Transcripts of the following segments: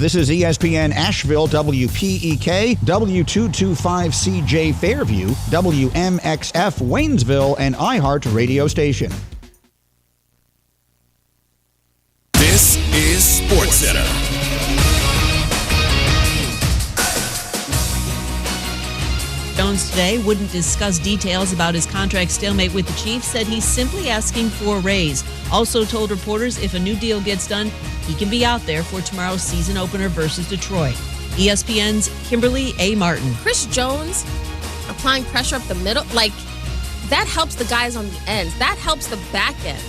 This is ESPN Asheville, WPEK, W225CJ Fairview, WMXF Waynesville, and iHeart radio station. This is SportsCenter. Jones today wouldn't discuss details about his contract stalemate with the Chiefs, said he's simply asking for a raise. Also told reporters if a new deal gets done, he can be out there for tomorrow's season opener versus Detroit. ESPN's Kimberly A. Martin. Chris Jones applying pressure up the middle, that helps the guys on the ends. That helps the back end.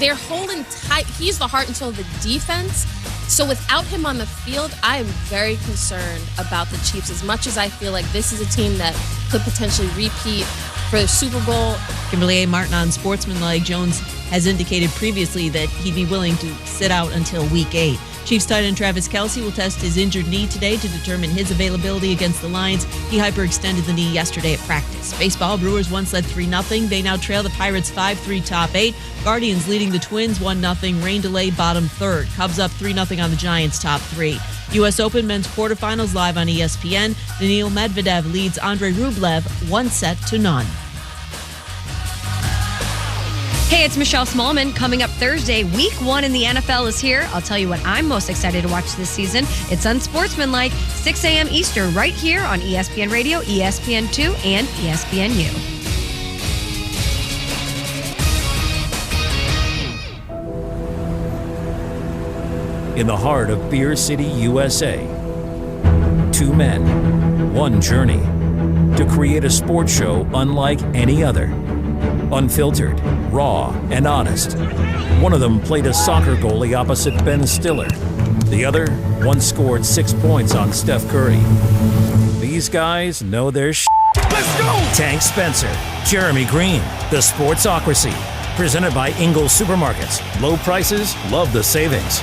They're holding tight. He's the heart and soul of the defense. So without him on the field, I am very concerned about the Chiefs, as much as I feel like this is a team that could potentially repeat for the Super Bowl. Kimberly A. Martin on Sportsmanlike. Jones has indicated previously that he'd be willing to sit out until Week 8. Chiefs tight end Travis Kelce will test his injured knee today to determine his availability against the Lions. He hyperextended the knee yesterday at practice. Baseball, Brewers once led 3-0. They now trail the Pirates 5-3 top 8. Guardians leading the Twins 1-0. Rain delay bottom third. Cubs up 3-0 on the Giants top 3. U.S. Open men's quarterfinals live on ESPN. Daniil Medvedev leads Andrei Rublev 1-0. Hey, it's Michelle Smallman. Coming up Thursday, Week 1 in the NFL is here. I'll tell you what I'm most excited to watch this season. It's Unsportsmanlike, 6 a.m. Eastern, right here on ESPN Radio, ESPN2, and ESPNU. In the heart of Beer City, USA, two men, one journey to create a sports show unlike any other. Unfiltered, raw, and honest. One of them played a soccer goalie opposite Ben Stiller. The other once scored 6 points on Steph Curry. These guys know their shit. Let's go! Tank Spencer, Jeremy Green, the Sportsocracy. Presented by Ingles Supermarkets. Low prices, love the savings.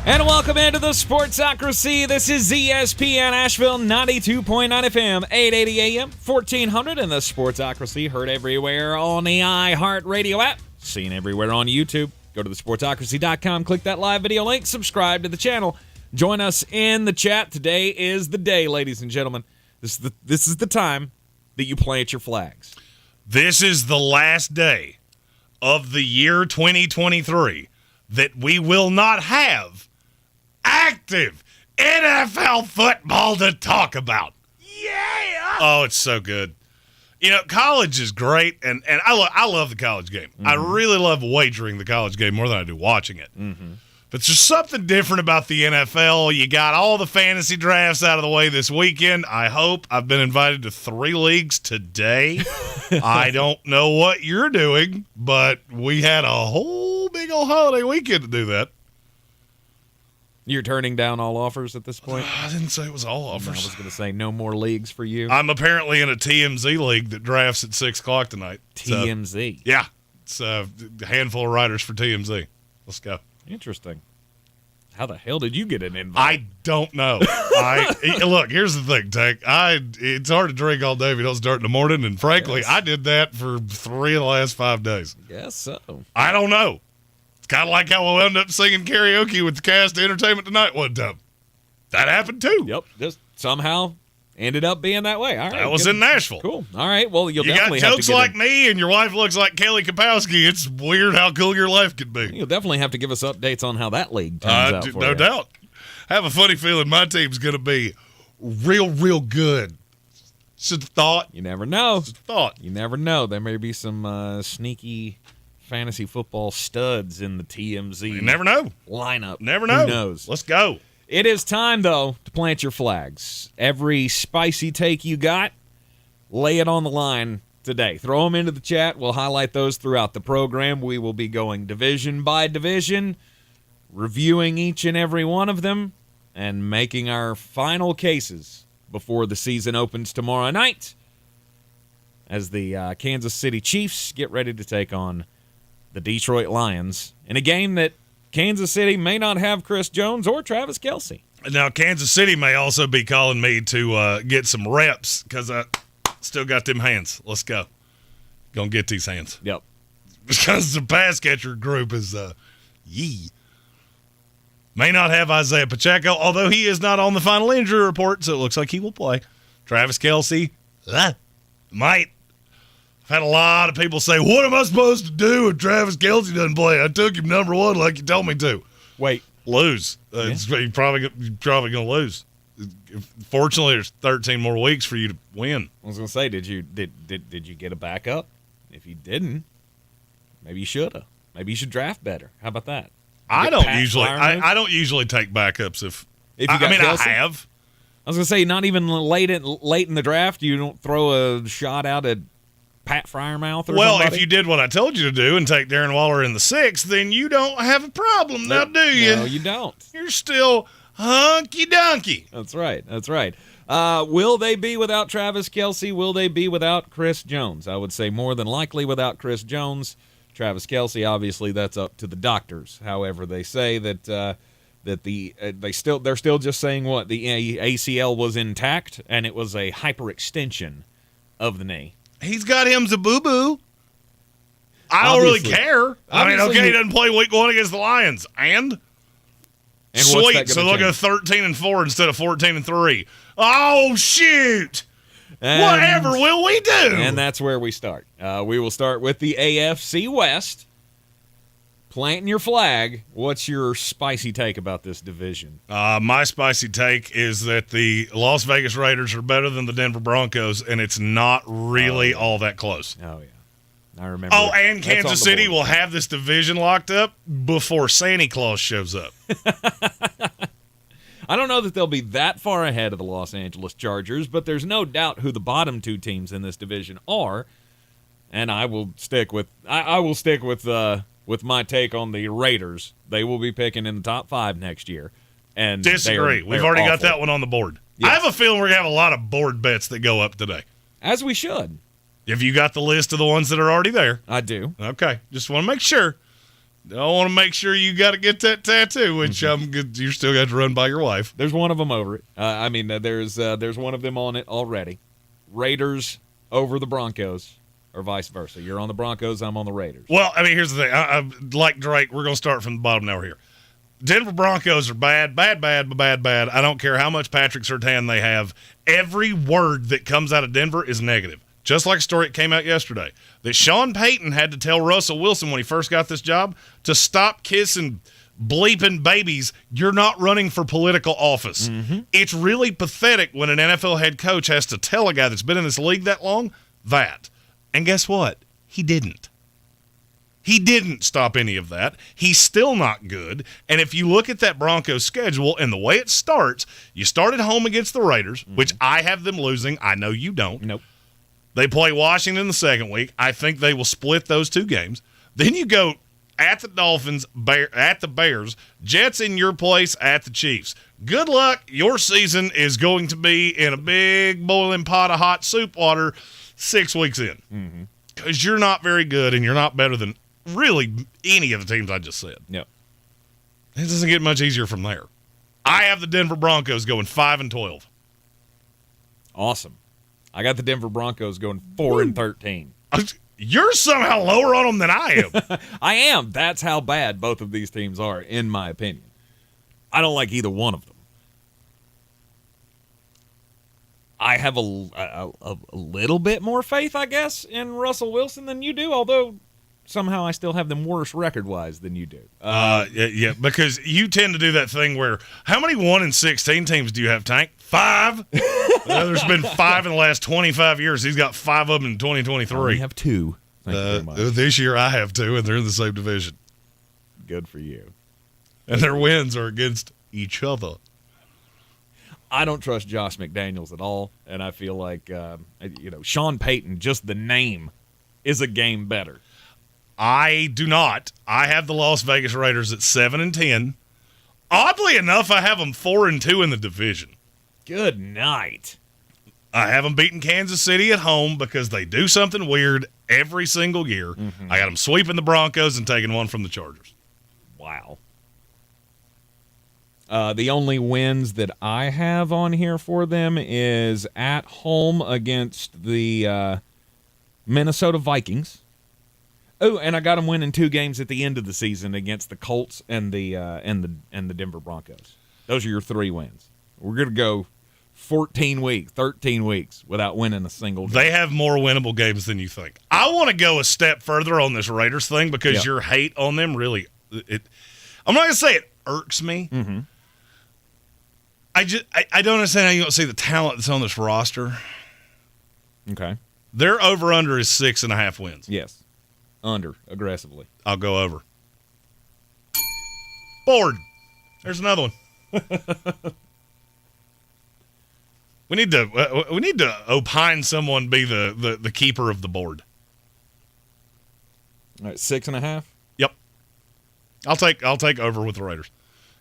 And welcome into the Sportsocracy. This is ESPN Asheville, 92.9 FM, 880 AM, 1400, and the Sportsocracy heard everywhere on the iHeart Radio app, seen everywhere on YouTube. Go to thesportsocracy.com, click that live video link, subscribe to the channel. Join us in the chat. Today is the day, ladies and gentlemen. This is the time that you plant your flags. This is the last day of the year 2023 that we will not have active NFL football to talk about. Yeah! Oh, it's so good. You know, college is great, and I love the college game. Mm-hmm. I really love wagering the college game more than I do watching it. Mm-hmm. But there's something different about the NFL. You got all the fantasy drafts out of the way this weekend. I hope. I've been invited to 3 leagues today. I don't know what you're doing, but we had a whole big old holiday weekend to do that. You're turning down all offers at this point? I didn't say it was all offers. No, I was going to say no more leagues for you. I'm apparently in a TMZ league that drafts at 6 o'clock tonight. TMZ? So, yeah. It's a handful of writers for TMZ. Let's go. Interesting. How the hell did you get an invite? I don't know. Look, here's the thing, Tank. It's hard to drink all day if you don't start in the morning, and frankly, yes. I did that for 3 of the last 5 days. Guess so. I don't know. Kind of like how we wound up singing karaoke with the cast of Entertainment Tonight one time. That happened too. Yep, just somehow ended up being that way. All right, that was in Nashville. Cool. All right, well, you definitely got have jokes to like me, and your wife looks like Kelly Kapowski. It's weird how cool your life could be. You'll definitely have to give us updates on how that league turns out for no you. doubt. I have a funny feeling my team's going to be real good. It's just a thought. You never know. It's just a thought. You never know. There may be some sneaky fantasy football studs in the TMZ. You never know. Lineup. Never know. Who knows? Let's go. It is time, though, to plant your flags. Every spicy take you got, lay it on the line today. Throw them into the chat. We'll highlight those throughout the program. We will be going division by division, reviewing each and every one of them, and making our final cases before the season opens tomorrow night as the Kansas City Chiefs get ready to take on the Detroit Lions in a game that Kansas City may not have Chris Jones or Travis Kelce. Now, Kansas City may also be calling me to get some reps because I still got them hands. Let's go. Gonna get these hands. Yep. because the pass catcher group is yee. May not have Isaiah Pacheco, although he is not on the final injury report, so it looks like he will play. Travis Kelce, might. I've had a lot of people say, what am I supposed to do if Travis Kelce doesn't play? I took him number one like you told me to. Wait. Lose. You're probably going to lose. Fortunately, there's 13 more weeks for you to win. I was going to say, did you get a backup? If you didn't, maybe you should have. Maybe you should draft better. How about that? I don't usually take backups if you got Kelce? I have. I was going to say, not even late in the draft, you don't throw a shot out at Pat Fryermouth or Well, somebody? if you did what I told you to do and take Darren Waller in the 6th, then you don't have a problem now, do you? No, you don't. You're still hunky-dunky. That's right. That's right. Will they be without Travis Kelce? Will they be without Chris Jones? I would say more than likely without Chris Jones. Travis Kelce, obviously, that's up to the doctors. However, they say that they're still just saying what the ACL was intact and it was a hyperextension of the knee. He's got him boo-boo. I don't really care. I mean, okay, he doesn't play week 1 against the Lions. And sweet, so they'll go 13-4 instead of 14-3. Oh, shoot. Whatever will we do? And that's where we start. We will start with the AFC West. Planting your flag. What's your spicy take about this division? My spicy take is that the Las Vegas Raiders are better than the Denver Broncos, and it's not really all that close. Oh, yeah. I remember. Oh, and Kansas City will have this division locked up before Santa Claus shows up. I don't know that they'll be that far ahead of the Los Angeles Chargers, but there's no doubt who the bottom 2 teams in this division are. And I will stick with with my take on the Raiders. They will be picking in the top 5 next year. And disagree. We've already got that one on the board. Yes. I have a feeling we're going to have a lot of board bets that go up today. As we should. Have you got the list of the ones that are already there? I do. Okay. Just want to make sure. I want to make sure you got to get that tattoo, which you're still got to run by your wife. There's one of them over it. There's one of them on it already. Raiders over the Broncos. Or vice versa. You're on the Broncos, I'm on the Raiders. Well, I mean, here's the thing. I like Drake, we're going to start from the bottom now here. Denver Broncos are bad. I don't care how much Patrick Surtain they have. Every word that comes out of Denver is negative. Just like a story that came out yesterday. That Sean Payton had to tell Russell Wilson when he first got this job to stop kissing bleeping babies. You're not running for political office. Mm-hmm. It's really pathetic when an NFL head coach has to tell a guy that's been in this league that long that. And guess what? He didn't. He didn't stop any of that. He's still not good. And if you look at that Broncos schedule and the way it starts, you start at home against the Raiders, which I have them losing. I know you don't. Nope. They play Washington the second week. I think they will split those 2 games. Then you go at the Dolphins, at the Bears, Jets in your place at the Chiefs. Good luck. Your season is going to be in a big boiling pot of hot soup water 6 weeks in, because you're not very good and you're not better than really any of the teams I just said. Yep. It doesn't get much easier from there. I have the Denver Broncos going 5-12. Awesome. I got the Denver Broncos going 4-13. You're somehow lower on them than I am. I am. That's how bad both of these teams are, in my opinion. I don't like either one of them. I have a little bit more faith, I guess, in Russell Wilson than you do, although somehow I still have them worse record-wise than you do. Yeah, because you tend to do that thing where, how many 1-16 teams do you have, Tank? 5? There's been 5 in the last 25 years. He's got 5 of them in 2023. I have 2. Thank you very much. This year I have 2, and they're in the same division. Good for you. And their wins are against each other. I don't trust Josh McDaniels at all, and I feel like, Sean Payton, just the name, is a game better. I do not. I have the Las Vegas Raiders at 7-10. Oddly enough, I have them 4-2 in the division. Good night. I have them beating Kansas City at home because they do something weird every single year. Mm-hmm. I got them sweeping the Broncos and taking one from the Chargers. Wow. The only wins that I have on here for them is at home against the Minnesota Vikings, Oh, and I got them winning 2 games at the end of the season against the Colts and the Denver Broncos. Those are your 3 wins. We're going to go 13 weeks without winning a single game. They have more winnable games than you think. I want to go a step further on this Raiders thing because your hate on them really I'm not going to say it irks me. Mm-hmm. I don't understand how you don't see the talent that's on this roster. Okay. Their over-under is 6.5 wins. Yes. Under, aggressively. I'll go over. Board. There's another one. We need to opine someone be the keeper of the board. All right, 6.5? Yep. I'll take over with the Raiders.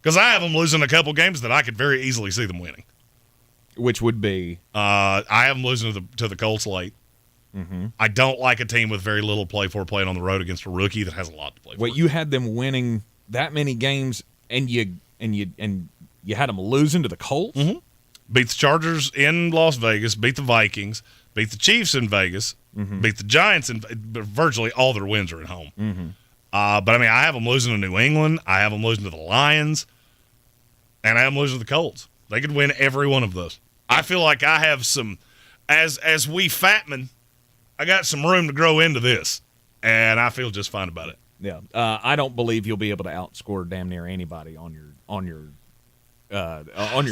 Because I have them losing a couple games that I could very easily see them winning. Which would be? I have them losing to the Colts late. Mm-hmm. I don't like a team with very little play for playing on the road against a rookie that has a lot to play for. Wait, you had them winning that many games, and you had them losing to the Colts? Mm-hmm. Beat the Chargers in Las Vegas, beat the Vikings, beat the Chiefs in Vegas, beat the Giants, and virtually all their wins are at home. Mm-hmm. But I mean, I have them losing to New England. I have them losing to the Lions, and I have them losing to the Colts. They could win every one of those. I feel like I have some, as we fatmen, I got some room to grow into this, and I feel just fine about it. Yeah, I don't believe you'll be able to outscore damn near anybody on your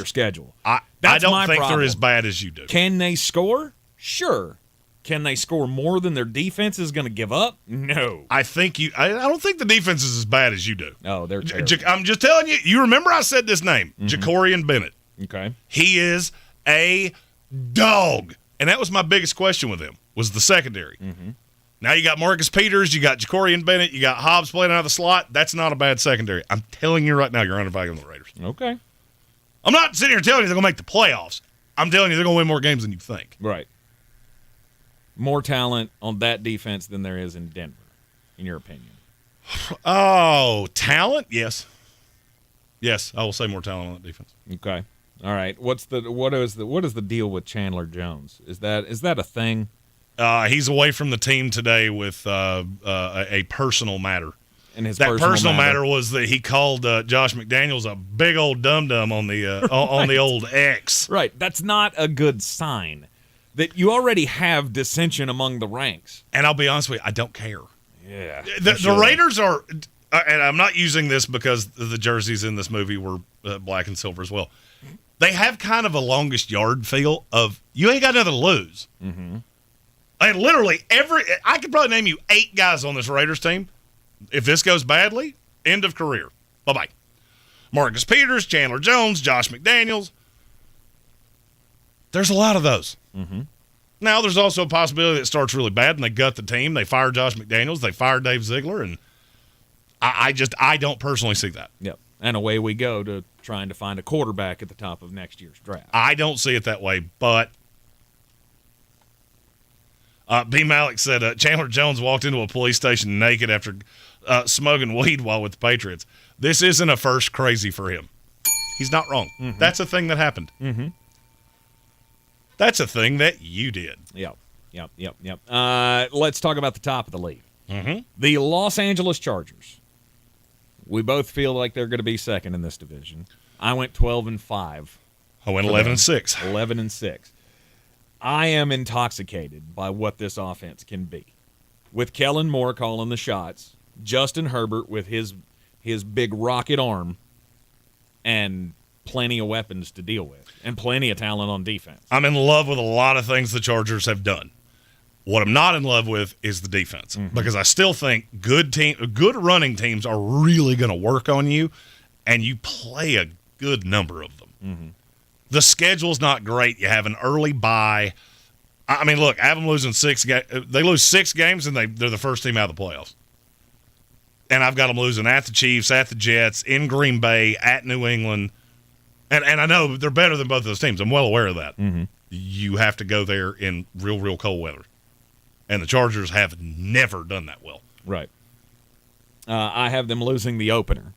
schedule. I don't think they're as bad as you do. Can they score? Sure. Can they score more than their defense is going to give up? No. I don't think the defense is as bad as you do. Oh, they're terrible. I'm just telling you. You remember I said this name, Ja'Cory Bennett. Okay. He is a dog, and that was my biggest question with him was the secondary. Mm-hmm. Now you got Marcus Peters, you got Ja'Cory Bennett, you got Hobbs playing out of the slot. That's not a bad secondary. I'm telling you right now, you're undervaluing the Raiders. Okay. I'm not sitting here telling you they're going to make the playoffs. I'm telling you they're going to win more games than you think. Right. More talent on that defense than there is in Denver, in your opinion. Oh, talent? Yes. Yes, I will say more talent on that defense. Okay. All right. What is the deal with Chandler Jones? Is that a thing? He's away from the team today with a personal matter. And his personal matter was that he called Josh McDaniels a big old dum-dum on the on the old X. Right. That's not a good sign. That you already have dissension among the ranks. And I'll be honest with you, I don't care. Yeah. The Raiders are, and I'm not using this because the jerseys in this movie were black and silver as well. They have kind of a longest yard feel of, you ain't got nothing to lose. Mm-hmm. And literally I could probably name you 8 guys on this Raiders team. If this goes badly, end of career. Bye-bye. Marcus Peters, Chandler Jones, Josh McDaniels. There's a lot of those. Mm-hmm. Now, there's also a possibility that it starts really bad and they gut the team. They fire Josh McDaniels. They fire Dave Ziegler. And I don't personally see that. Yep. And away we go to trying to find a quarterback at the top of next year's draft. I don't see it that way, but B. Malik said Chandler Jones walked into a police station naked after smoking weed while with the Patriots. This isn't a first crazy for him. He's not wrong. Mm-hmm. That's a thing that happened. Mm-hmm. That's a thing that you did. Yep. Let's talk about the top of the league. Mm-hmm. The Los Angeles Chargers. We both feel like they're going to be second in this division. I went 12-5. I went 11-6. 11-6. I am intoxicated by what this offense can be. With Kellen Moore calling the shots, Justin Herbert with his big rocket arm, and plenty of weapons to deal with, and plenty of talent on defense. I'm in love with a lot of things the Chargers have done. What I'm not in love with is the defense, because I still think good running teams are really going to work on you, and you play a good number of them. Mm-hmm. The schedule's not great. You have an early bye. I mean, look, I have them losing 6 games. They lose 6 games, and they're the first team out of the playoffs. And I've got them losing at the Chiefs, at the Jets, in Green Bay, at New England. And I know they're better than both of those teams. I'm well aware of that. Mm-hmm. You have to go there in real, real cold weather. And the Chargers have never done that well. Right. I have them losing the opener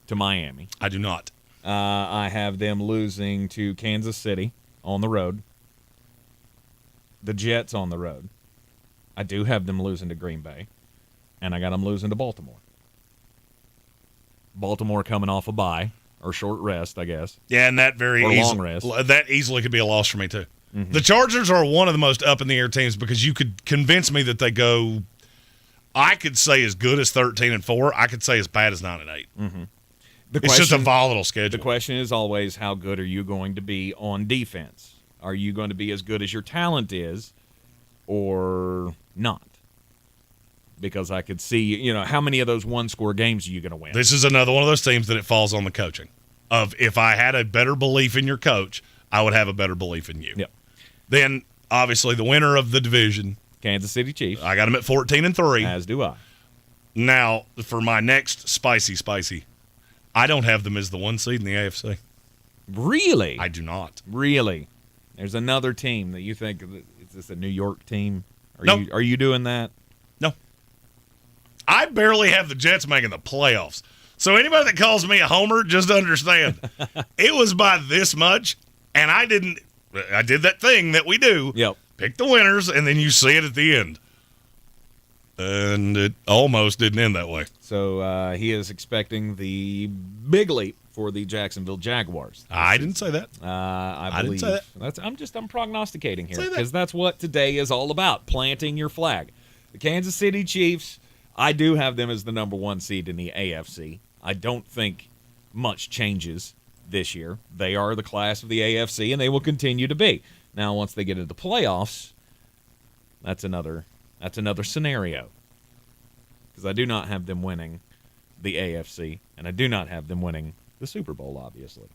to Miami. I do not. I have them losing to Kansas City on the road. The Jets on the road. I do have them losing to Green Bay. and I got them losing to Baltimore. Baltimore coming off a bye or short rest, I guess. Yeah, and that long rest. That easily could be a loss for me too. Mm-hmm. The Chargers are one of the most up in the air teams because you could convince me that they go. I could say as good as 13-4. I could say as bad as 9-8. Mm-hmm. It's just a volatile schedule. The question is always, how good are you going to be on defense? Are you going to be as good as your talent is, or not? Because I could see, how many of those one-score games are you going to win? This is another one of those teams that it falls on the coaching. Of if I had a better belief in your coach, I would have a better belief in you. Yep. Then, obviously, the winner of the division, Kansas City Chiefs. I got them at 14-3. As do I. Now, for my next spicy, I don't have them as the 1 seed in the AFC. Really? I do not. Really? There's another team that you think, is this a New York team? No. Are you doing that? No. I barely have the Jets making the playoffs. So anybody that calls me a homer, just understand, it was by this much, and I did that thing that we do. Yep. Pick the winners, and then you see it at the end. And it almost didn't end that way. So he is expecting the big leap for the Jacksonville Jaguars. I didn't say that. I believe. didn't say that. I'm prognosticating here Say that. because that's what today is all about, planting your flag. The Kansas City Chiefs, I do have them as the number 1 seed in the AFC. I don't think much changes this year. They are the class of the AFC, and they will continue to be. Now, once they get into the playoffs, that's another scenario. Because I do not have them winning the AFC, and I do not have them winning the Super Bowl, obviously.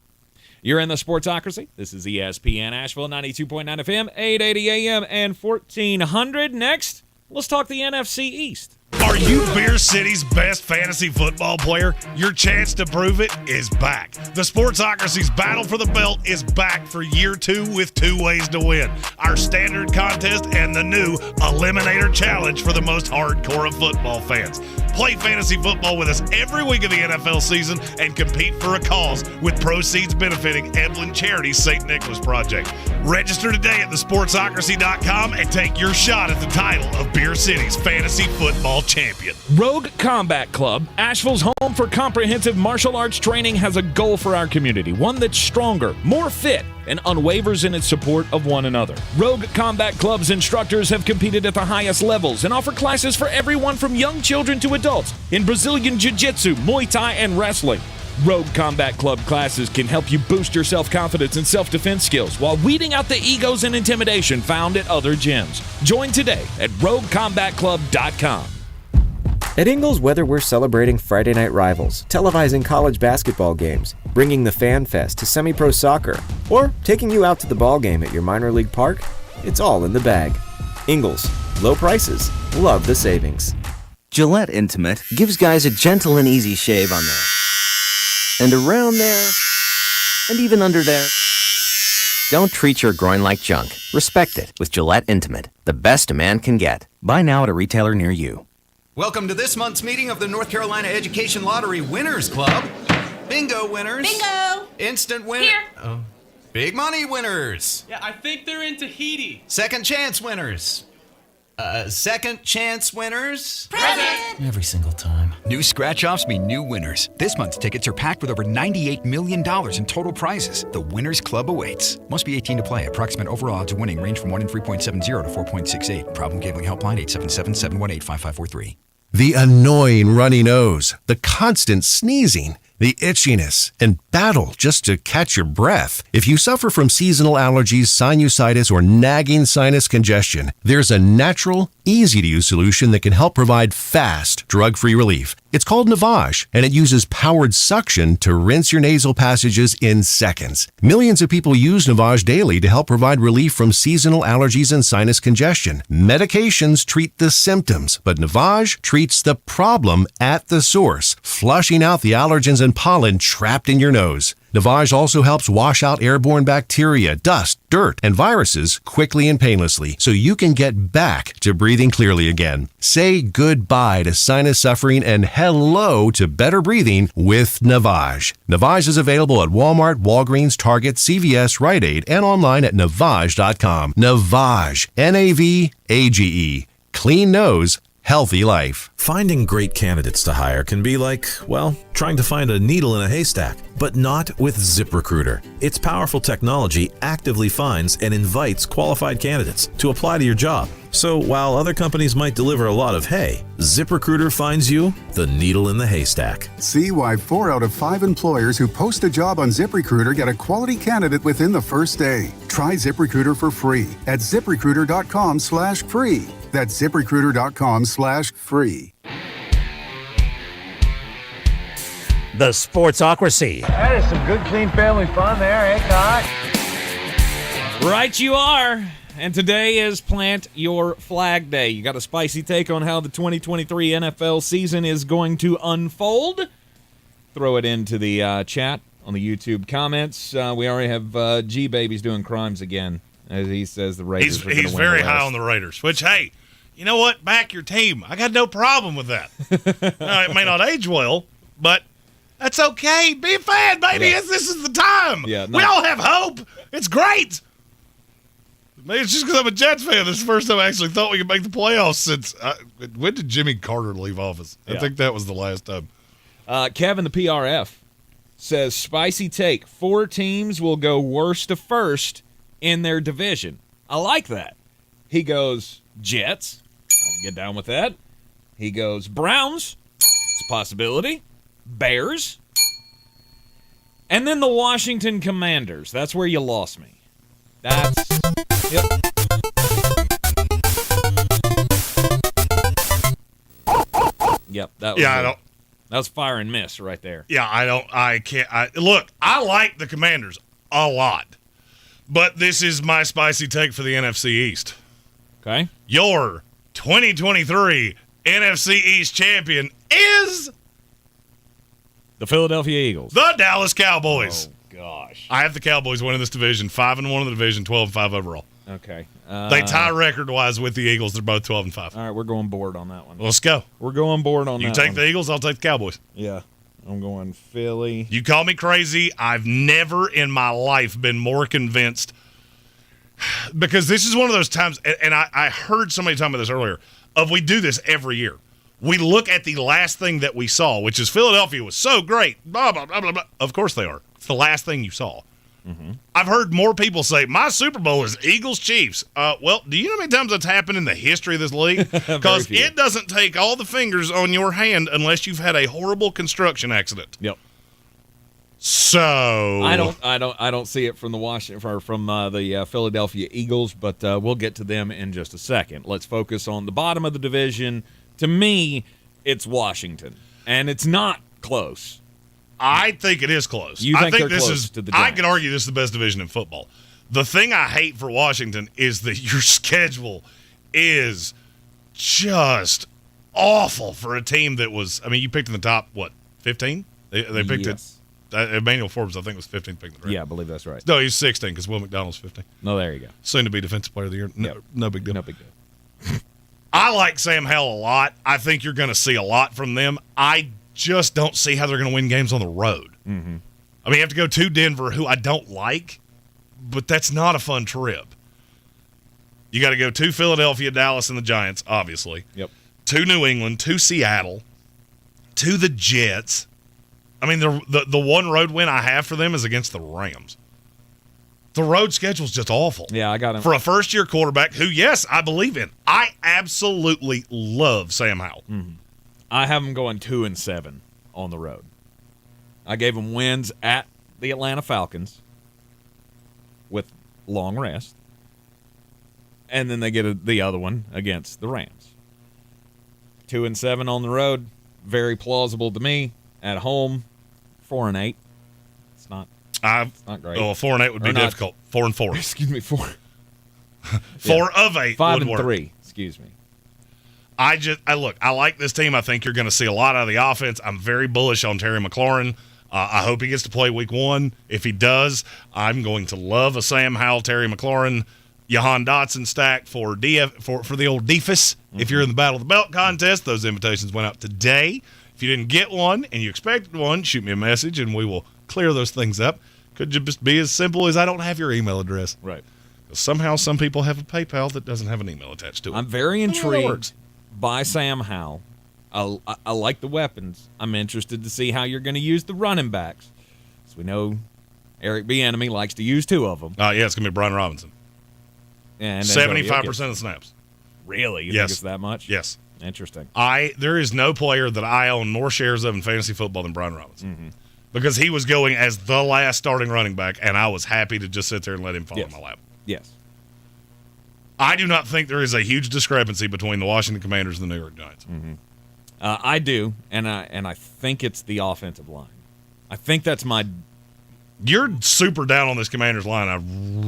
You're in the Sportsocracy. This is ESPN Asheville, 92.9 FM, 880 AM, and 1400. Next, let's talk the NFC East. Are you Beer City's best fantasy football player? Your chance to prove it is back. The Sportsocracy's Battle for the Belt is back for year 2 with 2 ways to win. Our standard contest and the new Eliminator Challenge for the most hardcore of football fans. Play fantasy football with us every week of the NFL season and compete for a cause with proceeds benefiting Evelyn Charity's St. Nicholas Project. Register today at thesportsocracy.com and take your shot at the title of Beer City's fantasy football champion. Rogue Combat Club, Asheville's home for comprehensive martial arts training, has a goal for our community, one that's stronger, more fit, and unwavers in its support of one another. Rogue Combat Club's instructors have competed at the highest levels and offer classes for everyone from young children to adults in Brazilian Jiu-Jitsu, Muay Thai, and wrestling. Rogue Combat Club classes can help you boost your self-confidence and self-defense skills while weeding out the egos and intimidation found at other gyms. Join today at roguecombatclub.com. At Ingles, whether we're celebrating Friday night rivals, televising college basketball games, bringing the Fan Fest to semi-pro soccer, or taking you out to the ball game at your minor league park, it's all in the bag. Ingles, low prices, love the savings. Gillette Intimate gives guys a gentle and easy shave on there, and around there, and even under there. Don't treat your groin like junk. Respect it with Gillette Intimate, the best a man can get. Buy now at a retailer near you. Welcome to this month's meeting of the North Carolina Education Lottery Winners Club. Bingo winners. Bingo! Instant winner. Here. Oh. Big money winners. Yeah, I think they're in Tahiti. Second chance winners. Second chance winners. Present! Every single time. New scratch-offs mean new winners. This month's tickets are packed with over $98 million in total prizes. The Winners Club awaits. Must be 18 to play. Approximate overall odds of winning range from 1 in 3.70 to 4.68. Problem gambling helpline 877-718-5543. The annoying runny nose, the constant sneezing, the itchiness, and battle just to catch your breath. If you suffer from seasonal allergies, sinusitis, or nagging sinus congestion, there's a natural, easy-to-use solution that can help provide fast, drug-free relief. It's called Navage, and it uses powered suction to rinse your nasal passages in seconds. Millions of people use Navage daily to help provide relief from seasonal allergies and sinus congestion. Medications treat the symptoms, but Navage treats the problem at the source, flushing out the allergens and pollen trapped in your nose. Navage also helps wash out airborne bacteria, dust, dirt, and viruses quickly and painlessly so you can get back to breathing clearly again. Say goodbye to sinus suffering and hello to better breathing with Navage. Navage is available at Walmart, Walgreens, Target, CVS, Rite Aid, and online at Navage.com. Navage, Navage. Clean nose, healthy life. Finding great candidates to hire can be like, well, trying to find a needle in a haystack, but not with ZipRecruiter. Its powerful technology actively finds and invites qualified candidates to apply to your job. So while other companies might deliver a lot of hay, ZipRecruiter finds you the needle in the haystack. See why 4 out of 5 employers who post a job on ZipRecruiter get a quality candidate within the first day. Try ZipRecruiter for free at ZipRecruiter.com/free. That's ZipRecruiter.com/free. The Sportsocracy. That is some good, clean family fun there, eh, Kai? Right you are. And today is Plant Your Flag Day. You got a spicy take on how the 2023 NFL season is going to unfold? Throw it into the chat on the YouTube comments. We already have G-Babies doing crimes again, as he says the Raiders are going to win. He's very the high West. on the Raiders, which, hey, you know what? Back your team. I got no problem with that. It may not age well, but that's okay. Be a fan, baby. Yeah. This is the time. Yeah, we all have hope. It's great. Maybe it's just because I'm a Jets fan. This is the first time I actually thought we could make the playoffs since when did Jimmy Carter leave office? I think that was the last time. Kevin, the PRF, says, spicy take. 4 teams will go worst to first in their division. I like that. He goes, Jets. I can get down with that. He goes, Browns. It's a possibility. Bears. And then the Washington Commanders. That's where you lost me. That's... Yep. Yep, that was that was fire and miss right there. Yeah, I like the Commanders a lot. But this is my spicy take for the NFC East. Okay. Your 2023 NFC East champion is the Philadelphia Eagles. The Dallas Cowboys. Oh, gosh. I have the Cowboys winning this division, 5-1 in the division, 12-5 overall. Okay. They tie record-wise with the Eagles. They're both 12-5. All right, we're going board on that one. Let's go. We're going board on that one. You take the Eagles, I'll take the Cowboys. Yeah. I'm going Philly. You call me crazy. I've never in my life been more convinced, because this is one of those times, and I heard somebody talking about this earlier, we do this every year. We look at the last thing that we saw, which is Philadelphia was so great, blah, blah, blah, blah, blah. Of course they are. It's the last thing you saw. Mm-hmm. I've heard more people say, my Super Bowl is Eagles-Chiefs. Well, do you know how many times that's happened in the history of this league? Because it doesn't take all the fingers on your hand unless you've had a horrible construction accident. Yep. So I don't see it from the Philadelphia Eagles, but we'll get to them in just a second. Let's focus on the bottom of the division. To me, it's Washington, and it's not close. I think it is close. You think they're this close is, to the Giants? I could argue this is the best division in football. The thing I hate for Washington is that your schedule is just awful for a team that was, I mean, you picked in the top, 15? They picked it. Emmanuel Forbes, I think, was 15th pick. Yeah, I believe that's right. No, he's 16 because Will McDonald's 15. No, there you go. Soon to be Defensive Player of the Year. No big deal. No big deal. I like Sam Howell a lot. I think you're going to see a lot from them. I just don't see how they're going to win games on the road. Mm-hmm. I mean, you have to go to Denver, who I don't like, but that's not a fun trip. You got to go to Philadelphia, Dallas, and the Giants, obviously. Yep. To New England, to Seattle, to the Jets. I mean, the one road win I have for them is against the Rams. The road schedule's just awful. Yeah, I got him. For a first-year quarterback who, yes, I believe in. I absolutely love Sam Howell. Mm-hmm. I have them going 2-7 on the road. I gave them wins at the Atlanta Falcons with long rest. And then they get the other one against the Rams. 2-7 on the road, very plausible to me. At home, 4-8. It's not great. Oh, 4-8 would be difficult. 4-4. Excuse me, 4. 4 of 8 5 would and work. 3. Excuse me. I like this team. I think you're going to see a lot out of the offense. I'm very bullish on Terry McLaurin. I hope he gets to play week 1. If he does, I'm going to love a Sam Howell, Terry McLaurin, Jahan Dotson stack for the old DFS. Mm-hmm. If you're in the Battle of the Belt contest, those invitations went out today. If you didn't get one and you expected one, shoot me a message and we will clear those things up. Could just be as simple as I don't have your email address. Right. Somehow some people have a PayPal that doesn't have an email attached to it. I'm very intrigued by Sam Howell. I like the weapons. I'm interested to see how you're going to use the running backs. So we know Eric Bieniemy likes to use 2 of them. Yeah, it's going to be Brian Robinson. And 75% of the snaps. Really? You think it's that much? Yes. Interesting. There is no player that I own more shares of in fantasy football than Brian Robinson. Because he was going as the last starting running back, and I was happy to just sit there and let him fall in my lap. Yes. I do not think there is a huge discrepancy between the Washington Commanders and the New York Giants. I do, and I think it's the offensive line. I think that's my... You're super down on this Commanders line. I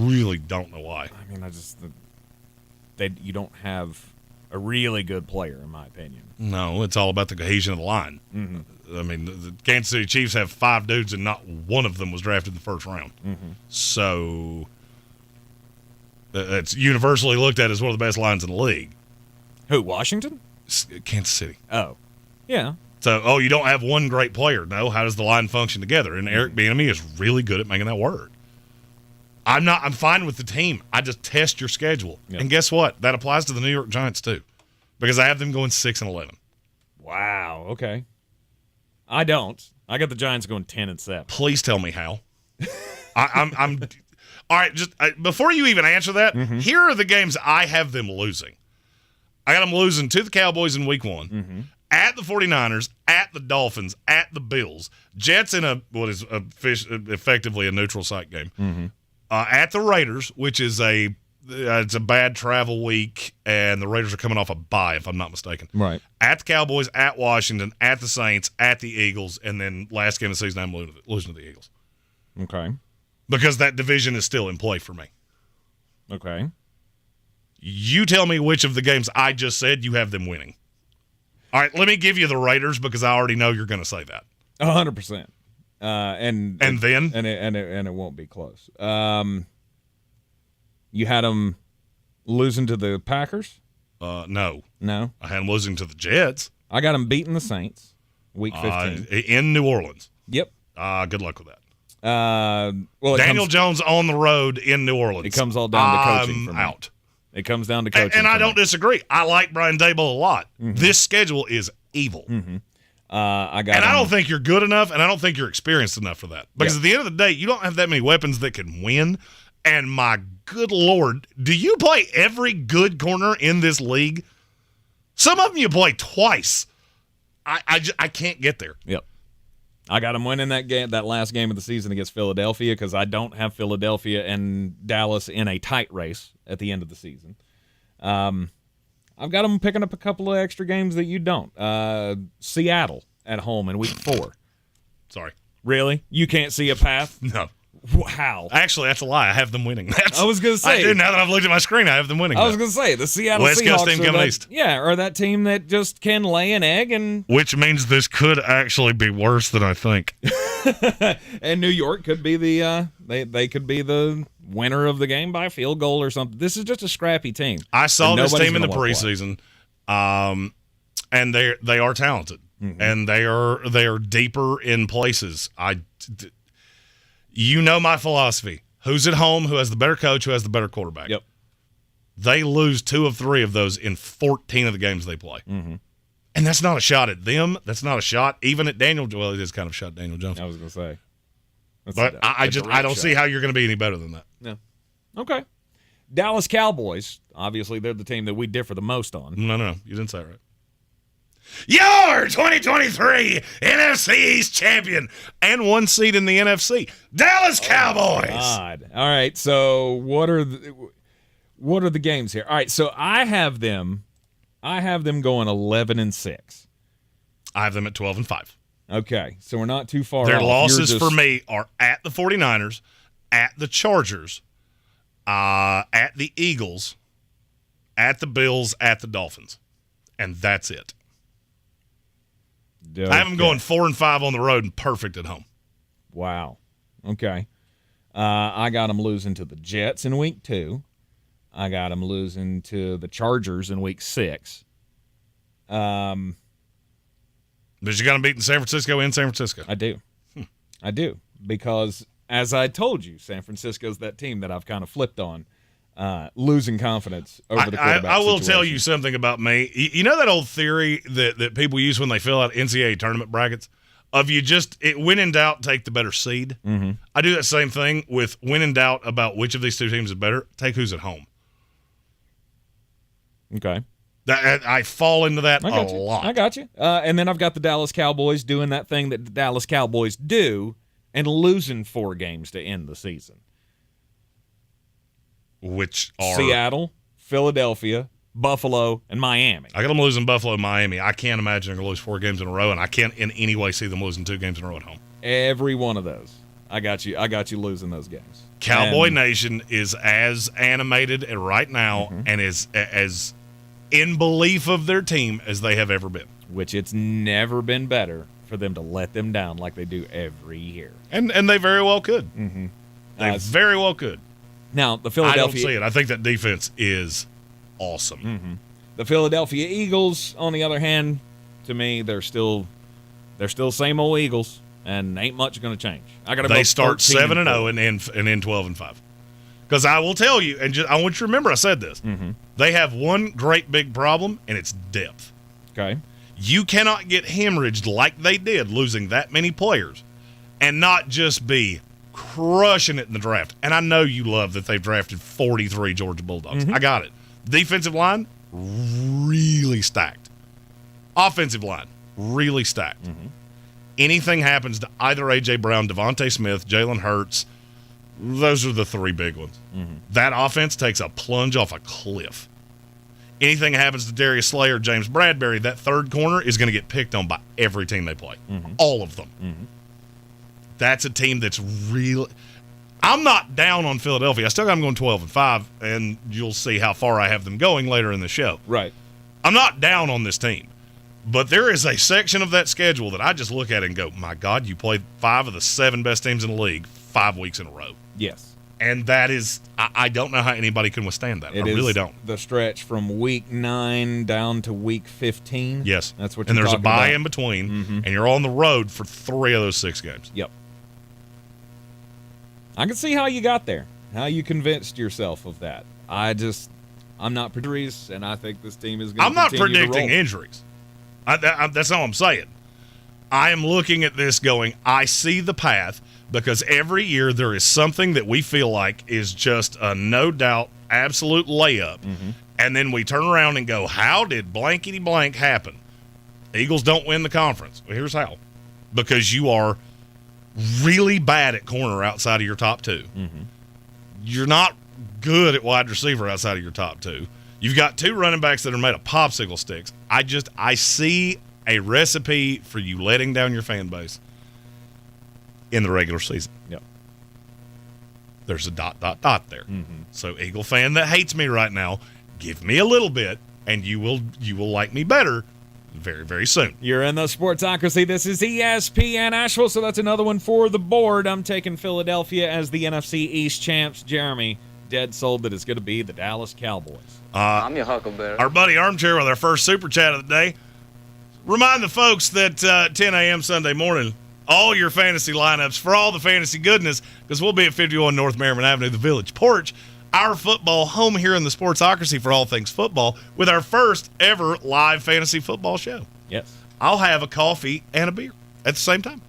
really don't know why. I mean, you don't have a really good player, in my opinion. No, it's all about the cohesion of the line. I mean, the Kansas City Chiefs have 5 dudes, and not one of them was drafted in the first round. So it's universally looked at as one of the best lines in the league. Who, Washington? Kansas City. Oh, yeah. So, you don't have one great player. No, how does the line function together? And Eric Bieniemy is really good at making that work. I'm fine with the team. I just test your schedule. Yep. And guess what? That applies to the New York Giants too. Because I have them going 6-11. Wow, okay. I don't. I got the Giants going 10-7. Please tell me how. I'm all right, just before you even answer that, here are the games I have them losing. I got them losing to the Cowboys in week 1. At the 49ers, at the Dolphins, at the Bills, Jets in what is effectively a neutral site game, at the Raiders, which is it's a bad travel week, and the Raiders are coming off a bye, if I'm not mistaken. Right. At the Cowboys, at Washington, at the Saints, at the Eagles, and then last game of the season, I'm losing to the Eagles. Okay. Because that division is still in play for me. Okay. You tell me which of the games I just said you have them winning. All right, let me give you the Raiders because I already know you're going to say that. 100%. And then? And it won't be close. You had them losing to the Packers? No. No? I had them losing to the Jets. I got them beating the Saints week 15. In New Orleans. Yep. Good luck with that. Daniel Jones on the road in New Orleans. It comes all down to coaching for me. Out. It comes down to coaching. And I don't disagree. I like Brian Daboll a lot. This schedule is evil. I don't think you're good enough, and I don't think you're experienced enough for that. Because at the end of the day, you don't have that many weapons that can win. And my good Lord, do you play every good corner in this league? Some of them you play twice. I can't get there. Yep. I got them winning that last game of the season against Philadelphia because I don't have Philadelphia and Dallas in a tight race at the end of the season. I've got them picking up a couple of extra games that you don't. Seattle at home in week 4. Sorry. Really? You can't see a path? No. How? Actually, that's a lie. I have them winning. I was going to say. I do. Now that I've looked at my screen, I have them winning. I was going to say, the Seattle West Seahawks Coast team coming east. Yeah, or that team that just can lay an egg. Which means this could actually be worse than I think. And New York could be they could be the winner of the game by a field goal or something. This is just a scrappy team. I saw this team in the preseason, and they are talented, and they are deeper in places. You know my philosophy. Who's at home, who has the better coach, who has the better quarterback. Yep. They lose 2 of 3 of those in 14 of the games they play. And that's not a shot at them. That's not a shot even at Daniel. Well, it is kind of a shot at Daniel Jones. I was going to say. But I don't see how you're going to be any better than that. No. Okay. Dallas Cowboys. Obviously, they're the team that we differ the most on. No. You didn't say it right. Your 2023 NFC East champion and 1 seed in the NFC, Dallas Cowboys. God. All right. So what are the games here? All right. So I have them going 11-6. I have them at 12-5. Okay. So we're not too far. Their off. losses for me are at the 49ers, at the Chargers, at the Eagles, at the Bills, at the Dolphins, and that's it. Okay. I have them going 4-5 on the road and perfect at home. Wow. Okay. I got them losing to the Jets in week 2. I got them losing to the Chargers in week 6. But you got them beating San Francisco in San Francisco. I do. I do. Because, as I told you, San Francisco's that team that I've kind of flipped on. losing confidence over the quarterback I will situation. tell you something about me. You know that old theory that people use when they fill out NCAA tournament brackets? Of when in doubt, take the better seed. Mm-hmm. I do that same thing with when in doubt about which of these two teams is better, take who's at home. Okay. I fall into that a lot. I got you. And then I've got the Dallas Cowboys doing that thing that the Dallas Cowboys do and losing 4 games to end the season. Which are Seattle, Philadelphia, Buffalo, and Miami. I got them losing Buffalo and Miami. I can't imagine they're going to lose 4 games in a row, and I can't in any way see them losing 2 games in a row at home. Every one of those. I got you losing those games. Cowboy Nation is as animated right now and is as in belief of their team as they have ever been. Which it's never been better for them to let them down like they do every year. And they very well could. Mm-hmm. They very well could. Now, the Philadelphia... I don't see it. I think that defense is awesome. Mm-hmm. The Philadelphia Eagles, on the other hand, to me, they're still same old Eagles, and ain't much going to change. They start 7-0 and end 12-5. Because I will tell you, and I want you to remember I said this. Mm-hmm. They have one great big problem, and it's depth. Okay. You cannot get hemorrhaged like they did, losing that many players, and not just be crushing it in the draft. And I know you love that they've drafted 43 Georgia Bulldogs. Mm-hmm. I got it. Defensive line, really stacked. Offensive line, really stacked. Mm-hmm. Anything happens to either A.J. Brown, Devontae Smith, Jalen Hurts, those are the 3 big ones. Mm-hmm. That offense takes a plunge off a cliff. Anything happens to Darius Slay or James Bradbury, that third corner is going to get picked on by every team they play. Mm-hmm. All of them. Mm-hmm. That's a team that's really... I'm not down on Philadelphia. I still got them going 12-5, and you'll see how far I have them going later in the show. Right. I'm not down on this team. But there is a section of that schedule that I just look at and go, my God, you played 5 of the 7 best teams in the league 5 weeks in a row. Yes. And that is, I don't know how anybody can withstand that. I really don't. The stretch from week 9 down to week 15. Yes. That's what and you're there's a talking bye about. in between, Mm-hmm. and you're on the road for 3 of those 6 games. Yep. I can see how you got there, how you convinced yourself of that. I'm not predicting, and I think this team is going to continue to roll. I'm not predicting injuries. That's all I'm saying. I am looking at this going, I see the path, because every year there is something that we feel like is just a no doubt absolute layup. Mm-hmm. And then we turn around and go, how did blankety blank happen? Eagles don't win the conference. Well, here's how. Because you are really bad at corner outside of your top 2. Mm-hmm. You're not good at wide receiver outside of your top 2. You've got 2 running backs that are made of popsicle sticks. I see a recipe for you letting down your fan base in the regular season. Yep. There's a ... there. Mm-hmm. So Eagle fan that hates me right now, give me a little bit, and you will like me better very, very soon. You're in the Sportsocracy. This is ESPN Asheville, so that's another one for the board. I'm taking Philadelphia as the NFC East champs. Jeremy, dead sold that it's going to be the Dallas Cowboys. I'm your Huckleberry. Our buddy Armchair with our first Super Chat of the day. Remind the folks that 10 a.m. Sunday morning, all your fantasy lineups for all the fantasy goodness, because we'll be at 51 North Merriman Avenue, the Village Porch, our football home here in the Sportsocracy for all things football, with our first ever live fantasy football show. Yes. I'll have a coffee and a beer at the same time.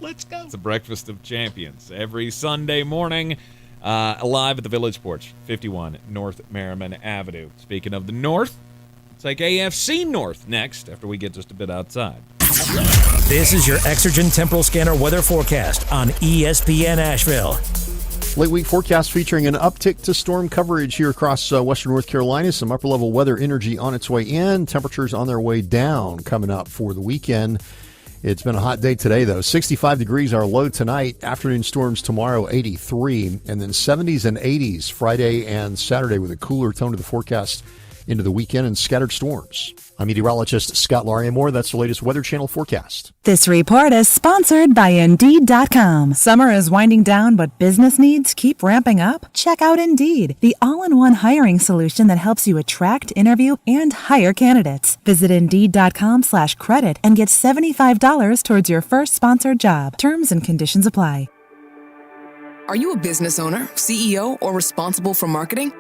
Let's go. It's a breakfast of champions every Sunday morning, live at the Village Porch, 51 North Merriman Avenue. Speaking of the North, let's take AFC North next after we get just a bit outside. This is your Exergen Temporal Scanner weather forecast on ESPN Asheville. Late week forecast featuring an uptick to storm coverage here across western North Carolina. Some upper level weather energy on its way in. Temperatures on their way down coming up for the weekend. It's been a hot day today, though. 65 degrees our low tonight. Afternoon storms tomorrow, 83. And then 70s and 80s Friday and Saturday with a cooler tone to the forecast into the weekend and scattered storms. I'm meteorologist Scott Lauriamore. That's the latest Weather Channel forecast. This report is sponsored by Indeed.com. Summer is winding down, but business needs keep ramping up? Check out Indeed, the all-in-one hiring solution that helps you attract, interview, and hire candidates. Visit Indeed.com/credit and get $75 towards your first sponsored job. Terms and conditions apply. Are you a business owner, CEO, or responsible for marketing?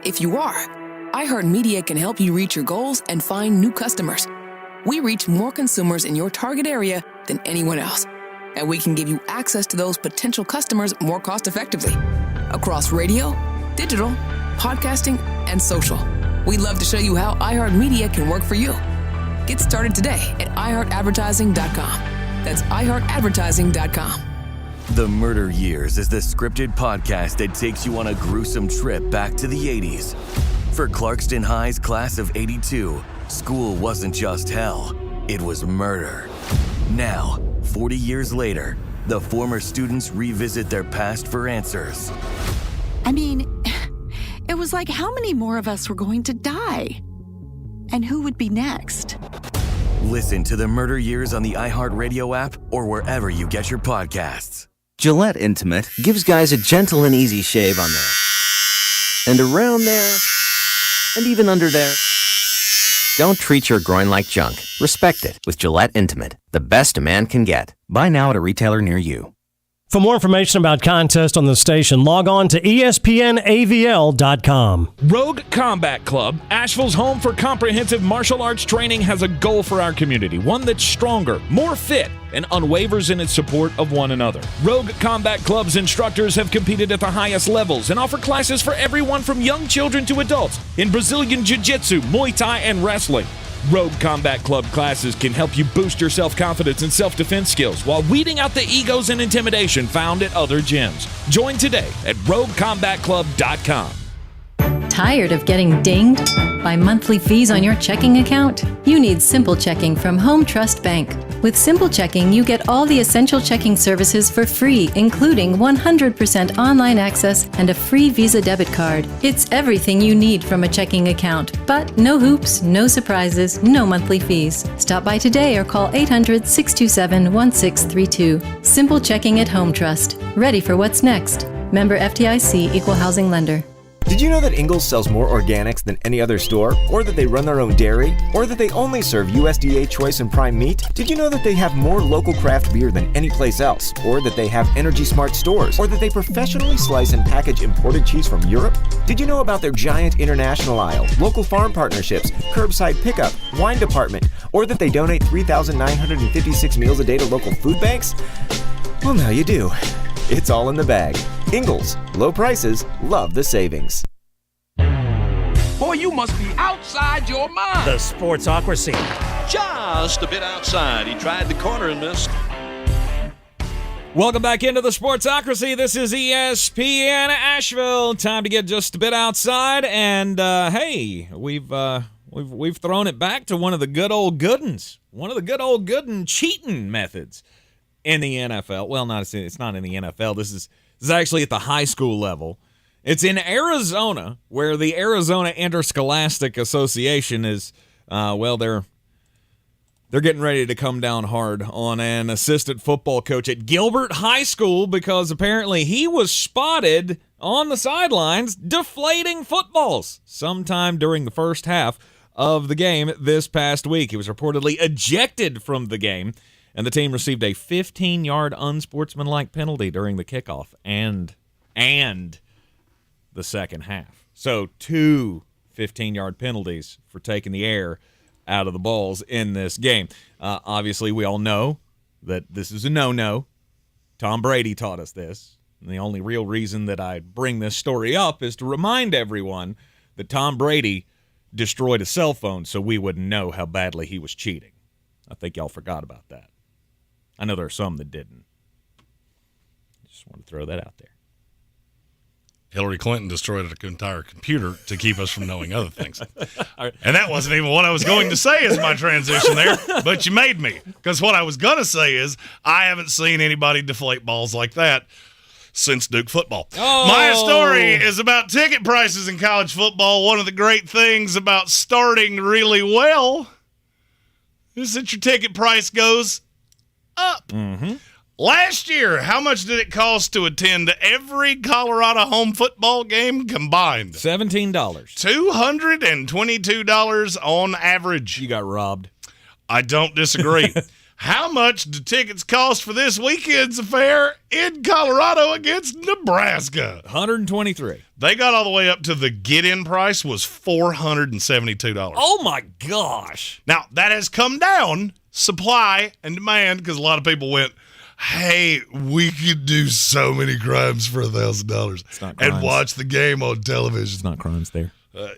If you are, iHeartMedia can help you reach your goals and find new customers. We reach more consumers in your target area than anyone else, and we can give you access to those potential customers more cost-effectively across radio, digital, podcasting, and social. We'd love to show you how iHeartMedia can work for you. Get started today at iHeartAdvertising.com. That's iHeartAdvertising.com. The Murder Years is the scripted podcast that takes you on a gruesome trip back to the 80s. For Clarkston High's class of 82, school wasn't just hell, it was murder. Now, 40 years later, the former students revisit their past for answers. I mean, it was like how many more of us were going to die? And who would be next? Listen to The Murder Years on the iHeartRadio app or wherever you get your podcasts. Gillette Intimate gives guys a gentle and easy shave on there. And around there. And even under there. Don't treat your groin like junk. Respect it with Gillette Intimate, the best a man can get. Buy now at a retailer near you. For more information about contests on the station, log on to ESPNAVL.com. Rogue Combat Club, Asheville's home for comprehensive martial arts training, has a goal for our community, one that's stronger, more fit, and unwavers in its support of one another. Rogue Combat Club's instructors have competed at the highest levels and offer classes for everyone from young children to adults in Brazilian Jiu-Jitsu, Muay Thai, and wrestling. Rogue Combat Club classes can help you boost your self-confidence and self-defense skills while weeding out the egos and intimidation found at other gyms. Join today at roguecombatclub.com. Tired of getting dinged by monthly fees on your checking account? You need Simple Checking from Home Trust Bank. With Simple Checking, you get all the essential checking services for free, including 100% online access and a free Visa debit card. It's everything you need from a checking account, but no hoops, no surprises, no monthly fees. Stop by today or call 800-627-1632. Simple Checking at Home Trust. Ready for what's next. Member FDIC, Equal Housing Lender. Did you know that Ingles sells more organics than any other store? Or that they run their own dairy? Or that they only serve USDA choice and prime meat? Did you know that they have more local craft beer than any place else? Or that they have Energy Smart stores? Or that they professionally slice and package imported cheese from Europe? Did you know about their giant international aisle, local farm partnerships, curbside pickup, wine department? Or that they donate 3,956 meals a day to local food banks? Well, now you do. It's all in the bag. Ingles, low prices, love the savings. Boy, you must be outside your mind. The Sportsocracy. Just a bit outside. He tried the corner and missed. Welcome back into the Sportsocracy. This is ESPN Asheville. Time to get just a bit outside, and hey, we've thrown it back to one of the good old good uns, cheating methods in the NFL. Well, it's not in the NFL. This is actually at the high school level. It's in Arizona, where the Arizona Interscholastic Association is, they're getting ready to come down hard on an assistant football coach at Gilbert High School because apparently he was spotted on the sidelines deflating footballs sometime during the first half of the game this past week. He was reportedly ejected from the game, and the team received a 15-yard unsportsmanlike penalty during the kickoff and the second half. So 2 15-yard penalties for taking the air out of the balls in this game. Obviously, we all know that this is a no-no. Tom Brady taught us this. And the only real reason that I bring this story up is to remind everyone that Tom Brady destroyed a cell phone so we wouldn't know how badly he was cheating. I think y'all forgot about that. I know there are some that didn't. Just want to throw that out there. Hillary Clinton destroyed an entire computer to keep us from knowing other things. And that wasn't even what I was going to say as my transition there, but you made me. Because what I was going to say is I haven't seen anybody deflate balls like that since Duke football. Oh. My story is about ticket prices in college football. One of the great things about starting really well is that your ticket price goes up. Mm-hmm. Last year, how much did it cost to attend every Colorado home football game combined? $17. $222 on average. You got robbed. I don't disagree. How much do tickets cost for this weekend's affair in Colorado against Nebraska? $123. They got all the way up to the get-in price was $472. Oh, my gosh. Now, that has come down, supply and demand, because a lot of people went, hey, we could do so many crimes for $1,000 and watch the game on television. It's not crimes there.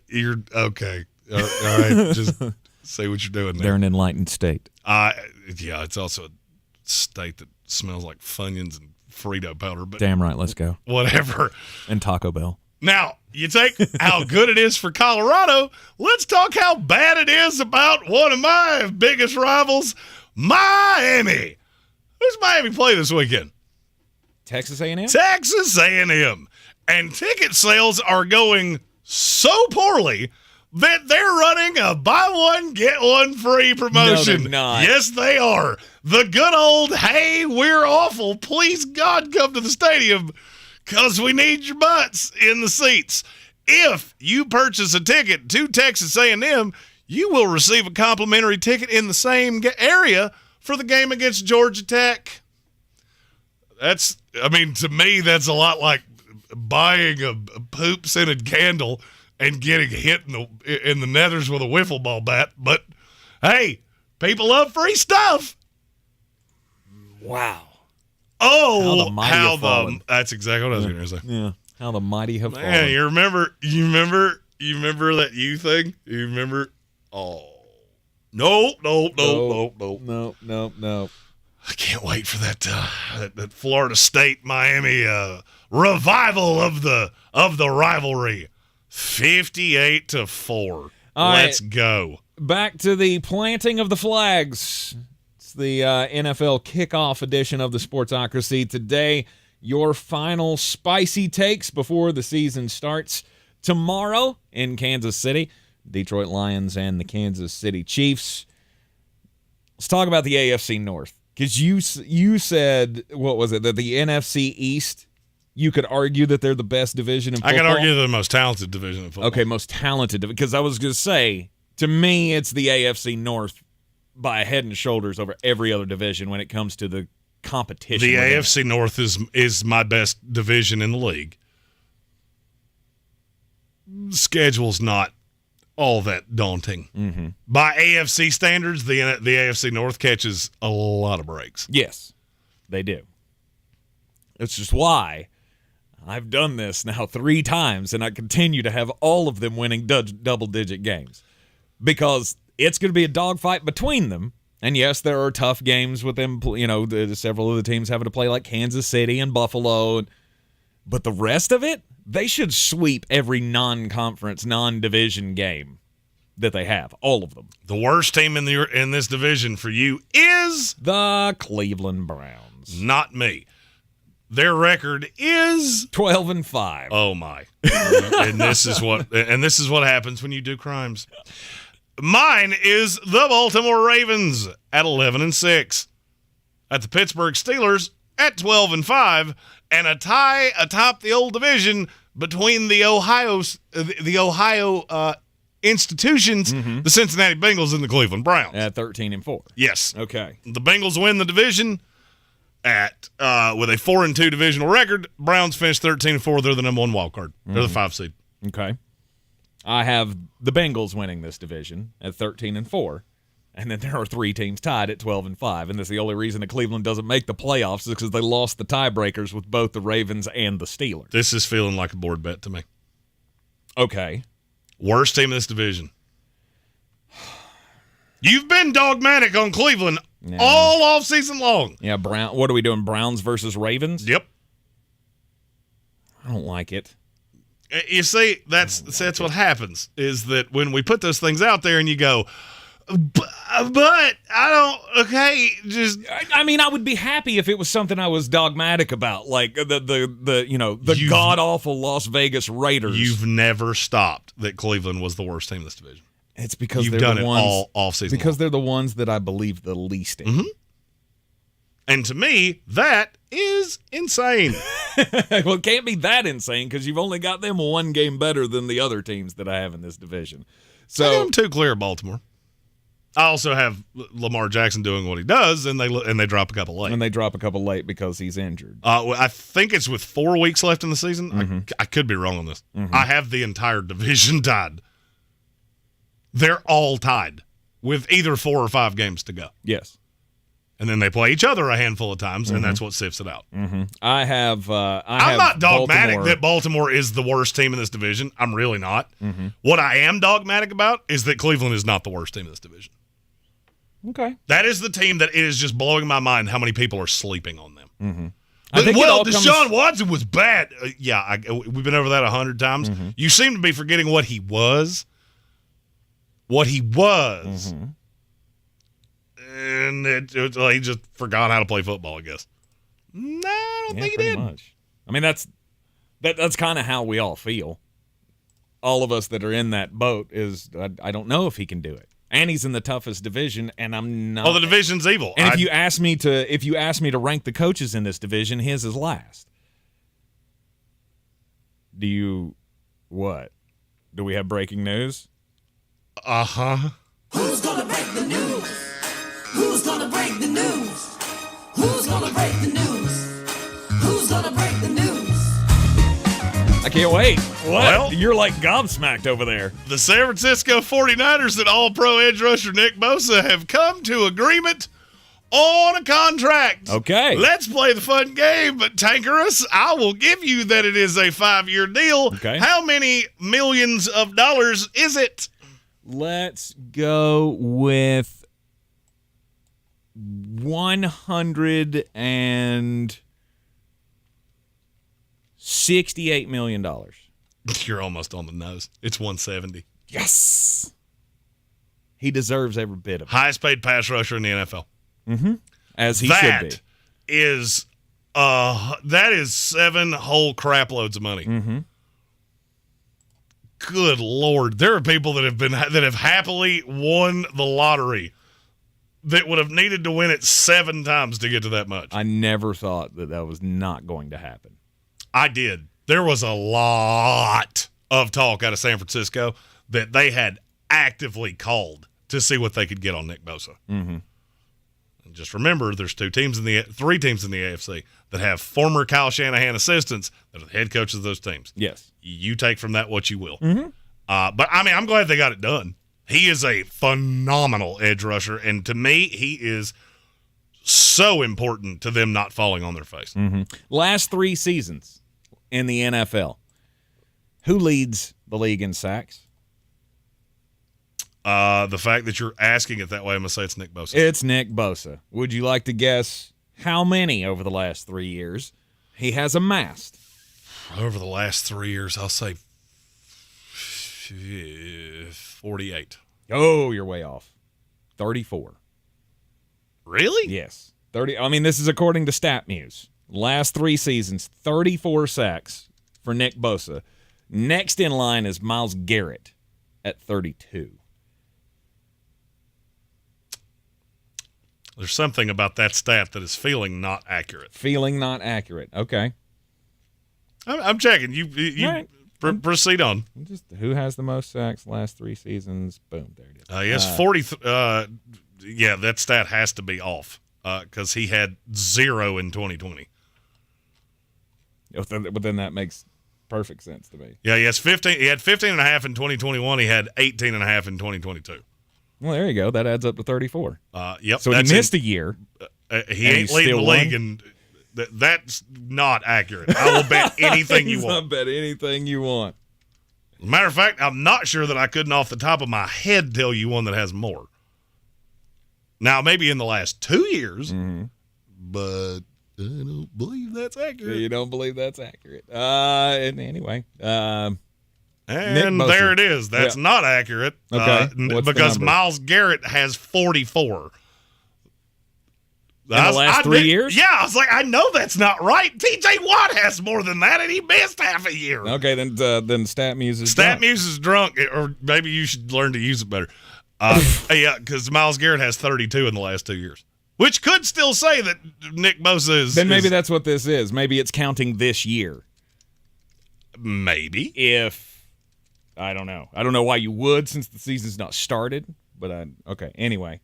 You're okay. All right, just say what you're doing there. They're an enlightened state. Yeah, it's also a state that smells like Funyuns and Frito powder. But damn right, let's go. Whatever. And Taco Bell. Now, you take how good it is for Colorado. Let's talk how bad it is about one of my biggest rivals, Miami. Who's Miami play this weekend? Texas A&M? Texas A&M. And ticket sales are going so poorly that they're running a buy one, get one free promotion. No, they're not. Yes, they are. The good old, hey, we're awful. Please, God, come to the stadium because we need your butts in the seats. If you purchase a ticket to Texas A&M, you will receive a complimentary ticket in the same area for the game against Georgia Tech. To me, that's a lot like buying a poop-scented candle and getting hit in the nethers with a wiffle ball bat. But, hey, people love free stuff. Wow. Oh, how the mighty that's exactly what I was going to say. Yeah, how the mighty have fallen. Man, you remember that you thing? You remember? Oh. No. I can't wait for that Florida State Miami revival of the rivalry. 58-4. Let's go. Back to the planting of the flags. It's the NFL kickoff edition of the Sportsocracy. Today, your final spicy takes before the season starts. Tomorrow in Kansas City, Detroit Lions and the Kansas City Chiefs. Let's talk about the AFC North. Because you said, what was it, that the NFC East, you could argue that they're the best division in football? I could argue they're the most talented division in football. Okay, most talented. Because I was going to say, to me, it's the AFC North by head and shoulders over every other division when it comes to the competition. The AFC North is my best division in the league. Schedule's not all that daunting. Mm-hmm. By AFC standards, the AFC North catches a lot of breaks. Yes, they do. It's just why I've done this now 3 times, and I continue to have all of them winning double-digit games because it's going to be a dogfight between them. And, yes, there are tough games with them. Several of the teams having to play like Kansas City and Buffalo. But the rest of it, they should sweep every non-conference, non-division game that they have, all of them. The worst team in this division for you is the Cleveland Browns. Not me. Their record is 12-5. Oh my! and this is what happens when you do crimes. Mine is the Baltimore Ravens at 11-6, at the Pittsburgh Steelers at 12-5, and a tie atop the old division between the Ohio institutions, the Cincinnati Bengals and the Cleveland Browns at 13-4. Yes. Okay. The Bengals win the division at with a 4-2 divisional record. Browns finish 13-4. They're the number 1 wild card. They're the 5 seed. Okay. I have the Bengals winning this division at 13-4. And then there are 3 teams tied at 12-5. And that's the only reason that Cleveland doesn't make the playoffs is because they lost the tiebreakers with both the Ravens and the Steelers. This is feeling like a board bet to me. Okay. Worst team in this division. You've been dogmatic on Cleveland all off season long. Yeah, what are we doing, Browns versus Ravens? Yep. I don't like it. You see, that's what happens, is that when we put those things out there and you go, but I don't, okay, just. I mean, I would be happy if it was something I was dogmatic about, like the god-awful Las Vegas Raiders. You've never stopped that Cleveland was the worst team in this division. It's because you've they're done the it ones, all off season. Because they're the ones that I believe the least in. Mm-hmm. And to me, that is insane. Well, it can't be that insane because you've only got them 1 game better than the other teams that I have in this division. So I'm too clear of Baltimore. I also have Lamar Jackson doing what he does, and they drop a couple late. And they drop a couple late because he's injured. I think it's with 4 weeks left in the season. Mm-hmm. I could be wrong on this. Mm-hmm. I have the entire division tied. They're all tied with either 4 or 5 games to go. Yes. And then they play each other a handful of times, and that's what sifts it out. Mm-hmm. I'm not dogmatic Baltimore. that Baltimore is the worst team in this division. I'm really not. Mm-hmm. What I am dogmatic about is that Cleveland is not the worst team in this division. Okay. That is the team that it is just blowing my mind how many people are sleeping on them. Mm-hmm. Deshaun Watson was bad. We've been over that 100 times. Mm-hmm. You seem to be forgetting what he was. Mm-hmm. And he just forgot how to play football, I guess. No, I don't think he did. Much. I mean, that's kind of how we all feel. All of us that are in that boat is I don't know if he can do it. And he's in the toughest division, and I'm not. Oh, the division's evil. And if you ask me to rank the coaches in this division, his is last. Do we have breaking news? Uh-huh. Who's gonna break the news? Who's gonna break the news? Who's gonna break the news? Who's gonna break the news? I can't wait. What? Well, you're like gobsmacked over there. The San Francisco 49ers and All-Pro edge rusher Nick Bosa have come to agreement on a contract. Okay. Let's play the fun game, but Tankerus, I will give you that it is a 5-year deal. Okay. How many millions of dollars is it? Let's go with $168 million. You're almost on the nose. It's 170. Yes. He deserves every bit of it. Highest paid pass rusher in the NFL. Mm-hmm. As he should be. That is 7 whole crap loads of money. Mm-hmm. Good Lord. There are people that have happily won the lottery that would have needed to win it 7 times to get to that much. I never thought that was not going to happen. I did. There was a lot of talk out of San Francisco that they had actively called to see what they could get on Nick Bosa. Mm-hmm. And just remember, there's 3 teams in the AFC that have former Kyle Shanahan assistants that are the head coaches of those teams. Yes. You take from that what you will. Mm-hmm. But, I mean, I'm glad they got it done. He is a phenomenal edge rusher, and to me, he is so important to them not falling on their face. Mm-hmm. Last 3 seasons in the NFL, who leads the league in sacks? The fact that you're asking it that way, I'm going to say it's Nick Bosa. It's Nick Bosa. Would you like to guess how many over the last 3 years he has amassed? Over the last 3 years, I'll say 48. Oh, you're way off. 34. Really? Yes. 30. I mean, this is according to StatMuse. Last 3 seasons, 34 sacks for Nick Bosa. Next in line is Myles Garrett at 32. There's something about that stat that is feeling not accurate. Feeling not accurate. Okay. I'm checking. You right. Proceed on. Just who has the most sacks last 3 seasons? Boom, there it is. Yes, 40. Yeah, that stat has to be off because he had 0 in 2020. But then that makes perfect sense to me. Yeah, he has 15. He had 15 and a half in 2021. He had 18 and a half in 2022. Well, there you go. That adds up to 34. Yep. So he missed a year. He ain't leading the league, and that's not accurate. I will bet anything you want. I'll bet anything you want. As a matter of fact, I'm not sure that I couldn't off the top of my head tell you one that has more. Now, maybe in the last 2 years, but I don't believe that's accurate. You don't believe that's accurate. Anyway. And there it is. That's not accurate. Okay. Because Myles Garrett has 44. In the last 3 years? Yeah, I was like, I know that's not right. TJ Watt has more than that, and he missed half a year. Okay, then StatMuse is drunk. StatMuse is drunk, or maybe you should learn to use it better. Yeah, because Myles Garrett has 32 in the last 2 years, which could still say that Nick Bosa is. Then maybe that's what this is. Maybe it's counting this year. Maybe. I don't know. I don't know why you would, since the season's not started. but okay. Anyway,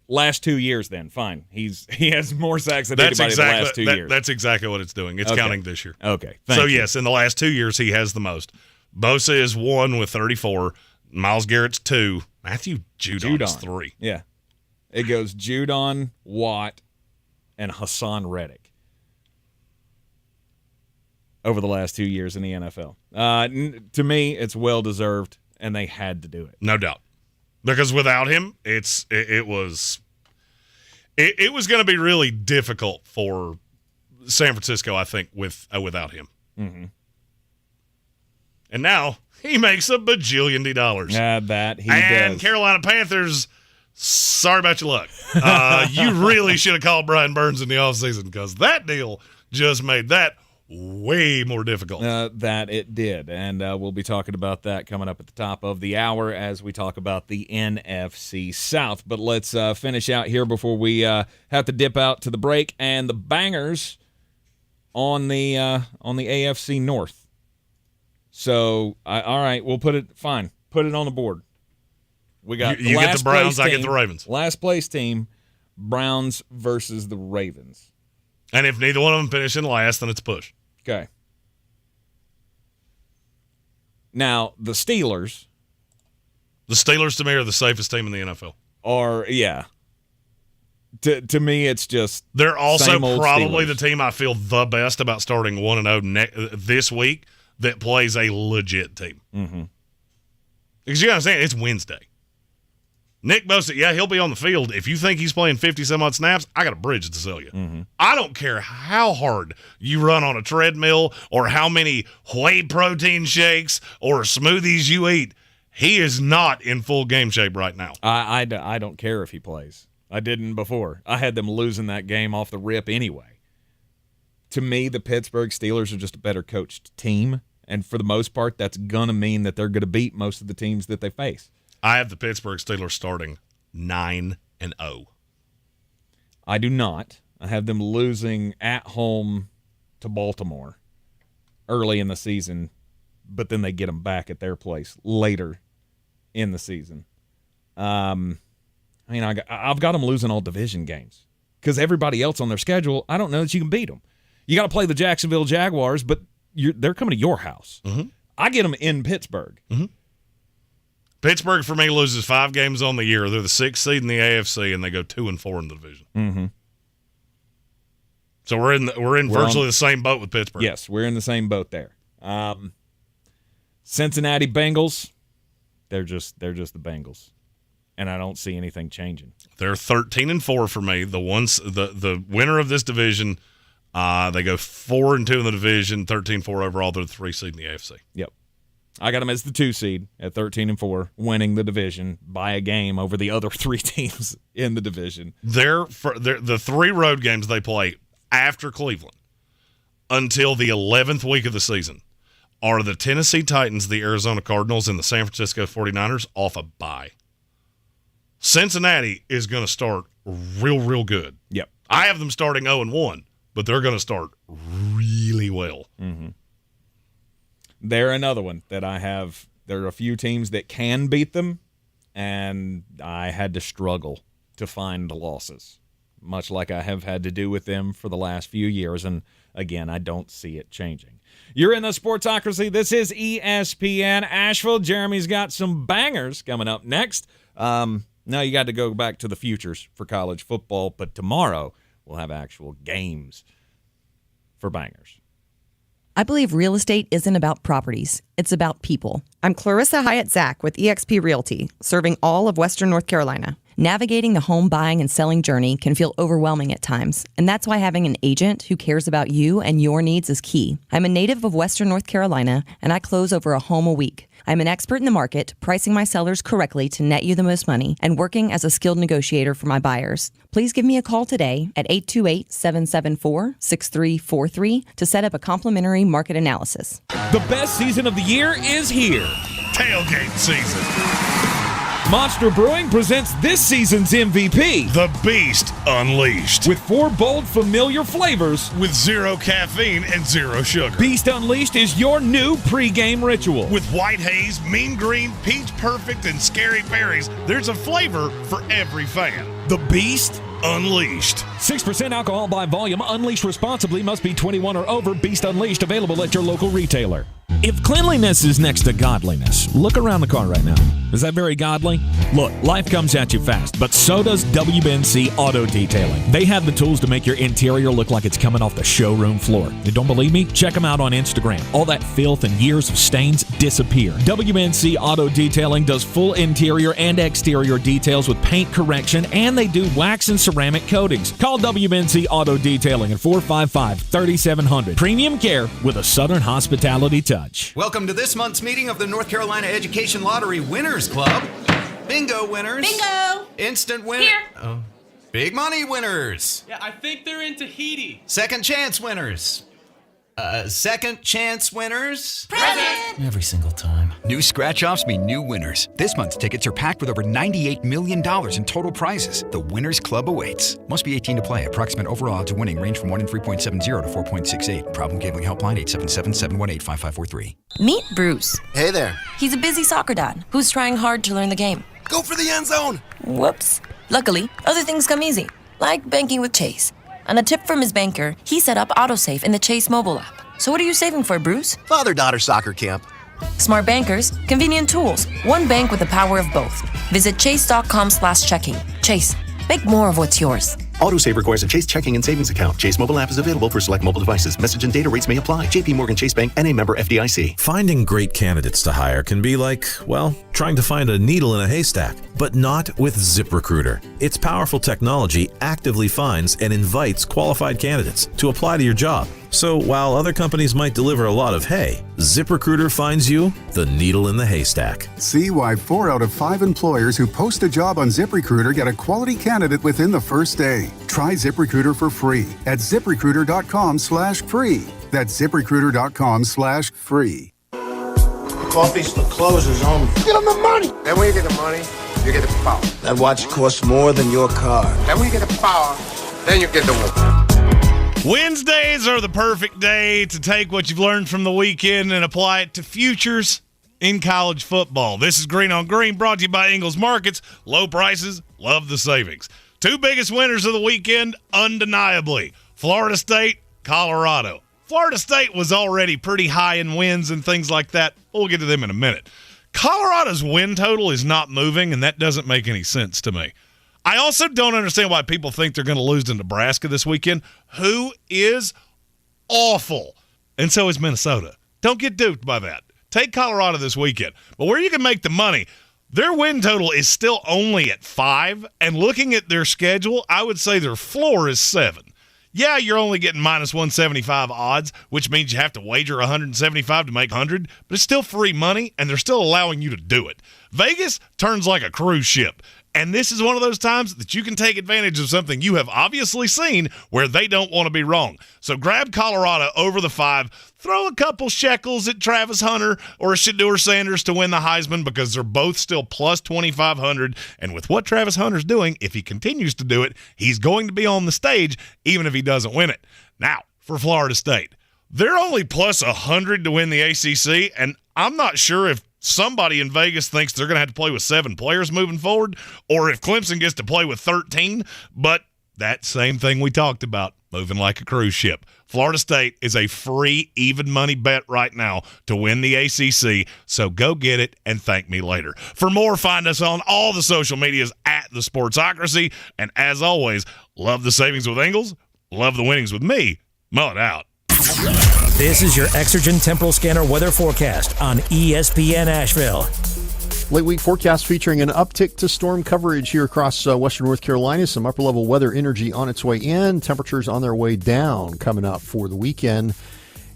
last 2 years then, fine. He has more sacks than anybody in the last 2 years. That's exactly what it's doing. It's counting this year. Okay. So, yes, in the last 2 years, he has the most. Bosa is 1 with 34. Myles Garrett's 2. Matthew Judon's 3. Yeah. It goes Judon, Watt, and Hassan Reddick over the last 2 years in the NFL. To me, it's well-deserved, and they had to do it. No doubt. Because without him, it was going to be really difficult for San Francisco, I think, without him. Mm-hmm. And now he makes $1 bajillion. That he and does. Carolina Panthers, sorry about your luck. You really should have called Brian Burns in the offseason because that deal just made that way more difficult. That it did. And we'll be talking about that coming up at the top of the hour as we talk about the NFC South. But let's finish out here before we have to dip out to the break. And the bangers on the AFC North. So, all right, we'll put it on the board. We got you get the Browns, I get the Ravens. Last place team, Browns versus the Ravens. And if neither one of them finish in last, then it's a push. Okay. Now, the Steelers. The Steelers, to me, are the safest team in the NFL. To me, it's just they're also probably Steelers. the team I feel the best about starting 1-0 this week that plays a legit team. Mm-hmm. Because you got to understand, it's Wednesday. Nick Bosa, he'll be on the field. If you think he's playing 50-some-odd snaps, I got a bridge to sell you. Mm-hmm. I don't care how hard you run on a treadmill or how many whey protein shakes or smoothies you eat. He is not in full game shape right now. I don't care if he plays. I didn't before. I had them losing that game off the rip anyway. To me, the Pittsburgh Steelers are just a better coached team, and for the most part, that's going to mean that they're going to beat most of the teams that they face. I have the Pittsburgh Steelers starting 9-0. I do not. I have them losing at home to Baltimore early in the season, but then they get them back at their place later in the season. I've got them losing all division games because everybody else on their schedule, I don't know that you can beat them. You got to play the Jacksonville Jaguars, but they're coming to your house. Mm-hmm. I get them in Pittsburgh. Mm-hmm. Pittsburgh, for me, loses 5 games on the year. They're the 6th seed in the AFC, and they go 2-4 in the division. Mm-hmm. So we're in virtually the same boat with Pittsburgh. Yes, we're in the same boat there. Cincinnati Bengals, they're just the Bengals, and I don't see anything changing. They're 13-4 for me. The winner of this division, they go 4-2 in the division, 13-4 overall. They're the 3 seed in the AFC. Yep. I got them as the 2 seed at 13-4, winning the division by a game over the other 3 teams in the division. The 3 road games they play after Cleveland until the 11th week of the season are the Tennessee Titans, the Arizona Cardinals, and the San Francisco 49ers off a bye. Cincinnati is going to start real good. Yep. I have them starting 0-1, but they're going to start really well. Mm-hmm. They're another one that I have. There are a few teams that can beat them, and I had to struggle to find the losses, much like I have had to do with them for the last few years. And, again, I don't see it changing. You're in the Sportsocracy. This is ESPN Asheville. Jeremy's got some bangers coming up next. Now you got to go back to the futures for college football, but tomorrow we'll have actual games for bangers. I believe real estate isn't about properties. It's about people. I'm Clarissa Hyatt-Zach with eXp Realty, serving all of Western North Carolina. Navigating the home buying and selling journey can feel overwhelming at times, and that's why having an agent who cares about you and your needs is key. I'm a native of Western North Carolina, and I close over a home a week. I'm an expert in the market, pricing my sellers correctly to net you the most money, and working as a skilled negotiator for my buyers. Please give me a call today at 828-774-6343 to set up a complimentary market analysis. The best season of the year is here. Tailgate season. Monster Brewing presents this season's MVP, The Beast Unleashed. with 4 bold, familiar flavors. With 0 caffeine and 0 sugar. Beast Unleashed is your new pregame ritual. With white haze, mean green, peach perfect, and scary berries, there's a flavor for every fan. The Beast Unleashed. 6% alcohol by volume. Unleashed responsibly. Must be 21 or over. Beast Unleashed available at your local retailer. If cleanliness is next to godliness, look around the car right now. Is that very godly? Look, life comes at you fast, but so does WNC Auto Detailing. They have the tools to make your interior look like it's coming off the showroom floor. You don't believe me? Check them out on Instagram. All that filth and years of stains disappear. WNC Auto Detailing does full interior and exterior details with paint correction, and they do wax and ceramic coatings. Call WNC Auto Detailing at 455-3700. Premium care with a Southern hospitality touch. Welcome to this month's meeting of the North Carolina Education Lottery Winners Club. Bingo winners. Bingo! Instant winner. Here. Oh. Big money winners. Yeah, I think they're in Tahiti. Second chance winners. Second chance winners. Present! Every single time. New scratch-offs mean new winners. This month's tickets are packed with over $98 million in total prizes. The Winners Club awaits. Must be 18 to play. Approximate overall odds of winning range from 1 in 3.70 to 4.68. Problem gambling helpline 877-718-5543. Meet Bruce. Hey there. He's a busy soccer dad who's trying hard to learn the game. Go for the end zone. Whoops. Luckily, other things come easy, like banking with Chase. On a tip from his banker, he set up AutoSave in the Chase mobile app. So what are you saving for, Bruce? Father-daughter soccer camp. Smart bankers, convenient tools, one bank with the power of both. Visit chase.com/checking. Chase, make more of what's yours. AutoSave requires a Chase checking and savings account. Chase mobile app is available for select mobile devices. Message and data rates may apply. JP Morgan Chase Bank and a member FDIC. Finding great candidates to hire can be like, well, trying to find a needle in a haystack, but not with ZipRecruiter. Its powerful technology actively finds and invites qualified candidates to apply to your job. So while other companies might deliver a lot of hay, ZipRecruiter finds you the needle in the haystack. See why 4 out of 5 employers who post a job on ZipRecruiter get a quality candidate within the first day. Try ZipRecruiter for free at ZipRecruiter.com/free. That's ZipRecruiter.com/free. Coffee store closes on me. Get them the money. And when you get the money, you get the power. That watch costs more than your car. And when you get the power, then you get the woman. Wednesdays are the perfect day to take what you've learned from the weekend and apply it to futures in college football. This is Green on Green, brought to you by Ingles Markets. Low prices, love the savings. 2 biggest winners of the weekend, undeniably. Florida State, Colorado. Florida State was already pretty high in wins and things like that. We'll get to them in a minute. Colorado's win total is not moving, and that doesn't make any sense to me. I also don't understand why people think they're going to lose to Nebraska this weekend, who is awful. And so is Minnesota. Don't get duped by that. Take Colorado this weekend. But where you can make the money, their win total is still only at 5. And looking at their schedule, I would say their floor is 7. Yeah, you're only getting minus 175 odds, which means you have to wager 175 to make 100, but it's still free money, and they're still allowing you to do it. Vegas turns like a cruise ship. And this is one of those times that you can take advantage of something you have obviously seen where they don't want to be wrong. So grab Colorado over the 5. Throw a couple shekels at Travis Hunter or Shedeur Sanders to win the Heisman because they're both still plus 2,500. And with what Travis Hunter's doing, if he continues to do it, he's going to be on the stage even if he doesn't win it. Now, for Florida State, they're only plus 100 to win the ACC, and I'm not sure if somebody in Vegas thinks they're going to have to play with 7 players moving forward, or if Clemson gets to play with 13, but that same thing we talked about, moving like a cruise ship. Florida State is a free, even money bet right now to win the ACC, so go get it and thank me later. For more, find us on all the social medias at the Sportsocracy, and as always, love the savings with Ingles, love the winnings with me. Mull it out. This is your Exergen Temporal Scanner weather forecast on ESPN Asheville. Late week forecast featuring an uptick to storm coverage here across western North Carolina. Some upper level weather energy on its way in. Temperatures on their way down coming up for the weekend.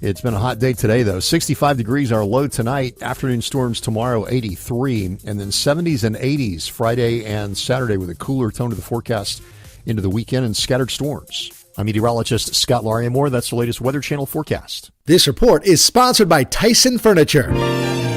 It's been a hot day today, though. 65 degrees our low tonight. Afternoon storms tomorrow, 83. And then 70s and 80s Friday and Saturday with a cooler tone to the forecast into the weekend and scattered storms. I'm meteorologist Scott Lauriamore. That's the latest Weather Channel forecast. This report is sponsored by Tyson Furniture.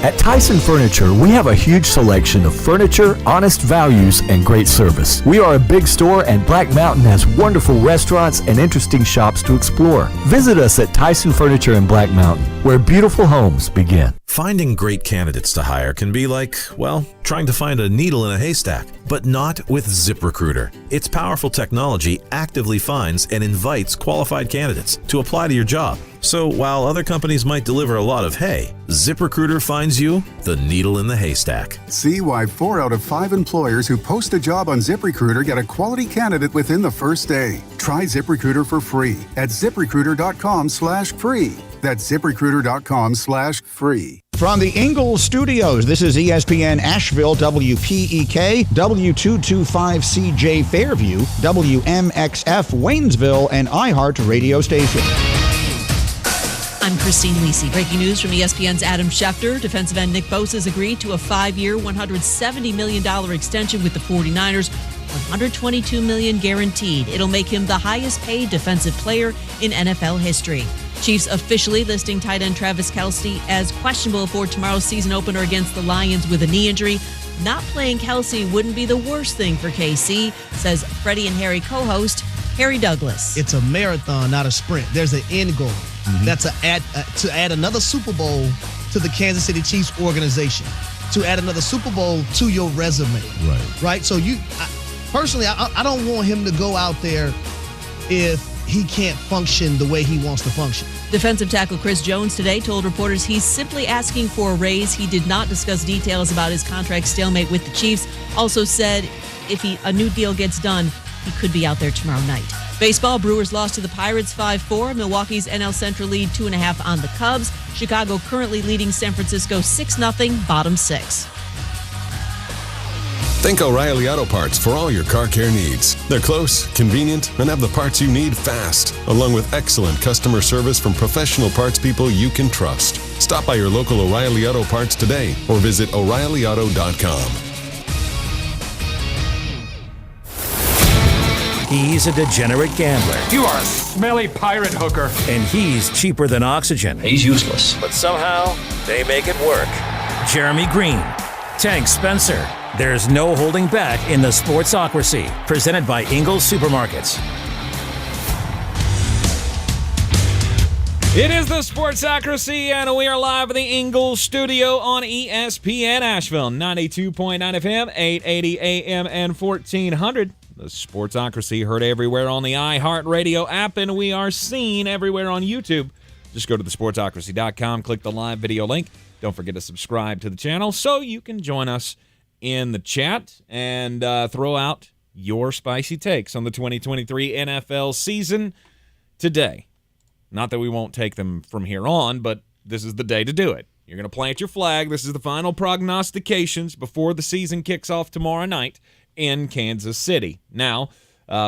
At Tyson Furniture, we have a huge selection of furniture, honest values, and great service. We are a big store, and Black Mountain has wonderful restaurants and interesting shops to explore. Visit us at Tyson Furniture in Black Mountain, where beautiful homes begin. Finding great candidates to hire can be like, well, trying to find a needle in a haystack, but not with ZipRecruiter. Its powerful technology actively finds and invites qualified candidates to apply to your job. So while other companies might deliver a lot of hay, ZipRecruiter finds you the needle in the haystack. See why 4 out of 5 employers who post a job on ZipRecruiter get a quality candidate within the first day. Try ZipRecruiter for free at ZipRecruiter.com/free. That's ZipRecruiter.com/free. From the Ingalls Studios, this is ESPN Asheville, WPEK, W225CJ Fairview, WMXF Waynesville, and iHeart radio station. I'm Christine Lisi. Breaking news from ESPN's Adam Schefter. Defensive end Nick Bosa has agreed to a 5-year, $170 million extension with the 49ers, $122 million guaranteed. It'll make him the highest paid defensive player in NFL history. Chiefs officially listing tight end Travis Kelce as questionable for tomorrow's season opener against the Lions with a knee injury. Not playing Kelce wouldn't be the worst thing for KC, says Freddie and Harry co-host Harry Douglas. It's a marathon, not a sprint. There's an end goal. That's to add another Super Bowl to the Kansas City Chiefs organization, to add another Super Bowl to your resume. Right. So personally, I don't want him to go out there if he can't function the way he wants to function. Defensive tackle Chris Jones today told reporters he's simply asking for a raise. He did not discuss details about his contract stalemate with the Chiefs. Also said if a new deal gets done, he could be out there tomorrow night. Baseball, Brewers lost to the Pirates 5-4. Milwaukee's NL Central lead 2.5 on the Cubs. Chicago currently leading San Francisco 6-0, bottom 6. Think O'Reilly Auto Parts for all your car care needs. They're close, convenient, and have the parts you need fast, along with excellent customer service from professional parts people you can trust. Stop by your local O'Reilly Auto Parts today or visit O'ReillyAuto.com. He's a degenerate gambler. You are a smelly pirate hooker. And he's cheaper than oxygen. He's useless. But somehow, they make it work. Jeremy Green, Tank Spencer. There's no holding back in the Sportsocracy, presented by Ingalls Supermarkets. It is the Sportsocracy, and we are live in the Ingalls studio on ESPN Asheville, 92.9 FM, 880 AM, and 1400. The Sportsocracy heard everywhere on the iHeartRadio app, and we are seen everywhere on YouTube. Just go to thesportsocracy.com, click the live video link. Don't forget to subscribe to the channel so you can join us in the chat and throw out your spicy takes on the 2023 NFL season today. Not that we won't take them from here on, but this is the day to do it. You're going to plant your flag. This is the final prognostications before the season kicks off tomorrow night in Kansas City. Now,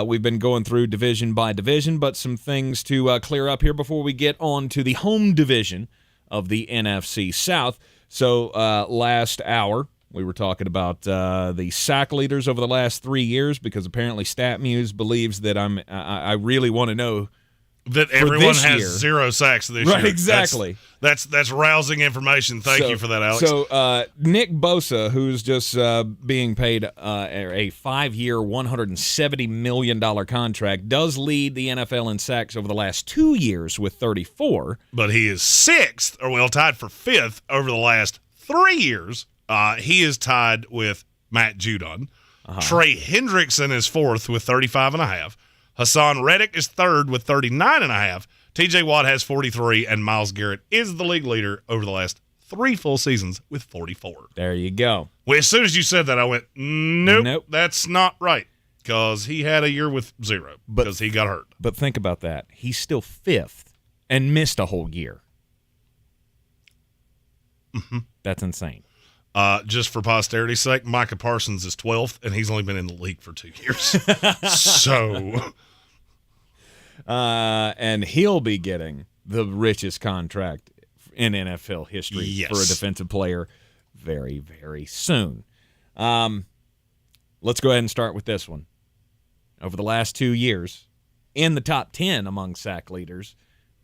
we've been going through division by division, but some things to clear up here before we get on to the home division of the NFC South. So last hour, we were talking about the sack leaders over the last 3 years, because apparently StatMuse believes that I really want to know that everyone has year. 0 sacks this year. Right, exactly. That's rousing information. Thank you for that, Alex. So Nick Bosa, who's just being paid a 5-year, $170 million contract, does lead the NFL in sacks over the last 2 years with 34. But he is 6th, or tied for 5th over the last 3 years. He is tied with Matt Judon. Trey Hendrickson is 4th with 35.5. Hassan Reddick is 3rd with 39.5. TJ Watt has 43, and Myles Garrett is the league leader over the last 3 full seasons with 44. There you go. Well, as soon as you said that, I went, nope. That's not right, because he had a year with 0 because he got hurt. But think about that. He's still 5th and missed a whole year. Mm-hmm. That's insane. Just for posterity's sake, Micah Parsons is 12th, and he's only been in the league for 2 years. So... and he'll be getting the richest contract in NFL history for a defensive player very, very soon. Let's go ahead and start with this one. Over the last 2 years, in the top 10 among sack leaders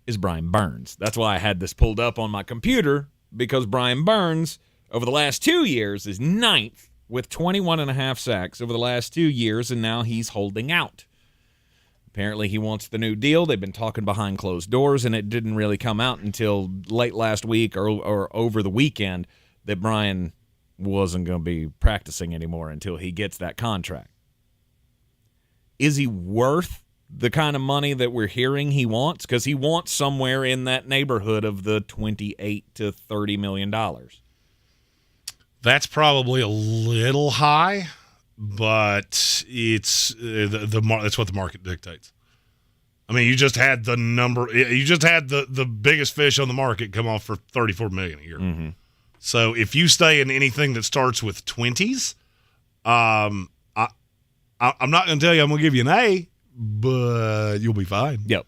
is Brian Burns. That's why I had this pulled up on my computer because Brian Burns, over the last 2 years, is 9th with 21.5 sacks over the last 2 years, and now he's holding out. Apparently he wants the new deal. They've been talking behind closed doors, and it didn't really come out until late last week or over the weekend that Brian wasn't going to be practicing anymore until he gets that contract. Is he worth the kind of money that we're hearing he wants? Because he wants somewhere in that neighborhood of the $28 to $30 million. That's probably a little high, but it's that's what the market dictates. I mean, you just had the biggest fish on the market come off for $34 million a year. Mm-hmm. So if you stay in anything that starts with 20s, I'm not going to tell you I'm going to give you an A, but you'll be fine. Yep.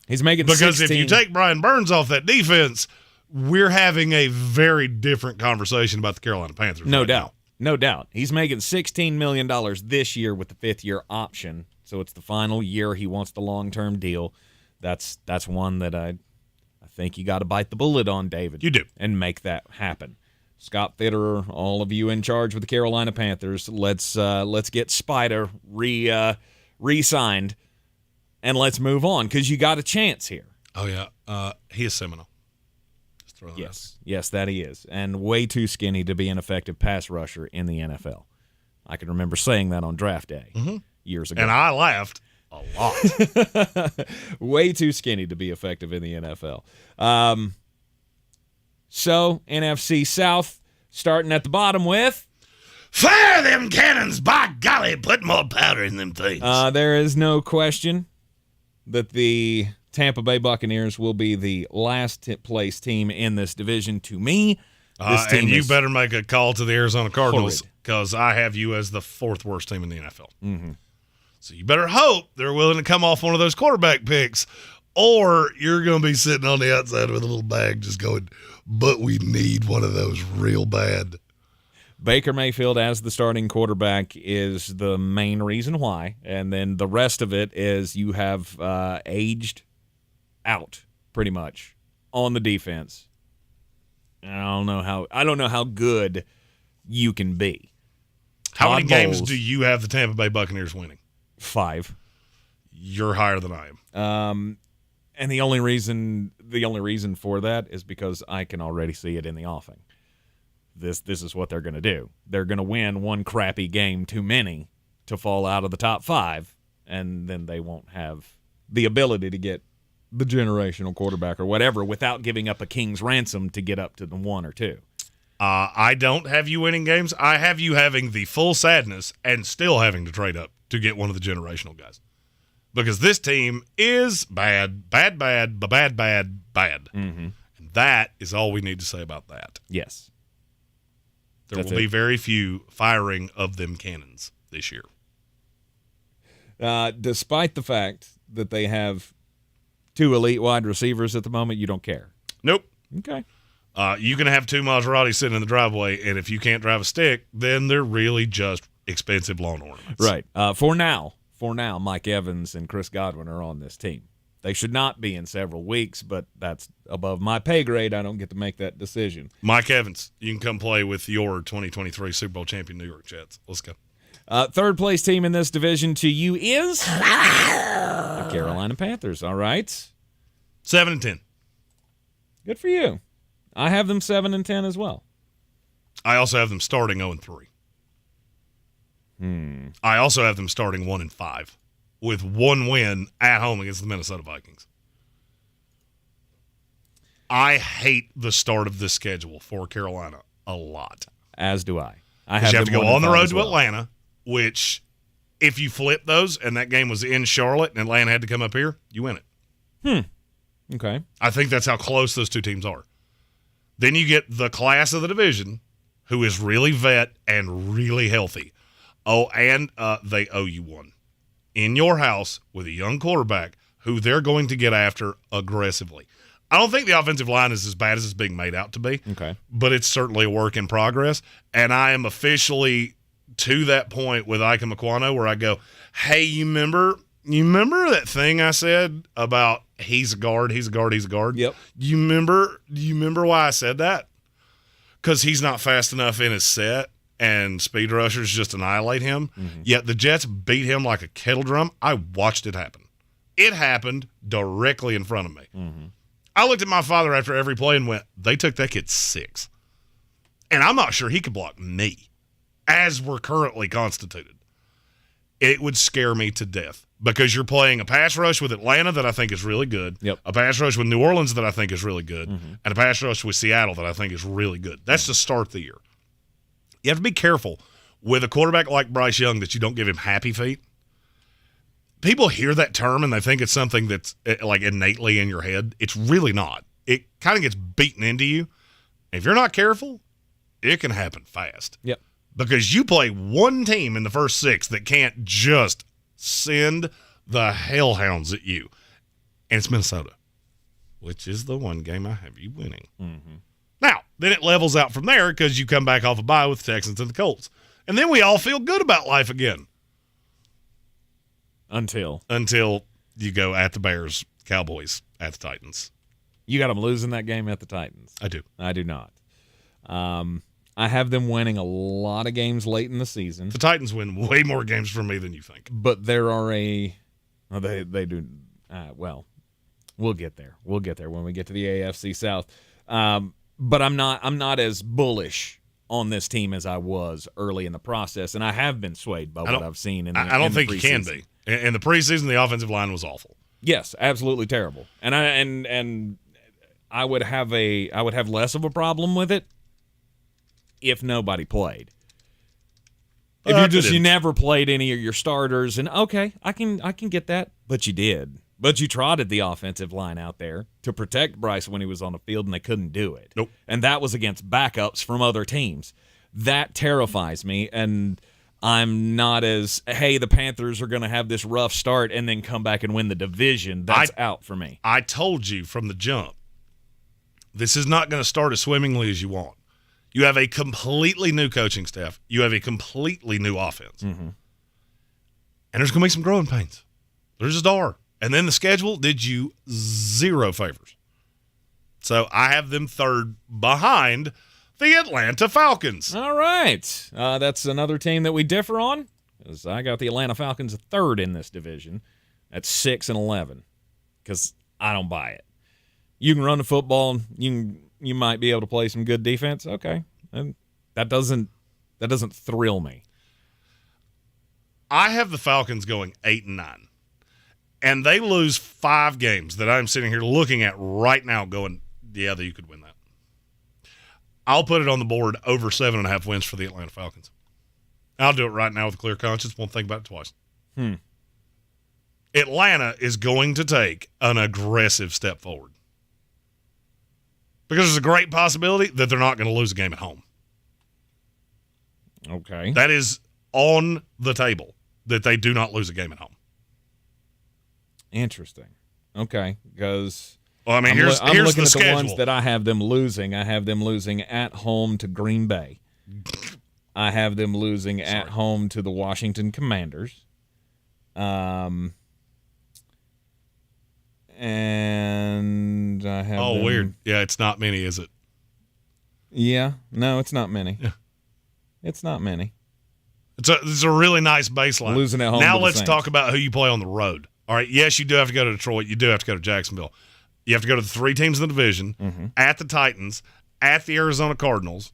He's making because 16. if you take Brian Burns off that defense, we're having a very different conversation about the Carolina Panthers. No doubt. No doubt. He's making $16 million this year with the fifth-year option, so it's the final year. He wants the long-term deal. That's one that I think you got to bite the bullet on, David. You do. And make that happen. Scott Fitterer, all of you in charge with the Carolina Panthers, let's get Spider re-signed, and let's move on, because you got a chance here. Oh, yeah. He is Seminole. Yes, that he is, and way too skinny to be an effective pass rusher in the NFL. I can remember saying that on draft day years ago. And I laughed a lot. Way too skinny to be effective in the NFL. So, NFC South, starting at the bottom with... Fire them cannons! By golly, put more powder in them things. There is no question that the Tampa Bay Buccaneers will be the last place team in this division to me. And you better make a call to the Arizona Cardinals, because I have you as the fourth worst team in the NFL. Mm-hmm. So you better hope they're willing to come off one of those quarterback picks, or you're going to be sitting on the outside with a little bag just going, but we need one of those real bad. Baker Mayfield as the starting quarterback is the main reason why, and then the rest of it is you have aged out pretty much on the defense. I don't know how good you can be. How many Todd games Bowles, do you have the Tampa Bay Buccaneers winning? 5. You're higher than I am. And the only reason for that is because I can already see it in the offing. This is what they're going to do. They're going to win one crappy game too many to fall out of the top 5, and then they won't have the ability to get the generational quarterback or whatever without giving up a king's ransom to get up to the 1 or 2. I don't have you winning games. I have you having the full sadness and still having to trade up to get one of the generational guys. Because this team is bad. Mm-hmm. And that is all we need to say about that. Yes. There will be very few firing of them cannons this year. Despite the fact that they have 2 elite wide receivers at the moment, you don't care. Nope. Okay. You can have 2 Maserati sitting in the driveway, and if you can't drive a stick, then they're really just expensive lawn ornaments. Right. For now, Mike Evans and Chris Godwin are on this team. They should not be in several weeks, but that's above my pay grade. I don't get to make that decision. Mike Evans, you can come play with your 2023 Super Bowl champion New York Jets. Let's go. Third place team in this division to you is the Carolina Panthers. All right. 7-10. Good for you. I have them 7-10 as well. I also have them starting 0-3. I also have them starting 1-5 with 1 win at home against the Minnesota Vikings. I hate the start of this schedule for Carolina a lot. As do I. You have to go on the road to Atlanta, which if you flip those and that game was in Charlotte and Atlanta had to come up here, you win it. Okay. I think that's how close those 2 teams are. Then you get the class of the division, who is really vet and really healthy. Oh, and they owe you one. In your house with a young quarterback who they're going to get after aggressively. I don't think the offensive line is as bad as it's being made out to be. Okay. But it's certainly a work in progress. And I am officially to that point with Ike Mekwano where I go, hey, you remember that thing I said about he's a guard? Yep. Do you remember why I said that? because he's not fast enough in his set and speed rushers just annihilate him. Yet the Jets beat him like a kettle drum. I watched it happen. It happened directly in front of me. I looked at my father after every play and went, they took that kid 6. And I'm not sure he could block me as we're currently constituted. It would scare me to death because you're playing a pass rush with Atlanta that I think is really good, a pass rush with New Orleans that I think is really good, and a pass rush with Seattle that I think is really good. That's to start the year. You have to be careful with a quarterback like Bryce Young that you don't give him happy feet. People hear that term and they think it's something that's like innately in your head. It's really not. It kind of gets beaten into you. If you're not careful, it can happen fast. Yep. Because you play one team in the first 6 that can't just send the hellhounds at you. And it's Minnesota, which is the one game I have you winning. Now, then it levels out from there because you come back off a bye with the Texans and the Colts. And then we all feel good about life again. Until you go at the Bears, Cowboys, at the Titans. You got them losing that game at the Titans. I do. I do not. I have them winning a lot of games late in the season. The Titans win way more games for me than you think. But there are they do. Well, we'll get there. We'll get there when we get to the AFC South. But I'm not as bullish on this team as I was early in the process, and I have been swayed by what I've seen. I don't think you can be. In the preseason, the offensive line was awful. Yes, absolutely terrible. And I would have less of a problem with it if nobody played. If you never played any of your starters, and okay, I can get that, but you did. But you trotted the offensive line out there to protect Bryce when he was on the field, and they couldn't do it. Nope. And that was against backups from other teams. That terrifies me, and I'm not as, hey, the Panthers are going to have this rough start and then come back and win the division. That's out for me. I told you from the jump, this is not going to start as swimmingly as you want. You have a completely new coaching staff. You have a completely new offense. And there's going to be some growing pains. There just are. And then the schedule did you 0 favors. So I have them 3rd behind the Atlanta Falcons. All right. That's another team that we differ on. Because I got the Atlanta Falcons 3rd in this division at 6-11. Because I don't buy it. You can run the football. You might be able to play some good defense. Okay. And that doesn't thrill me. I have the Falcons going 8-9. And they lose 5 games that I'm sitting here looking at right now going, yeah, you could win that. I'll put it on the board over 7.5 wins for the Atlanta Falcons. I'll do it right now with a clear conscience. Won't think about it twice. Atlanta is going to take an aggressive step forward. Because there's a great possibility that they're not going to lose a game at home. Okay. That is on the table, that they do not lose a game at home. Interesting. Okay, because well, I mean, I'm here's looking the at schedule. the ones that I have them losing. I have them losing at home to Green Bay. I have them losing at home to the Washington Commanders. And I have them, weird. Yeah, it's not many, is it? Yeah. No, it's not many. Yeah. It's not many. It's a really nice baseline. Losing at home. Now let's talk about who you play on the road. All right, yes, you do have to go to Detroit. You do have to go to Jacksonville. You have to go to the 3 teams in the division, at the Titans, at the Arizona Cardinals,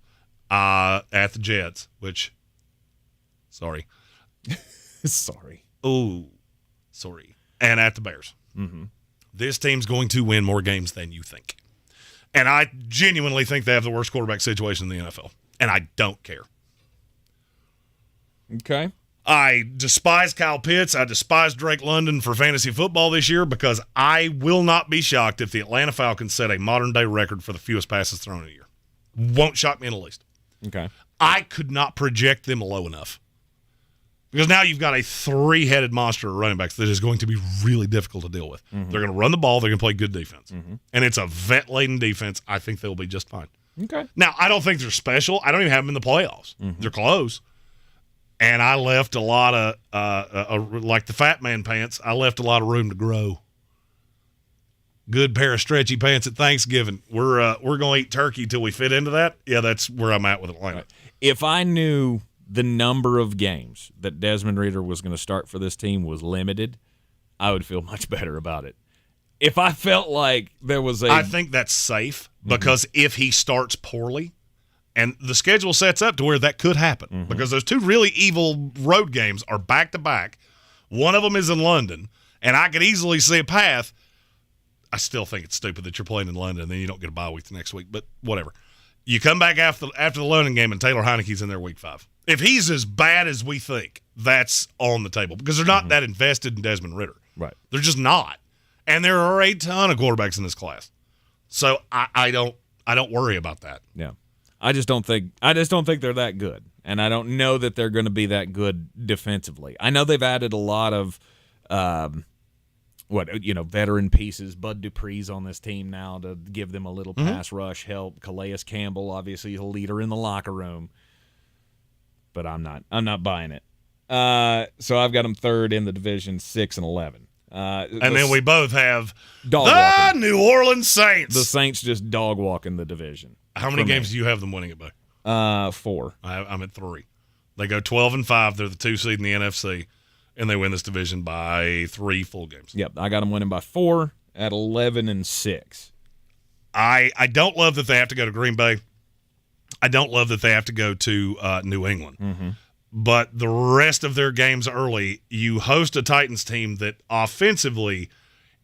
at the Jets, which, sorry. Sorry. Ooh, sorry. And at the Bears. This team's going to win more games than you think. And I genuinely think they have the worst quarterback situation in the NFL. And I don't care. Okay. I despise Kyle Pitts. I despise Drake London for fantasy football this year because I will not be shocked if the Atlanta Falcons set a modern-day record for the fewest passes thrown in a year. Won't shock me in the least. Okay. I could not project them low enough. Because now you've got a 3-headed monster of running backs that is going to be really difficult to deal with. They're going to run the ball. They're going to play good defense. And it's a vet-laden defense. I think they'll be just fine. Okay. Now, I don't think they're special. I don't even have them in the playoffs. They're close. And I left a lot of, like the fat man pants, I left a lot of room to grow. good pair of stretchy pants at Thanksgiving. We're going to eat turkey till we fit into that. Yeah, that's where I'm at with Atlanta. Right. If I knew the number of games that Desmond Ridder was going to start for this team was limited, I would feel much better about it. If I felt like there was I think that's safe because if he starts poorly, and the schedule sets up to where that could happen because those two really evil road games are back-to-back. One of them is in London, and I could easily see a path. I still think it's stupid that you're playing in London and then you don't get a bye week the next week, but whatever. You come back after the London game and Taylor Heineke's in there week 5. If he's as bad as we think, that's on the table because they're not that invested in Desmond Ridder. Right. They're just not. And there are a ton of quarterbacks in this class. So I don't worry about that. Yeah. I just don't think they're that good. And I don't know that they're going to be that good defensively. I know they've added a lot of veteran pieces. Bud Dupree's on this team now to give them a little pass rush help. Calais Campbell, obviously, a leader in the locker room. But I'm not buying it. So I've got them third in the division, 6-11. And then we both have the New Orleans Saints. The Saints just dog walking the division. How many games do you have them winning it by? 4. I'm at 3. They go 12-5. They're the 2 seed in the NFC, and they win this division by 3 full games. Yep, I got them winning by 4 at 11-6. I don't love that they have to go to Green Bay. I don't love that they have to go to New England. But the rest of their games early, you host a Titans team that offensively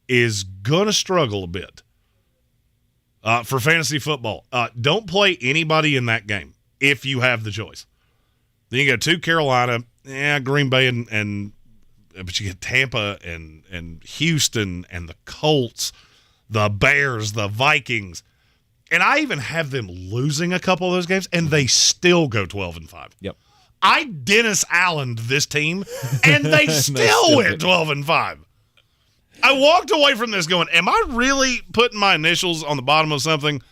is going to struggle a bit for fantasy football. Don't play anybody in that game if you have the choice. Then you go to Carolina, Green Bay, but you get Tampa and Houston and the Colts, the Bears, the Vikings. And I even have them losing a couple of those games, and they still go 12-5. Yep. I Dennis Allen'd this team, and they still went 12-5. I walked away from this going, am I really putting my initials on the bottom of something? It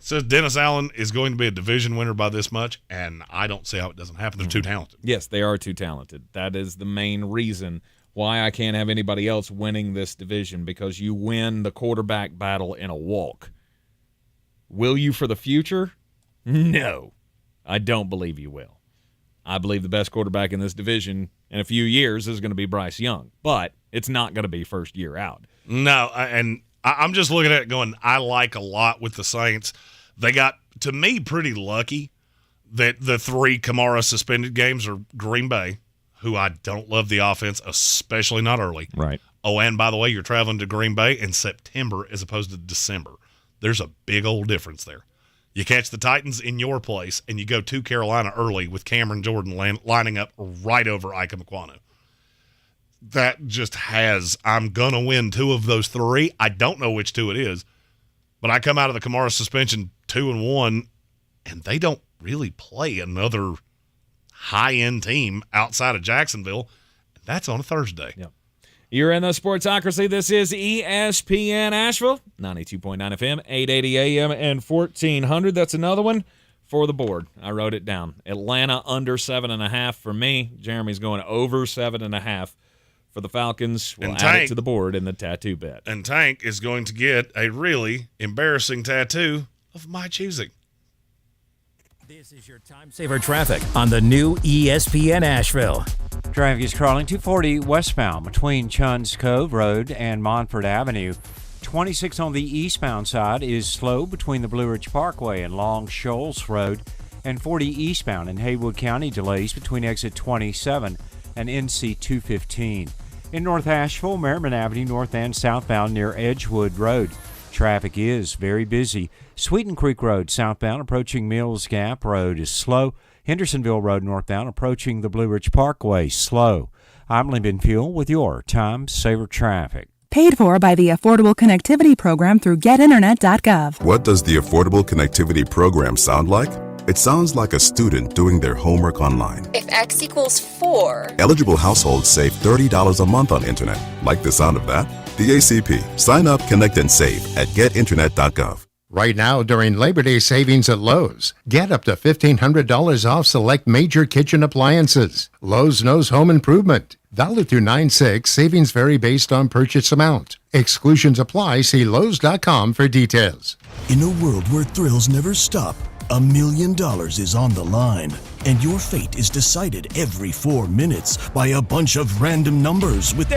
says Dennis Allen is going to be a division winner by this much, and I don't see how it doesn't happen. They're too talented. Yes, they are too talented. That is the main reason why I can't have anybody else winning this division, because you win the quarterback battle in a walk. Will you for the future? No, I don't believe you will. I believe the best quarterback in this division in a few years is going to be Bryce Young, but it's not going to be first year out. No, and I'm just looking at it going, I like a lot with the Saints. They got, to me, pretty lucky that the 3 Kamara suspended games are Green Bay, who I don't love the offense, especially not early. Right. Oh, and by the way, you're traveling to Green Bay in September as opposed to December. There's a big old difference there. You catch the Titans in your place, and you go to Carolina early with Cameron Jordan lining up right over Ike Mekwonu. That just has, I'm going to win 2 of those 3. I don't know which 2 it is, but I come out of the Kamara suspension 2-1, and they don't really play another high-end team outside of Jacksonville. That's on a Thursday. Yep. You're in the Sportsocracy. This is ESPN Asheville, 92.9 FM, 880 AM, and 1400. That's another one for the board. I wrote it down. Atlanta under 7.5 for me. Jeremy's going over 7.5 for the Falcons. We'll add it to the board in the tattoo bet. And Tank is going to get a really embarrassing tattoo of my choosing. This is your time saver traffic on the new ESPN Asheville. Traffic is crawling 240 westbound between Chunds Cove Road and Montford Avenue. 26 on the eastbound side is slow between the Blue Ridge Parkway and Long Shoals Road, and 40 eastbound in Haywood County delays between exit 27 and NC 215. In North Asheville, Merriman Avenue north and southbound near Edgewood Road. Traffic is very busy. Sweeten Creek Road southbound approaching Mills Gap Road is slow. Hendersonville Road northbound approaching the Blue Ridge Parkway slow. I'm Lyndon Fuel with your Time Saver Traffic. Paid for by the Affordable Connectivity Program through getinternet.gov. What does the Affordable Connectivity Program sound like? It sounds like a student doing their homework online. If X equals 4. Eligible households save $30 a month on internet. Like the sound of that? The ACP. Sign up, connect, and save at getinternet.gov. Right now, during Labor Day savings at Lowe's, get up to $1,500 off select major kitchen appliances. Lowe's knows home improvement. Valid through 9/6. Savings vary based on purchase amount. Exclusions apply. See Lowe's.com for details. In a world where thrills never stop, $1 million is on the line. And your fate is decided every 4 minutes by a bunch of random numbers with...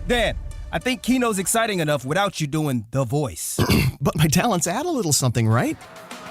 Dan, I think Kino's exciting enough without you doing the voice. But my talents add a little something, right?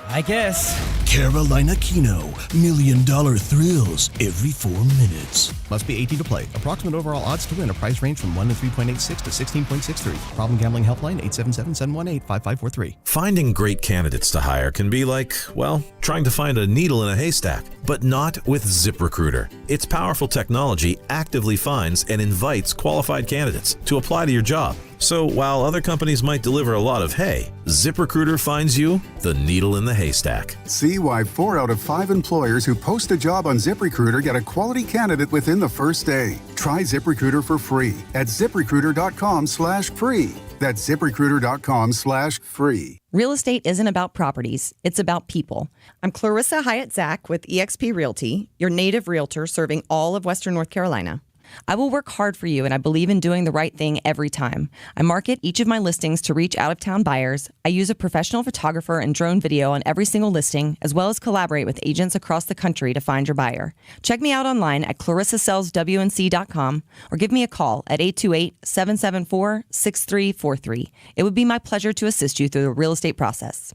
I guess. Carolina Kino, $1 million thrills every 4 minutes. Must be 18 to play. Approximate overall odds to win. A price range from 1 to 3.86 to 16.63. Problem gambling helpline 877-718-5543. Finding great candidates to hire can be like, well, trying to find a needle in a haystack, but not with ZipRecruiter. Its powerful technology actively finds and invites qualified candidates to apply to your job. So while other companies might deliver a lot of hay, ZipRecruiter finds you the needle in the haystack. See why 4 out of 5 employers who post a job on ZipRecruiter get a quality candidate within the first day. Try ZipRecruiter for free at ZipRecruiter.com/free. That's ZipRecruiter.com/free. Real estate isn't about properties, it's about people. I'm Clarissa Hyatt-Zach with eXp Realty, your native realtor serving all of Western North Carolina. I will work hard for you, and I believe in doing the right thing every time. I market each of my listings to reach out-of-town buyers. I use a professional photographer and drone video on every single listing, as well as collaborate with agents across the country to find your buyer. Check me out online at clarissasellswnc.com or give me a call at 828-774-6343. It would be my pleasure to assist you through the real estate process.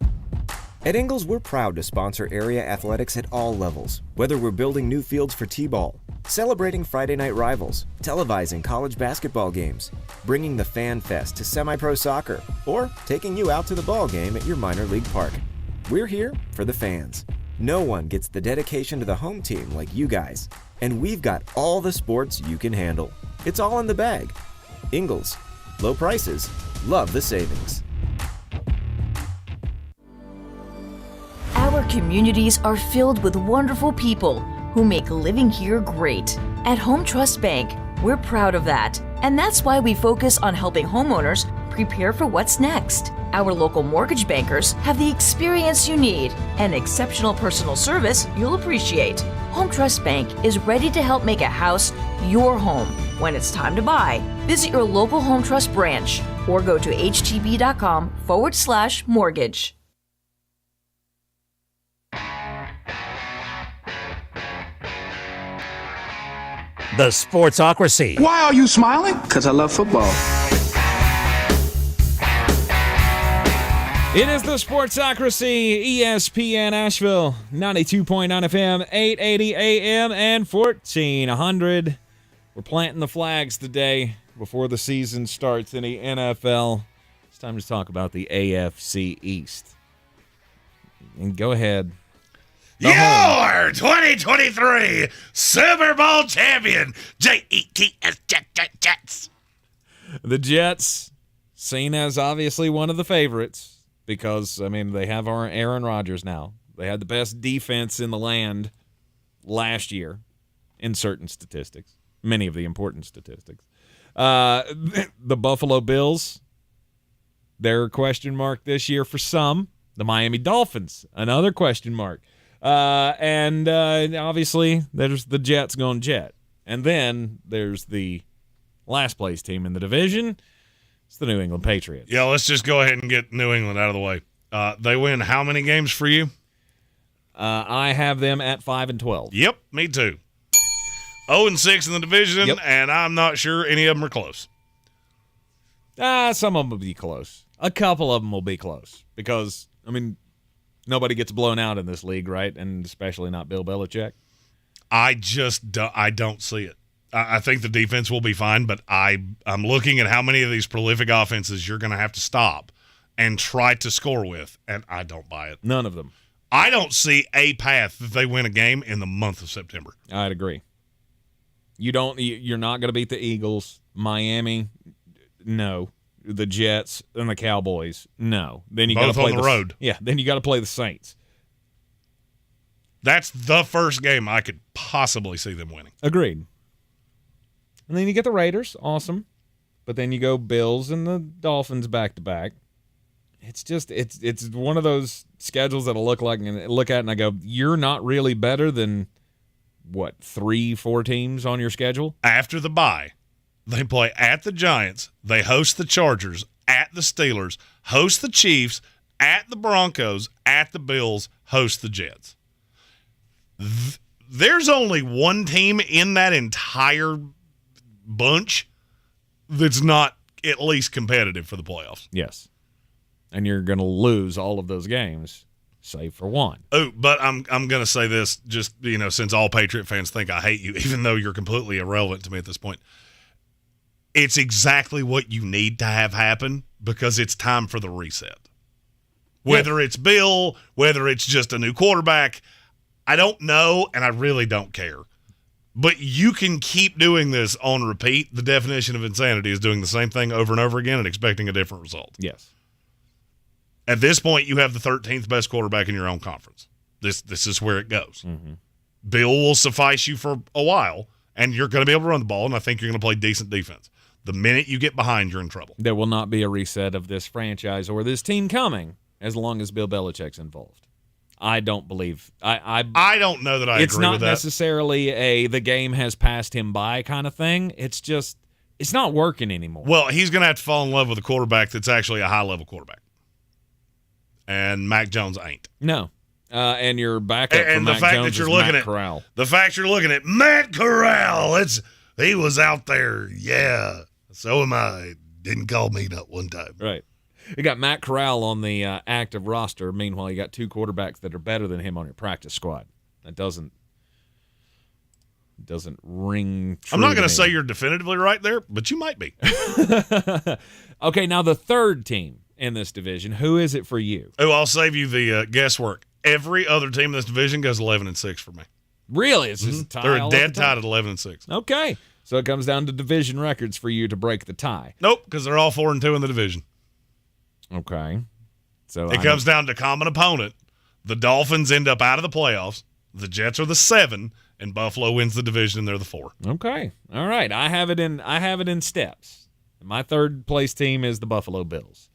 At Ingles, we're proud to sponsor area athletics at all levels. Whether we're building new fields for T-ball, celebrating Friday night rivals, televising college basketball games, bringing the Fan Fest to semi-pro soccer, or taking you out to the ball game at your minor league park. We're here for the fans. No one gets the dedication to the home team like you guys. And we've got all the sports you can handle. It's all in the bag. Ingles. Low prices. Love the savings. Our communities are filled with wonderful people who make living here great. At Home Trust Bank, we're proud of that. And that's why we focus on helping homeowners prepare for what's next. Our local mortgage bankers have the experience you need and exceptional personal service you'll appreciate. Home Trust Bank is ready to help make a house your home. When it's time to buy, visit your local Home Trust branch or go to htb.com/mortgage. The Sportsocracy. Why are you smiling? Because I love football. It is the Sportsocracy, ESPN Asheville, 92.9 FM, 880 AM, and 1400. We're planting the flags today before the season starts in the NFL. It's time to talk about the AFC East. And go ahead. Your 2023 Super Bowl champion, Jets, Jets. The Jets, seen as obviously one of the favorites because, I mean, they have our Aaron Rodgers now. They had the best defense in the land last year in certain statistics, many of the important statistics. The Buffalo Bills, they're a question mark this year for some. The Miami Dolphins, another question mark. And obviously, there's the Jets going Jet. And then there's the last place team in the division. It's the New England Patriots. Yeah, let's just go ahead and get New England out of the way. They win how many games for you? I have them at 5-12. Yep, me too. 0-6 in the division, yep. And I'm not sure any of them are close. Some of them will be close. A couple of them will be close because, I mean, nobody gets blown out in this league, right? And especially not Bill Belichick. I don't see it. I think the defense will be fine, but I'm looking at how many of these prolific offenses you're going to have to stop and try to score with, and I don't buy it. None of them. I don't see a path that they win a game in the month of September. I'd agree. You're not going to beat the Eagles, Miami, no. The Jets and the Cowboys, no. Then you got to play on the road. Yeah, then you got to play the Saints. That's the first game I could possibly see them winning. Agreed. And then you get the Raiders, awesome. But then you go Bills and the Dolphins back to back. it's just it's one of those schedules that I look at and I go, you're not really better than what, 3-4 teams on your schedule? After the bye, they play at the Giants, they host the Chargers, at the Steelers, host the Chiefs, at the Broncos, at the Bills, host the Jets. There's only one team in that entire bunch that's not at least competitive for the playoffs. Yes. And you're going to lose all of those games, save for one. Oh, but I'm going to say this, just, since all Patriot fans think I hate you, even though you're completely irrelevant to me at this point. It's exactly what you need to have happen because it's time for the reset. Whether it's Bill, whether it's just a new quarterback, I don't know, and I really don't care. But you can keep doing this on repeat. The definition of insanity is doing the same thing over and over again and expecting a different result. Yes. At this point, you have the 13th best quarterback in your own conference. This is where it goes. Mm-hmm. Bill will suffice you for a while, and you're going to be able to run the ball, and I think you're going to play decent defense. The minute you get behind, you're in trouble. There will not be a reset of this franchise or this team coming as long as Bill Belichick's involved. I don't believe. I don't know that I agree with that. It's not necessarily the game has passed him by kind of thing. It's just, it's not working anymore. Well, he's going to have to fall in love with a quarterback that's actually a high-level quarterback. And Mac Jones ain't. No. And your backup for Mac Jones is Matt Corral. The fact you're looking at Matt Corral, he was out there, yeah. So am I. Didn't call me not one time. Right. You got Matt Corral on the active roster. Meanwhile, you got two quarterbacks that are better than him on your practice squad. That doesn't ring true. I'm not going to say you're definitively right there, but you might be. Okay, now the third team in this division, who is it for you? Oh, I'll save you the guesswork. Every other team in this division goes 11-6 for me. Really? It's just a tie. They're dead tied at 11-6. Okay. So it comes down to division records for you to break the tie. Nope, because they're all 4-2 in the division. Okay. So it comes down to common opponent. The Dolphins end up out of the playoffs. The Jets are the 7, and Buffalo wins the division, and they're the 4. Okay. All right. I have it in steps. My third place team is the Buffalo Bills.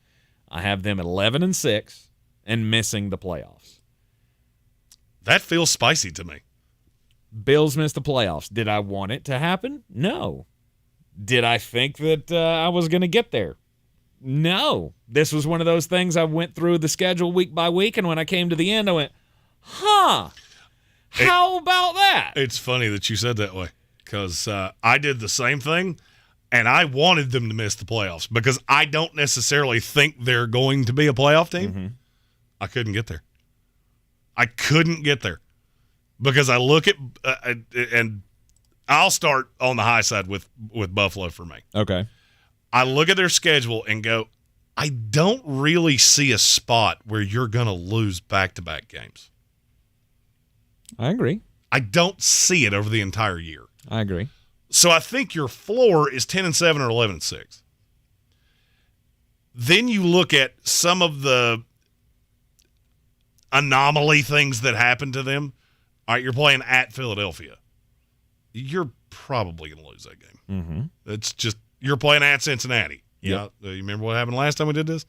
I have them at 11-6 and missing the playoffs. That feels spicy to me. Bills missed the playoffs. Did I want it to happen? No. Did I think that I was going to get there? No. This was one of those things I went through the schedule week by week, and when I came to the end, I went, how about that? It's funny that you said that way because I did the same thing, and I wanted them to miss the playoffs because I don't necessarily think they're going to be a playoff team. Mm-hmm. I couldn't get there. Because I look at and I'll start on the high side with Buffalo for me. Okay. I look at their schedule and go, I don't really see a spot where you're going to lose back-to-back games. I agree. I don't see it over the entire year. I agree. So I think your floor is 10-7 or 11-6. Then you look at some of the anomaly things that happen to them. All right, you're playing at Philadelphia. You're probably going to lose that game. Mm-hmm. It's just you're playing at Cincinnati. Yep. You remember what happened last time we did this?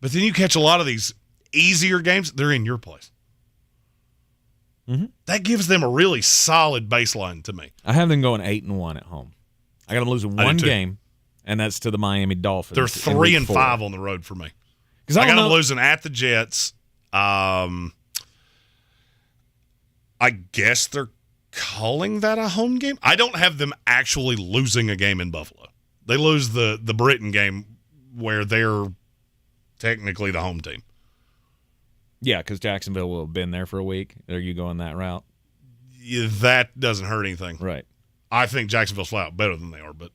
But then you catch a lot of these easier games. They're in your place. Mm-hmm. That gives them a really solid baseline to me. I have them going 8-1 at home. I got them losing one game, and that's to the Miami Dolphins. They're 3-5 on the road for me. I got them losing at the Jets. I guess they're calling that a home game. I don't have them actually losing a game in Buffalo. They lose the Britain game where they're technically the home team. Yeah, because Jacksonville will have been there for a week. Are you going that route? Yeah, that doesn't hurt anything. Right. I think Jacksonville's flat out better than they are, but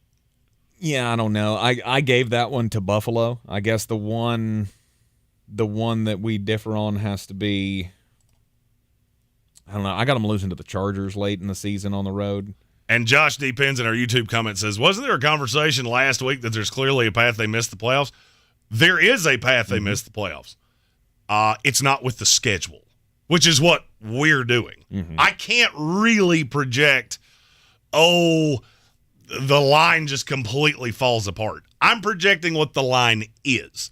yeah, I don't know. I gave that one to Buffalo. I guess the one that we differ on has to be, I don't know. I got them losing to the Chargers late in the season on the road. And Josh D. Pins in our YouTube comment says, wasn't there a conversation last week that there's clearly a path they missed the playoffs? There is a path they missed the playoffs. It's not with the schedule, which is what we're doing. Mm-hmm. I can't really project, the line just completely falls apart. I'm projecting what the line is.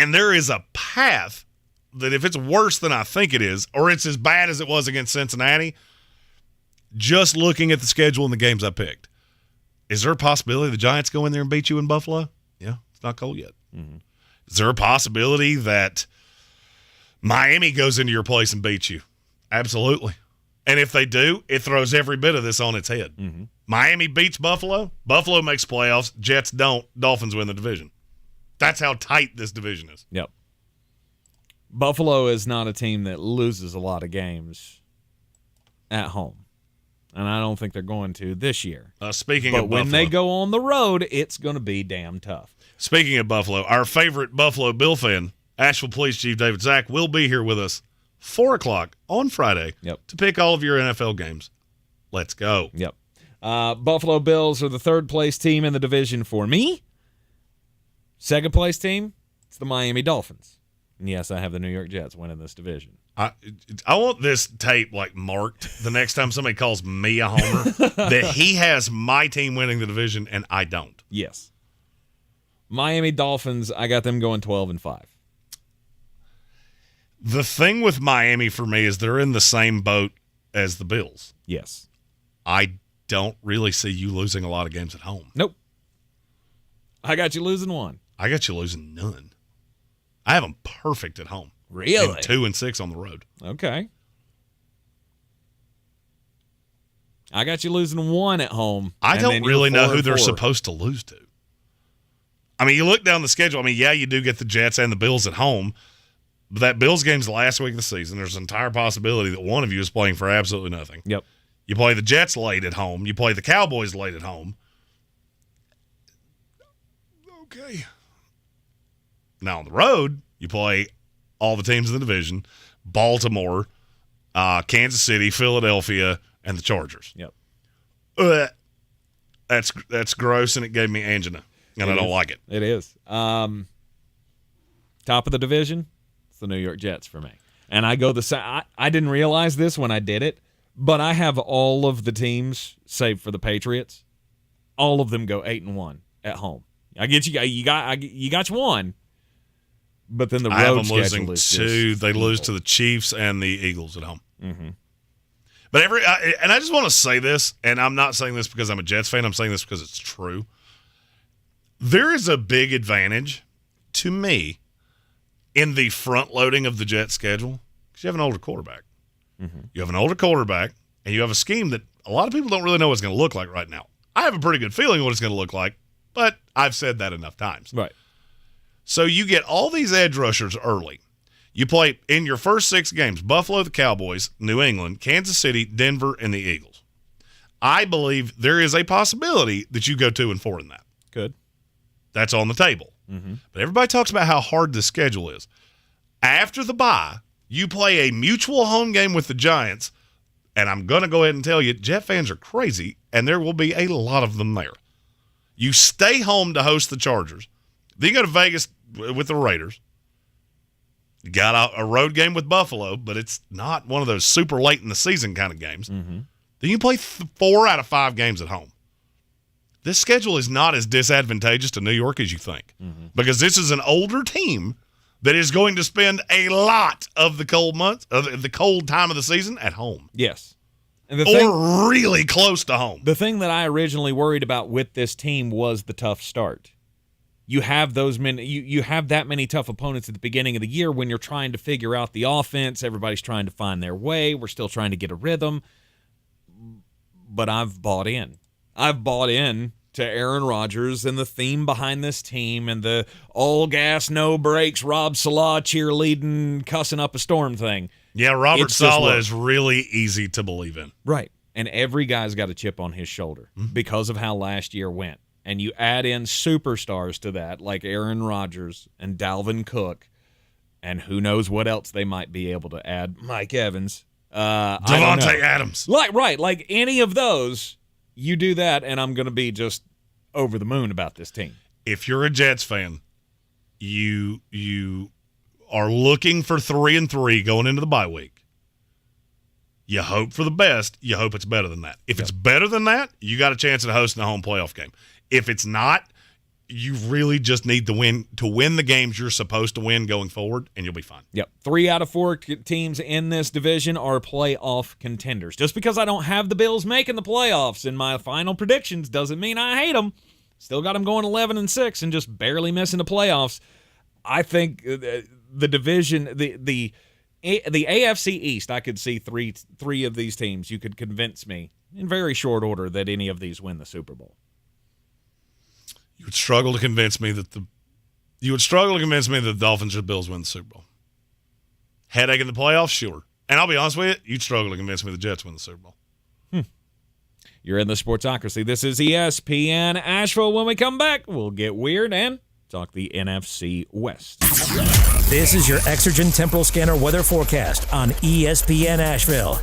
And there is a path that if it's worse than I think it is, or it's as bad as it was against Cincinnati, just looking at the schedule and the games I picked, is there a possibility the Giants go in there and beat you in Buffalo? Yeah, it's not cold yet. Mm-hmm. Is there a possibility that Miami goes into your place and beats you? Absolutely. And if they do, it throws every bit of this on its head. Mm-hmm. Miami beats Buffalo. Buffalo makes playoffs. Jets don't. Dolphins win the division. That's how tight this division is. Yep. Buffalo is not a team that loses a lot of games at home. And I don't think they're going to this year. Speaking but of Buffalo, when they go on the road, it's going to be damn tough. Speaking of Buffalo, our favorite Buffalo Bill fan, Asheville Police Chief David Zach, will be here with us 4 o'clock on Friday to pick all of your NFL games. Let's go. Yep. Buffalo Bills are the third-place team in the division for me. Second-place team, it's the Miami Dolphins. And yes, I have the New York Jets winning this division. I want this tape marked the next time somebody calls me a homer that he has my team winning the division and I don't. Yes. Miami Dolphins, I got them going 12-5. The thing with Miami for me is they're in the same boat as the Bills. Yes. I don't really see you losing a lot of games at home. Nope. I got you losing one. I got you losing none. I have them perfect at home. Really? And 2-6 on the road. Okay. I got you losing one at home. I don't really know who they're supposed to lose to. I mean, you look down the schedule. I mean, yeah, you do get the Jets and the Bills at home. But that Bills game's the last week of the season. There's an entire possibility that one of you is playing for absolutely nothing. Yep. You play the Jets late at home. You play the Cowboys late at home. Okay. Now on the road, you play all the teams in the division, Baltimore, Kansas City, Philadelphia, and the Chargers. Yep. That's gross, and it gave me angina, and I don't like it. It is. Top of the division, it's the New York Jets for me. And I go the same. I didn't realize this when I did it, but I have all of the teams, save for the Patriots, all of them go 8-1 at home. I get you. You got you one. But then the road I have them schedule losing is two. They lose to the Chiefs and the Eagles at home. Mm-hmm. But I just want to say this, and I'm not saying this because I'm a Jets fan. I'm saying this because it's true. There is a big advantage to me in the front loading of the Jets schedule because you have an older quarterback. Mm-hmm. You have an older quarterback, and you have a scheme that a lot of people don't really know what it's going to look like right now. I have a pretty good feeling what it's going to look like, but I've said that enough times. Right. So you get all these edge rushers early. You play in your first 6 games, Buffalo, the Cowboys, New England, Kansas City, Denver, and the Eagles. I believe there is a possibility that you go 2-4 in that. Good. That's on the table. Mm-hmm. But everybody talks about how hard the schedule is. After the bye, you play a mutual home game with the Giants, and I'm going to go ahead and tell you, Jet fans are crazy, and there will be a lot of them there. You stay home to host the Chargers. Then you go to Vegas with the Raiders. You got a road game with Buffalo, but it's not one of those super late in the season kind of games. Mm-hmm. Then you play 4 out of 5 games at home. This schedule is not as disadvantageous to New York as you think, because this is an older team that is going to spend a lot of the cold months, of the cold time of the season at home. Yes. And really close to home. The thing that I originally worried about with this team was the tough start. You have those many. You have that many tough opponents at the beginning of the year when you're trying to figure out the offense. Everybody's trying to find their way. We're still trying to get a rhythm. But I've bought in. I've bought in to Aaron Rodgers and the theme behind this team and the all gas, no brakes, Rob Salah cheerleading, cussing up a storm thing. Yeah, Robert Saleh is really easy to believe in. Right. And every guy's got a chip on his shoulder because of how last year went. And you add in superstars to that, like Aaron Rodgers and Dalvin Cook, and who knows what else they might be able to add. Mike Evans. Devontae Adams. Like any of those, you do that, and I'm going to be just over the moon about this team. If you're a Jets fan, you are looking for 3-3 going into the bye week. You hope for the best. You hope it's better than that. If it's better than that, you got a chance at hosting a home playoff game. If it's not, you really just need to win the games you're supposed to win going forward, and you'll be fine. Yep. 3 out of 4 teams in this division are playoff contenders. Just because I don't have the Bills making the playoffs in my final predictions doesn't mean I hate them. Still got them going 11-6 and just barely missing the playoffs. I think the division, the AFC East, I could see three of these teams. You could convince me in very short order that any of these win the Super Bowl. You would struggle to convince me that the Dolphins or the Bills win the Super Bowl. Headache in the playoffs, sure. And I'll be honest with you, you'd struggle to convince me the Jets win the Super Bowl. You're in the Sportsocracy. This is ESPN Asheville. When we come back, we'll get weird and talk the NFC West. This is your Exergen Temporal Scanner weather forecast on ESPN Asheville.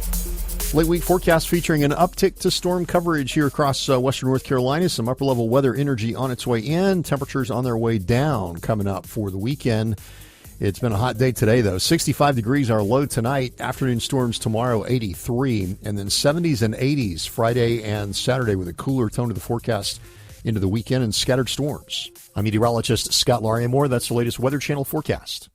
Late week forecast featuring an uptick to storm coverage here across western North Carolina. Some upper-level weather energy on its way in. Temperatures on their way down coming up for the weekend. It's been a hot day today, though. 65 degrees our low tonight. Afternoon storms tomorrow, 83. And then 70s and 80s Friday and Saturday with a cooler tone to the forecast into the weekend and scattered storms. I'm meteorologist Scott Larimore. That's the latest Weather Channel forecast.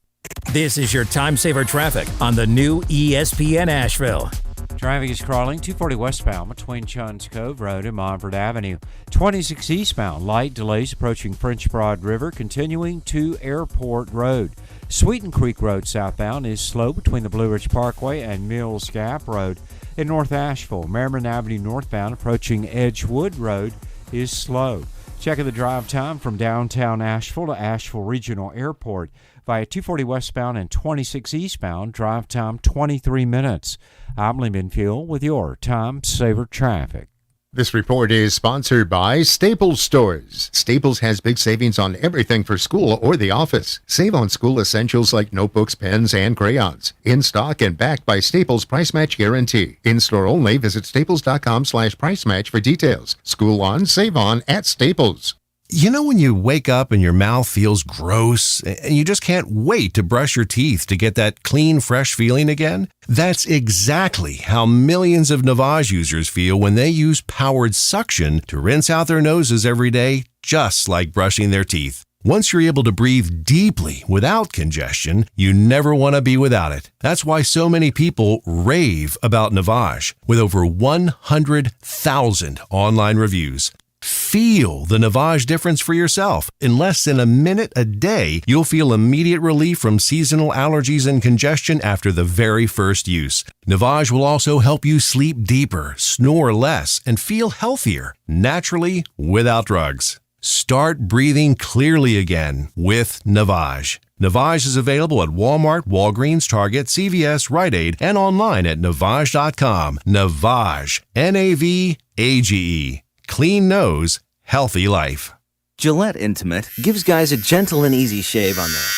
This is your time saver traffic on the new ESPN Asheville. Traffic is crawling 240 westbound between Chuns Cove Road and Montford Avenue. 26 eastbound, light delays approaching French Broad River, continuing to Airport Road. Sweeten Creek Road southbound is slow between the Blue Ridge Parkway and Mills Gap Road. In North Asheville, Merriman Avenue northbound approaching Edgewood Road is slow. Checking the drive time from downtown Asheville to Asheville Regional Airport via 240 westbound and 26 eastbound, drive time 23 minutes. I'm Lee Minfield with your Time Saver Traffic. This report is sponsored by Staples Stores. Staples has big savings on everything for school or the office. Save on school essentials like notebooks, pens, and crayons. In stock and backed by Staples Price Match Guarantee. In-store only. Visit staples.com/price match for details. School on, save on at Staples. You know when you wake up and your mouth feels gross and you just can't wait to brush your teeth to get that clean, fresh feeling again? That's exactly how millions of Navage users feel when they use powered suction to rinse out their noses every day, just like brushing their teeth. Once you're able to breathe deeply without congestion, you never want to be without it. That's why so many people rave about Navage, with over 100,000 online reviews. Feel the Navage difference for yourself. In less than a minute a day, you'll feel immediate relief from seasonal allergies and congestion after the very first use. Navage will also help you sleep deeper, snore less, and feel healthier, naturally, without drugs. Start breathing clearly again with Navage. Navage is available at Walmart, Walgreens, Target, CVS, Rite Aid, and online at Navage.com. Navage. Navage. Clean nose, healthy life. Gillette Intimate gives guys a gentle and easy shave on there,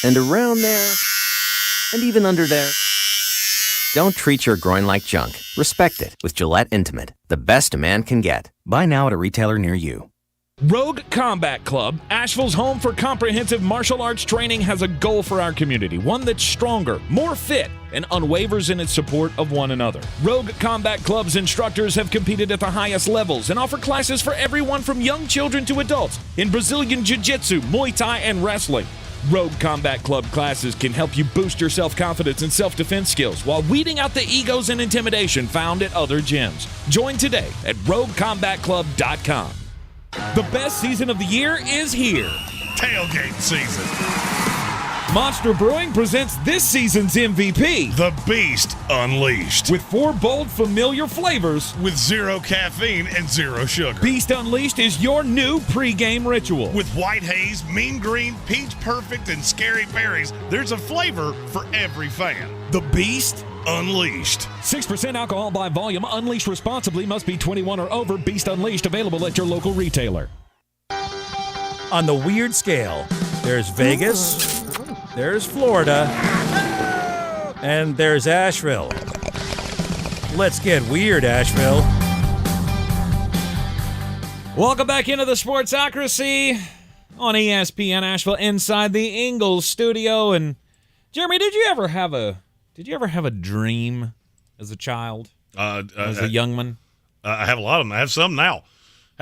and around there, and even under there. Don't treat your groin like junk. Respect it with Gillette Intimate, the best a man can get. Buy now at a retailer near you. Rogue Combat Club, Asheville's home for comprehensive martial arts training, has a goal for our community, one that's stronger, more fit, and unwavers in its support of one another. Rogue Combat Club's instructors have competed at the highest levels and offer classes for everyone from young children to adults in Brazilian Jiu-Jitsu, Muay Thai, and wrestling. Rogue Combat Club classes can help you boost your self-confidence and self-defense skills while weeding out the egos and intimidation found at other gyms. Join today at RogueCombatClub.com. The best season of the year is here. Tailgate season. Monster Brewing presents this season's MVP, The Beast Unleashed. with 4 bold, familiar flavors. With 0 caffeine and 0 sugar. Beast Unleashed is your new pregame ritual. With white haze, mean green, peach perfect, and scary berries, there's a flavor for every fan. The Beast Unleashed. 6% alcohol by volume. Unleashed responsibly. Must be 21 or over. Beast Unleashed available at your local retailer. On the weird scale, there's Vegas, there's Florida, and there's Asheville. Let's get weird, Asheville. Welcome back into the Sportsocracy on ESPN Asheville inside the Ingalls studio. And Jeremy, did you ever have a dream as a child? As a young man? I have a lot of them. I have some now.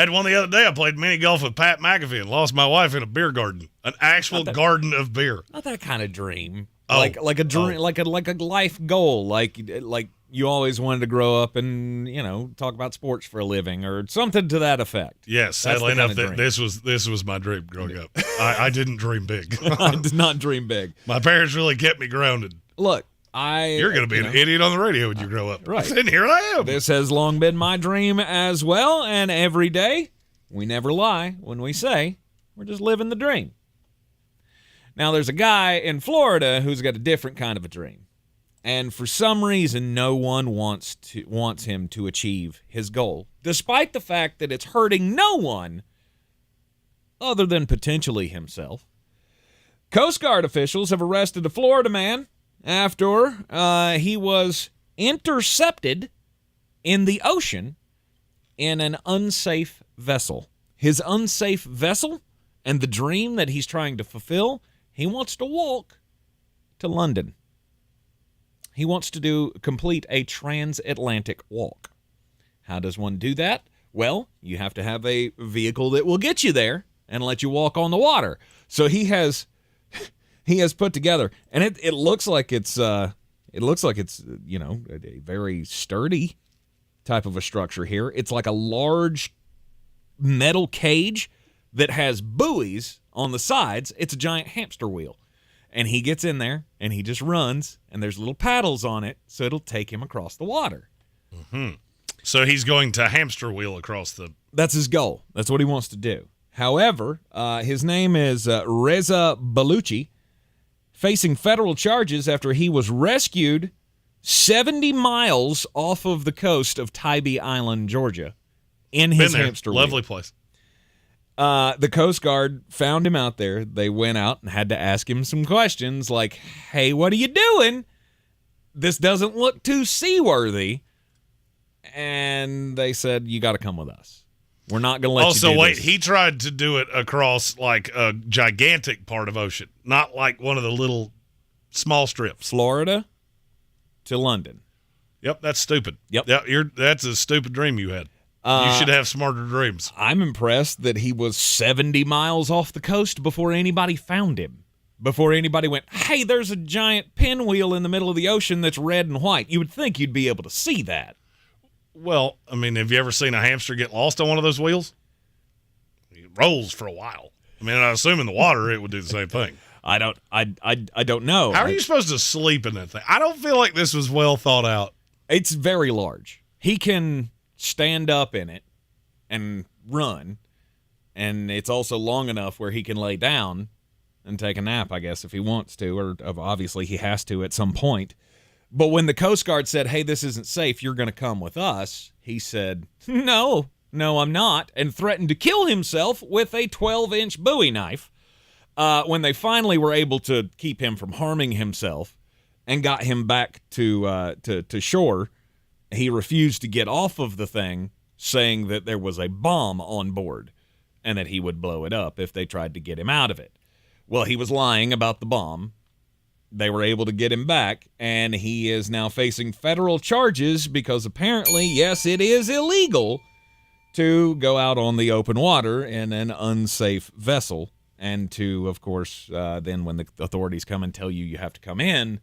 Had one the other day. I played mini golf with Pat McAfee and lost my wife in a beer garden, an actual garden of beer. Not that kind of dream. Oh. Like a dream, like a life goal. Like you always wanted to grow up and talk about sports for a living or something to that effect. Yes, sadly enough, this was my dream growing up. I didn't dream big. I did not dream big. My parents really kept me grounded. Look, you're going to be an idiot on the radio when you grow up, right? And here I am. This has long been my dream as well, and every day we never lie when we say we're just living the dream. Now, there's a guy in Florida who's got a different kind of a dream. And for some reason, no one wants him to achieve his goal, despite the fact that it's hurting no one other than potentially himself. Coast Guard officials have arrested a Florida man after he was intercepted in the ocean in an unsafe vessel. His unsafe vessel and the dream that he's trying to fulfill, he wants to walk to London. He wants to complete a transatlantic walk. How does one do that? Well, you have to have a vehicle that will get you there and let you walk on the water. So he has put together, and it looks like it's a very sturdy type of a structure here. It's like a large metal cage that has buoys on the sides. It's a giant hamster wheel. And he gets in there, and he just runs, and there's little paddles on it, so it'll take him across the water. Mm-hmm. So he's going to hamster wheel across the... That's his goal. That's what he wants to do. However, his name is Reza Baluchi, facing federal charges after he was rescued 70 miles off of the coast of Tybee Island, Georgia, in his hamster wheel. Lovely place. The Coast Guard found him out there. They went out and had to ask him some questions like, hey, what are you doing? This doesn't look too seaworthy. And they said, you got to come with us. We're not going to let you do Also, wait, this. he tried to do it across like a gigantic part of ocean, not like one of the little small strips. Florida to London. Yep, that's stupid. Yep. That's a stupid dream you had. You should have smarter dreams. I'm impressed that he was 70 miles off the coast before anybody found him. Before anybody went, hey, there's a giant pinwheel in the middle of the ocean that's red and white. You would think you'd be able to see that. Well, I mean, have you ever seen a hamster get lost on one of those wheels? It rolls for a while. I mean, I assume in the water it would do the same thing. I don't know. How are you supposed to sleep in that thing? I don't feel like this was well thought out. It's very large. He can stand up in it and run, and it's also long enough where he can lay down and take a nap, I guess, if he wants to, or obviously he has to at some point. But when the Coast Guard said, hey, this isn't safe, you're going to come with us, he said, no, I'm not, and threatened to kill himself with a 12-inch Bowie knife. When they finally were able to keep him from harming himself and got him back to shore, he refused to get off of the thing, saying that there was a bomb on board and that he would blow it up if they tried to get him out of it. Well, he was lying about the bomb. They were able to get him back, and he is now facing federal charges because apparently, yes, it is illegal to go out on the open water in an unsafe vessel and to, of course, then when the authorities come and tell you you have to come in,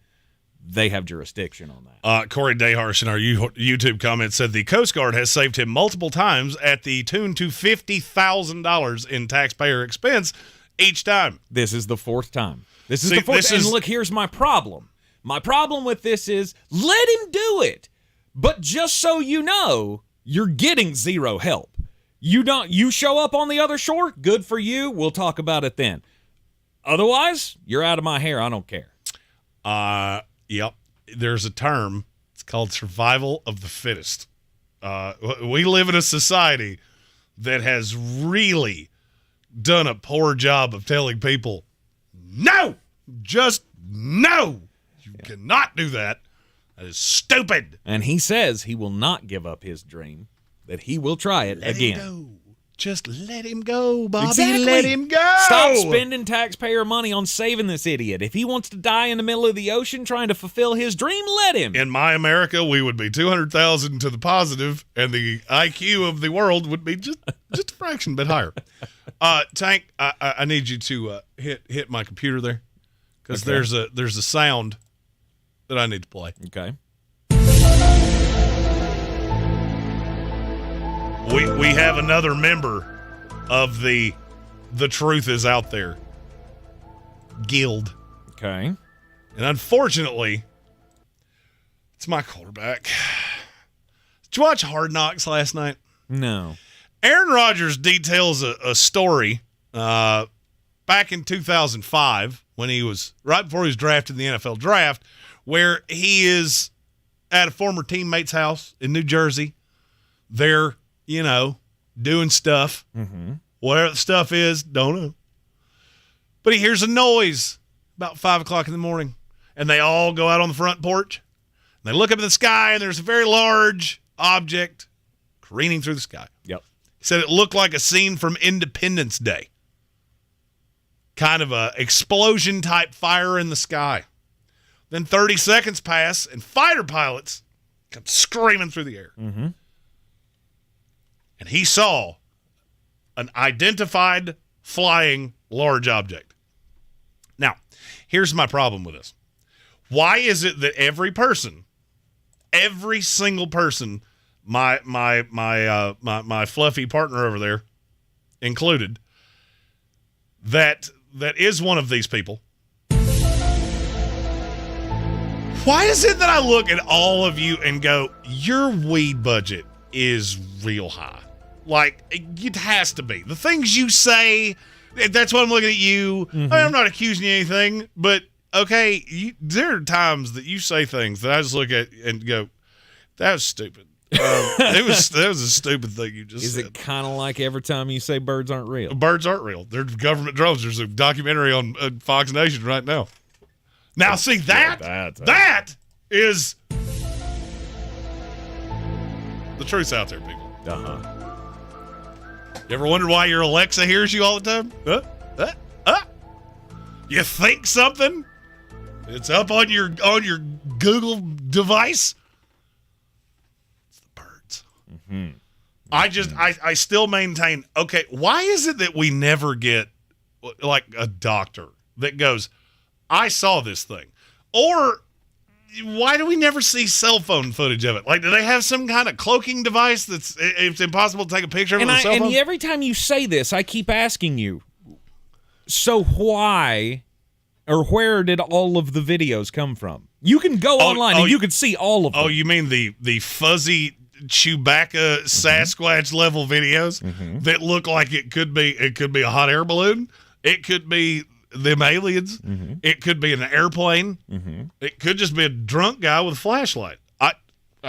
they have jurisdiction on that. Corey Dayharsh in our YouTube comment said the Coast Guard has saved him multiple times at the tune to $50,000 in taxpayer expense each time. This is the fourth time. This is the fourth. And look, here's my problem. My problem with this is let him do it. But just so you know, you're getting zero help. You show up on the other shore, good for you. We'll talk about it then. Otherwise, you're out of my hair. I don't care. Yep. There's a term. It's called survival of the fittest. We live in a society that has really done a poor job of telling people, no, just no. You cannot do that. That is stupid. And he says he will not give up his dream, that he will try it again. Just let him go, Bobby. Exactly. Let him go. Stop spending taxpayer money on saving this idiot. If he wants to die in the middle of the ocean trying to fulfill his dream, let him. In my America, we would be 200,000 to the positive, and the IQ of the world would be just a fraction bit higher. Tank, I need you to hit my computer there, because there's a sound that I need to play. Okay. We have another member of the Truth is Out There guild. Okay. And unfortunately, it's my quarterback. Did you watch Hard Knocks last night? No. Aaron Rodgers details a story back in 2005 when he was right before he was drafted in the NFL draft, where he is at a former teammate's house in New Jersey. They're, doing stuff. Mm-hmm. Whatever the stuff is, don't know. But he hears a noise about 5 o'clock in the morning, and they all go out on the front porch. And they look up at the sky, and there's a very large object careening through the sky. Yep. He said it looked like a scene from Independence Day. Kind of a explosion-type fire in the sky. Then 30 seconds pass, and fighter pilots come screaming through the air. Mm-hmm. And he saw an identified flying large object. Now, here's my problem with this. Why is it that every single person, my fluffy partner over there included, that is one of these people, why is it that I look at all of you and go, your weed budget is real high? Like, it has to be. The things you say, that's why I'm looking at you. Mm-hmm. I'm not accusing you of anything, but, okay, there are times that you say things that I just look at and go, that was stupid. That was a stupid thing you just said. Is it kind of like every time you say birds aren't real? Birds aren't real. They're government drones. There's a documentary on Fox Nation right now. Now, see, that is the truth's out there, people. Uh-huh. You ever wonder why your Alexa hears you all the time? You think something? It's up on your Google device? It's the birds. Mm-hmm. I still maintain, okay, why is it that we never get like a doctor that goes, I saw this thing? Or why do we never see cell phone footage of it? Like, do they have some kind of cloaking device it's impossible to take a picture of with a cell phone? And every time you say this, I keep asking you, so why or where did all of the videos come from? You can go online and you can see all of them. Oh, you mean the fuzzy Chewbacca Sasquatch level videos that look like it could be a hot air balloon? It could be them aliens. Mm-hmm. It could be an airplane. Mm-hmm. It could just be a drunk guy with a flashlight.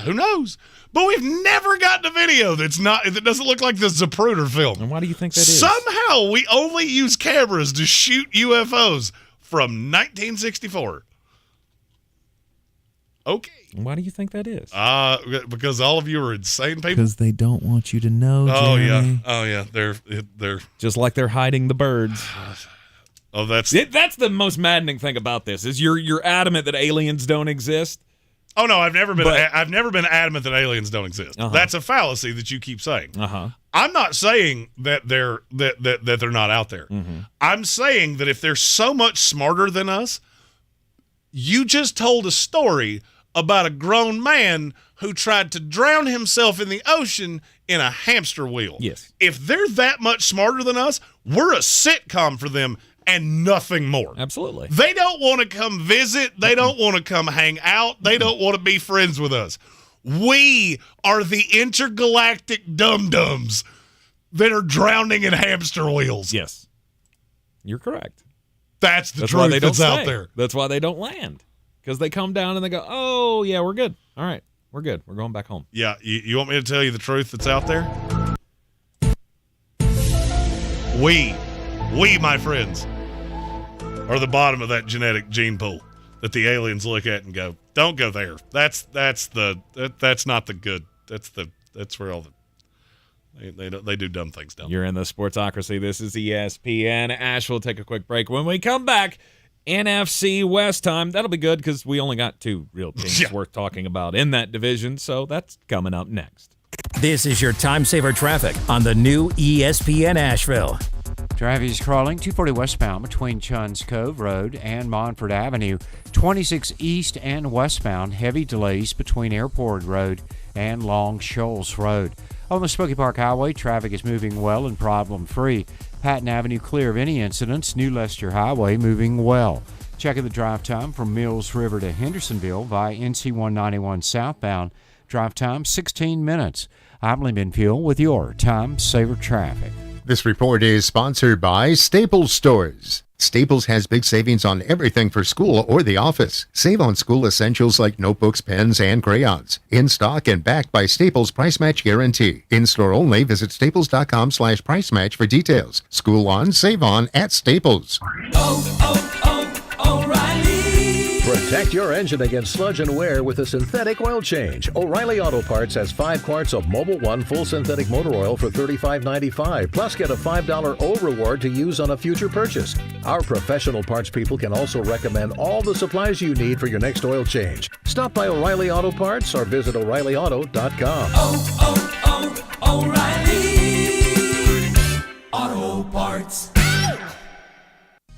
Who knows? But we've never gotten a video that doesn't look like the Zapruder film. And why do you think that is? Somehow we only use cameras to shoot UFOs from 1964. Okay. Why do you think that is? Because all of you are insane people. Because they don't want you to know. Oh Jeremy. yeah. They're just like they're hiding the birds. Oh, that's the most maddening thing about this is you're adamant that aliens don't exist. Oh no, I've never been adamant that aliens don't exist. Uh-huh. That's a fallacy that you keep saying. Uh-huh. I'm not saying that they're not out there. Mm-hmm. I'm saying that if they're so much smarter than us, you just told a story about a grown man who tried to drown himself in the ocean in a hamster wheel. Yes. If they're that much smarter than us, we're a sitcom for them and nothing more. Absolutely. They don't want to come visit. They don't want to come hang out. They don't want to be friends with us. We are the intergalactic dum-dums that are drowning in hamster wheels. Yes. You're correct. That's the truth that's out there. That's why they don't land. Because they come down and they go, oh, yeah, we're good. All right, we're good. We're going back home. Yeah, you want me to tell you the truth that's out there? We, my friends, are the bottom of that genetic gene pool that the aliens look at and go, don't go there. That's not the good. That's where all They do dumb things down there. You're in the Sportsocracy. This is ESPN. Asheville, take a quick break. When we come back, NFC West time. That'll be good because we only got two real teams worth talking about in that division, so that's coming up next. This is your time saver traffic on the new ESPN Asheville. Traffic is crawling 240 westbound between Chuns Cove Road and Montford Avenue. 26 east and westbound, heavy delays between Airport Road and Long Shoals Road. On the Smoky Park Highway, traffic is moving well and problem-free. Patton Avenue clear of any incidents. New Leicester Highway moving well. Checking the drive time from Mills River to Hendersonville via NC 191 southbound. Drive time 16 minutes. I'm Lee Benfield with your Time Saver Traffic. This report is sponsored by Staples Stores. Staples has big savings on everything for school or the office. Save on school essentials like notebooks, pens, and crayons. In stock and backed by Staples Price Match Guarantee. In-store only. Visit staples.com/price match for details. School on, save on at Staples. Protect your engine against sludge and wear with a synthetic oil change. O'Reilly Auto Parts has 5 quarts of Mobil 1 full synthetic motor oil for $35.95. Plus, get a $5 O reward to use on a future purchase. Our professional parts people can also recommend all the supplies you need for your next oil change. Stop by O'Reilly Auto Parts or visit O'ReillyAuto.com. O'Reilly Auto Parts.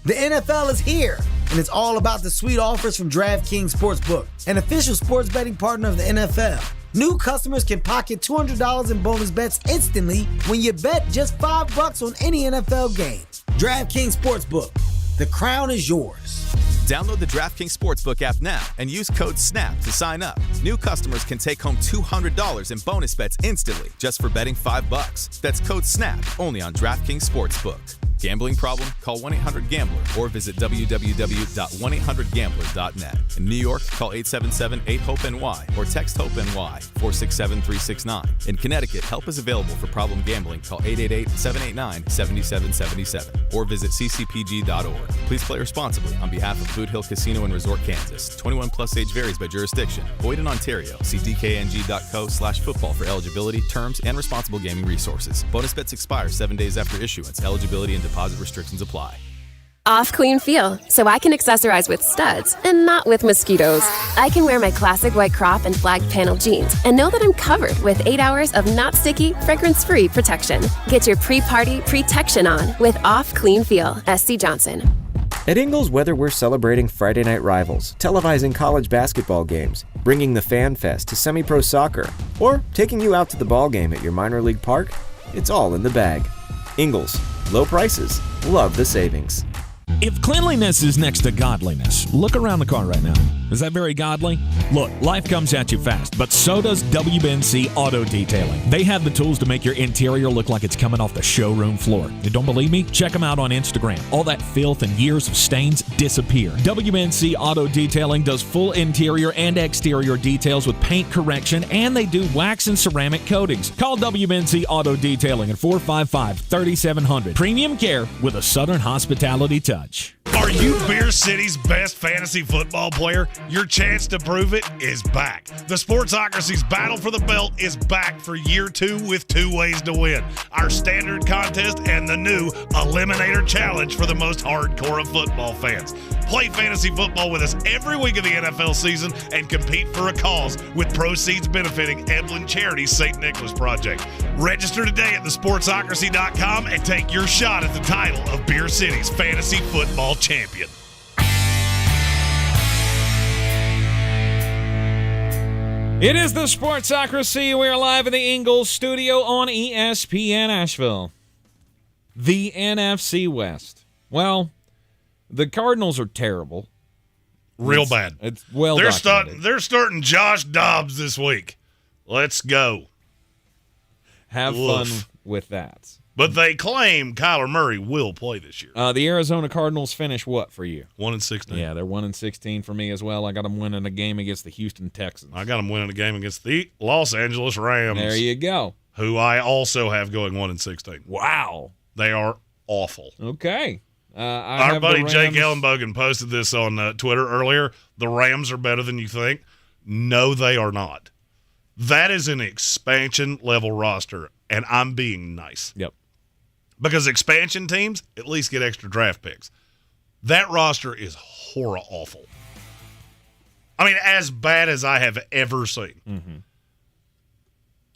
The NFL is here, and it's all about the sweet offers from DraftKings Sportsbook, an official sports betting partner of the NFL. New customers can pocket $200 in bonus bets instantly when you bet just $5 on any NFL game. DraftKings Sportsbook, the crown is yours. Download the DraftKings Sportsbook app now and use code SNAP to sign up. New customers can take home $200 in bonus bets instantly just for betting $5. That's code SNAP only on DraftKings Sportsbook. Gambling problem? Call 1-800-GAMBLER or visit www.1800gambler.net. In New York, call 877-8-HOPE-NY or text HOPE-NY 467-369. In Connecticut, help is available for problem gambling. Call 888-789-7777 or visit ccpg.org. Please play responsibly on behalf of Boot Hill Casino and Resort, Kansas. 21 plus age varies by jurisdiction. Void in Ontario. See dkng.co/football for eligibility, terms, and responsible gaming resources. Bonus bets expire 7 days after issuance. Eligibility and deposit restrictions apply. Off clean feel, so I can accessorize with studs and not with mosquitoes. I can wear my classic white crop and flag panel jeans and know that I'm covered with 8 hours of not sticky, fragrance-free protection. Get your pre-party protection on with Off Clean Feel. SC Johnson. At Ingles, whether we're celebrating Friday night rivals, televising college basketball games, bringing the Fan Fest to semi-pro soccer, or taking you out to the ball game at your minor league park, it's all in the bag. Ingles, low prices, love the savings. If cleanliness is next to godliness, look around the car right now. Is that very godly? Look, life comes at you fast, but so does WBNC Auto Detailing. They have the tools to make your interior look like it's coming off the showroom floor. You don't believe me? Check them out on Instagram. All that filth and years of stains disappear. WBNC Auto Detailing does full interior and exterior details with paint correction, and they do wax and ceramic coatings. Call WBNC Auto Detailing at 455-3700. Premium care with a Southern hospitality touch. Are you Beer City's best fantasy football player? Your chance to prove it is back. The Sportsocracy's Battle for the Belt is back for year 2 with 2 ways to win. Our standard contest and the new Eliminator Challenge for the most hardcore of football fans. Play fantasy football with us every week of the NFL season and compete for a cause with proceeds benefiting Evelyn Charity's St. Nicholas Project. Register today at thesportsocracy.com and take your shot at the title of Beer City's fantasy football champion. It is the Sportsocracy. We are live in the Ingles studio on ESPN Asheville. The NFC West. Well, the Cardinals are terrible. Real bad. It's well documented. They're starting Josh Dobbs this week. Let's go. Have fun with that. But they claim Kyler Murray will play this year. The Arizona Cardinals finish what for you? 1-16. Yeah, they're 1-16 for me as well. I got them winning a game against the Houston Texans. I got them winning a game against the Los Angeles Rams. There you go. Who I also have going 1-16. Wow. They are awful. Okay. Our buddy Jake Ellenbogen posted this on Twitter earlier. The Rams are better than you think. No, they are not. That is an expansion level roster. and I'm being nice. Yep. Because expansion teams at least get extra draft picks. That roster is horror awful. I mean, as bad as I have ever seen. Mm-hmm.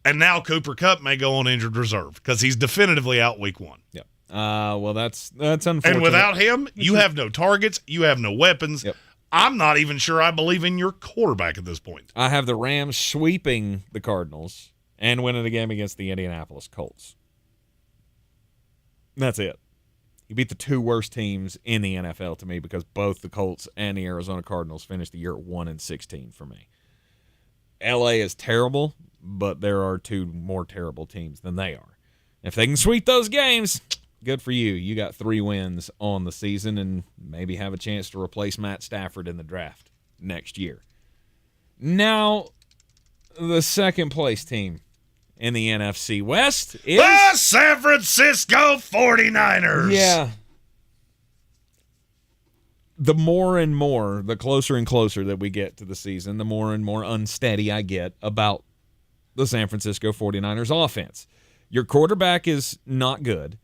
And now Cooper Kupp may go on injured reserve because he's definitively out week 1. Yep. Well, that's unfortunate. And without him, you have no targets. You have no weapons. Yep. I'm not even sure I believe in your quarterback at this point. I have the Rams sweeping the Cardinals and winning the game against the Indianapolis Colts. That's it. You beat the 2 worst teams in the NFL to me because both the Colts and the Arizona Cardinals finished the year at 1-16 for me. LA is terrible, but there are 2 more terrible teams than they are. If they can sweep those games, good for you. You got 3 wins on the season and maybe have a chance to replace Matt Stafford in the draft next year. Now, the second place team in the NFC West is the San Francisco 49ers. Yeah. The more and more, the closer and closer that we get to the season, the more and more unsteady I get about the San Francisco 49ers offense. Your quarterback is not good.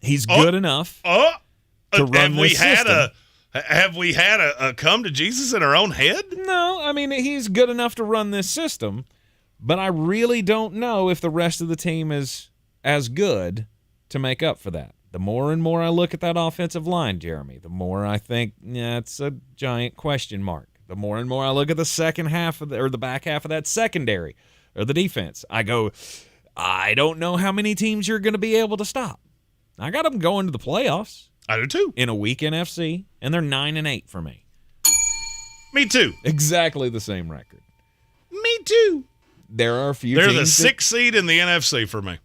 He's good enough to run this system. Have we had a come to Jesus in our own head? No, I mean, he's good enough to run this system, but I really don't know if the rest of the team is as good to make up for that. The more and more I look at that offensive line, Jeremy, the more I think, it's a giant question mark. The more and more I look at the second half of the back half of that secondary or the defense, I go, I don't know how many teams you're going to be able to stop. I got them going to the playoffs. I do too. In a weak NFC, and they're 9-8 for me. Me too. Exactly the same record. Me too. There are a few They're teams the 6th seed in the NFC for me.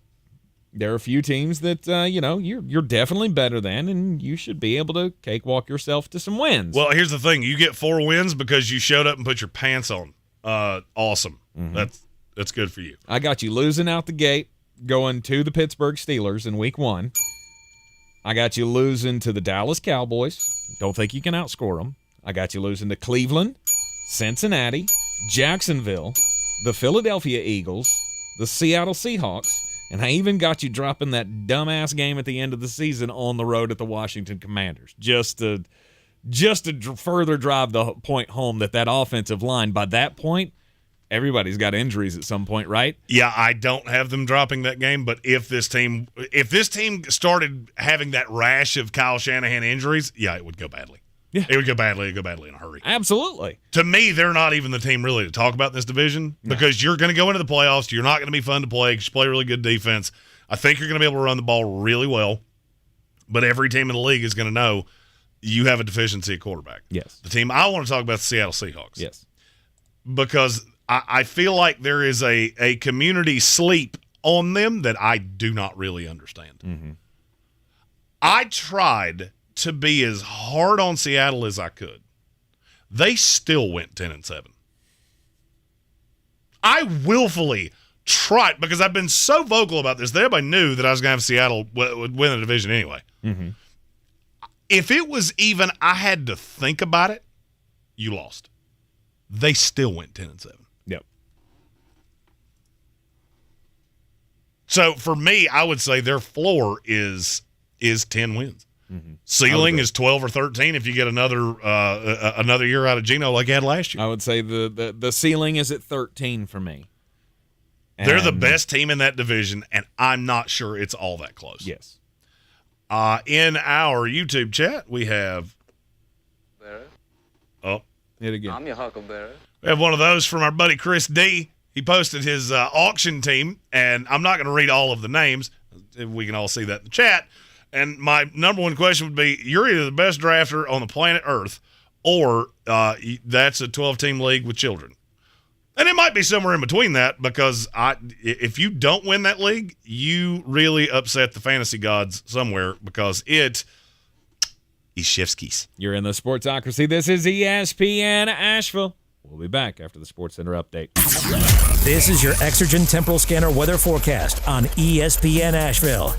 There are a few teams that, you're definitely better than, and you should be able to cakewalk yourself to some wins. Well, here's the thing. You get 4 wins because you showed up and put your pants on. Awesome. Mm-hmm. That's good for you. I got you losing out the gate, going to the Pittsburgh Steelers in week 1. I got you losing to the Dallas Cowboys. Don't think you can outscore them. I got you losing to Cleveland, Cincinnati, Jacksonville, the Philadelphia Eagles, the Seattle Seahawks, and I even got you dropping that dumbass game at the end of the season on the road at the Washington Commanders, just to further drive the point home that offensive line, by that point, everybody's got injuries at some point, right? Yeah, I don't have them dropping that game, but if this team started having that rash of Kyle Shanahan injuries, yeah, it would go badly. Yeah. It would go badly. It would go badly in a hurry. Absolutely. To me, they're not even the team really to talk about in this division because you're going to go into the playoffs. You're not going to be fun to play because you play really good defense. I think you're going to be able to run the ball really well, but every team in the league is going to know you have a deficiency at quarterback. Yes. The team I want to talk about is the Seattle Seahawks. Yes. Because I feel like there is a community sleep on them that I do not really understand. Mm-hmm. I tried to be as hard on Seattle as I could. They still went 10-7. I willfully tried because I've been so vocal about this. Everybody knew that I was going to have Seattle would win the division anyway. Mm-hmm. If it was even I had to think about it, you lost. They still went 10-7. Yep. So for me, I would say their floor is 10 wins. Mm-hmm. Ceiling is 12 or 13 if you get another year out of Geno like you had last year. I would say the ceiling is at 13 for me. They're the best team in that division, and I'm not sure it's all that close. Yes. In our YouTube chat, we have it again. I'm your Huckleberry. We have one of those from our buddy Chris D. He posted his auction team, and I'm not going to read all of the names. We can all see that in the chat. And my number one question would be, you're either the best drafter on the planet Earth, or that's a 12-team league with children. And it might be somewhere in between that, because if you don't win that league, you really upset the fantasy gods somewhere, because it is chef's keys. You're in the Sportsocracy. This is ESPN Asheville. We'll be back after the Sports Center update. This is your Exergen Temporal Scanner weather forecast on ESPN Asheville.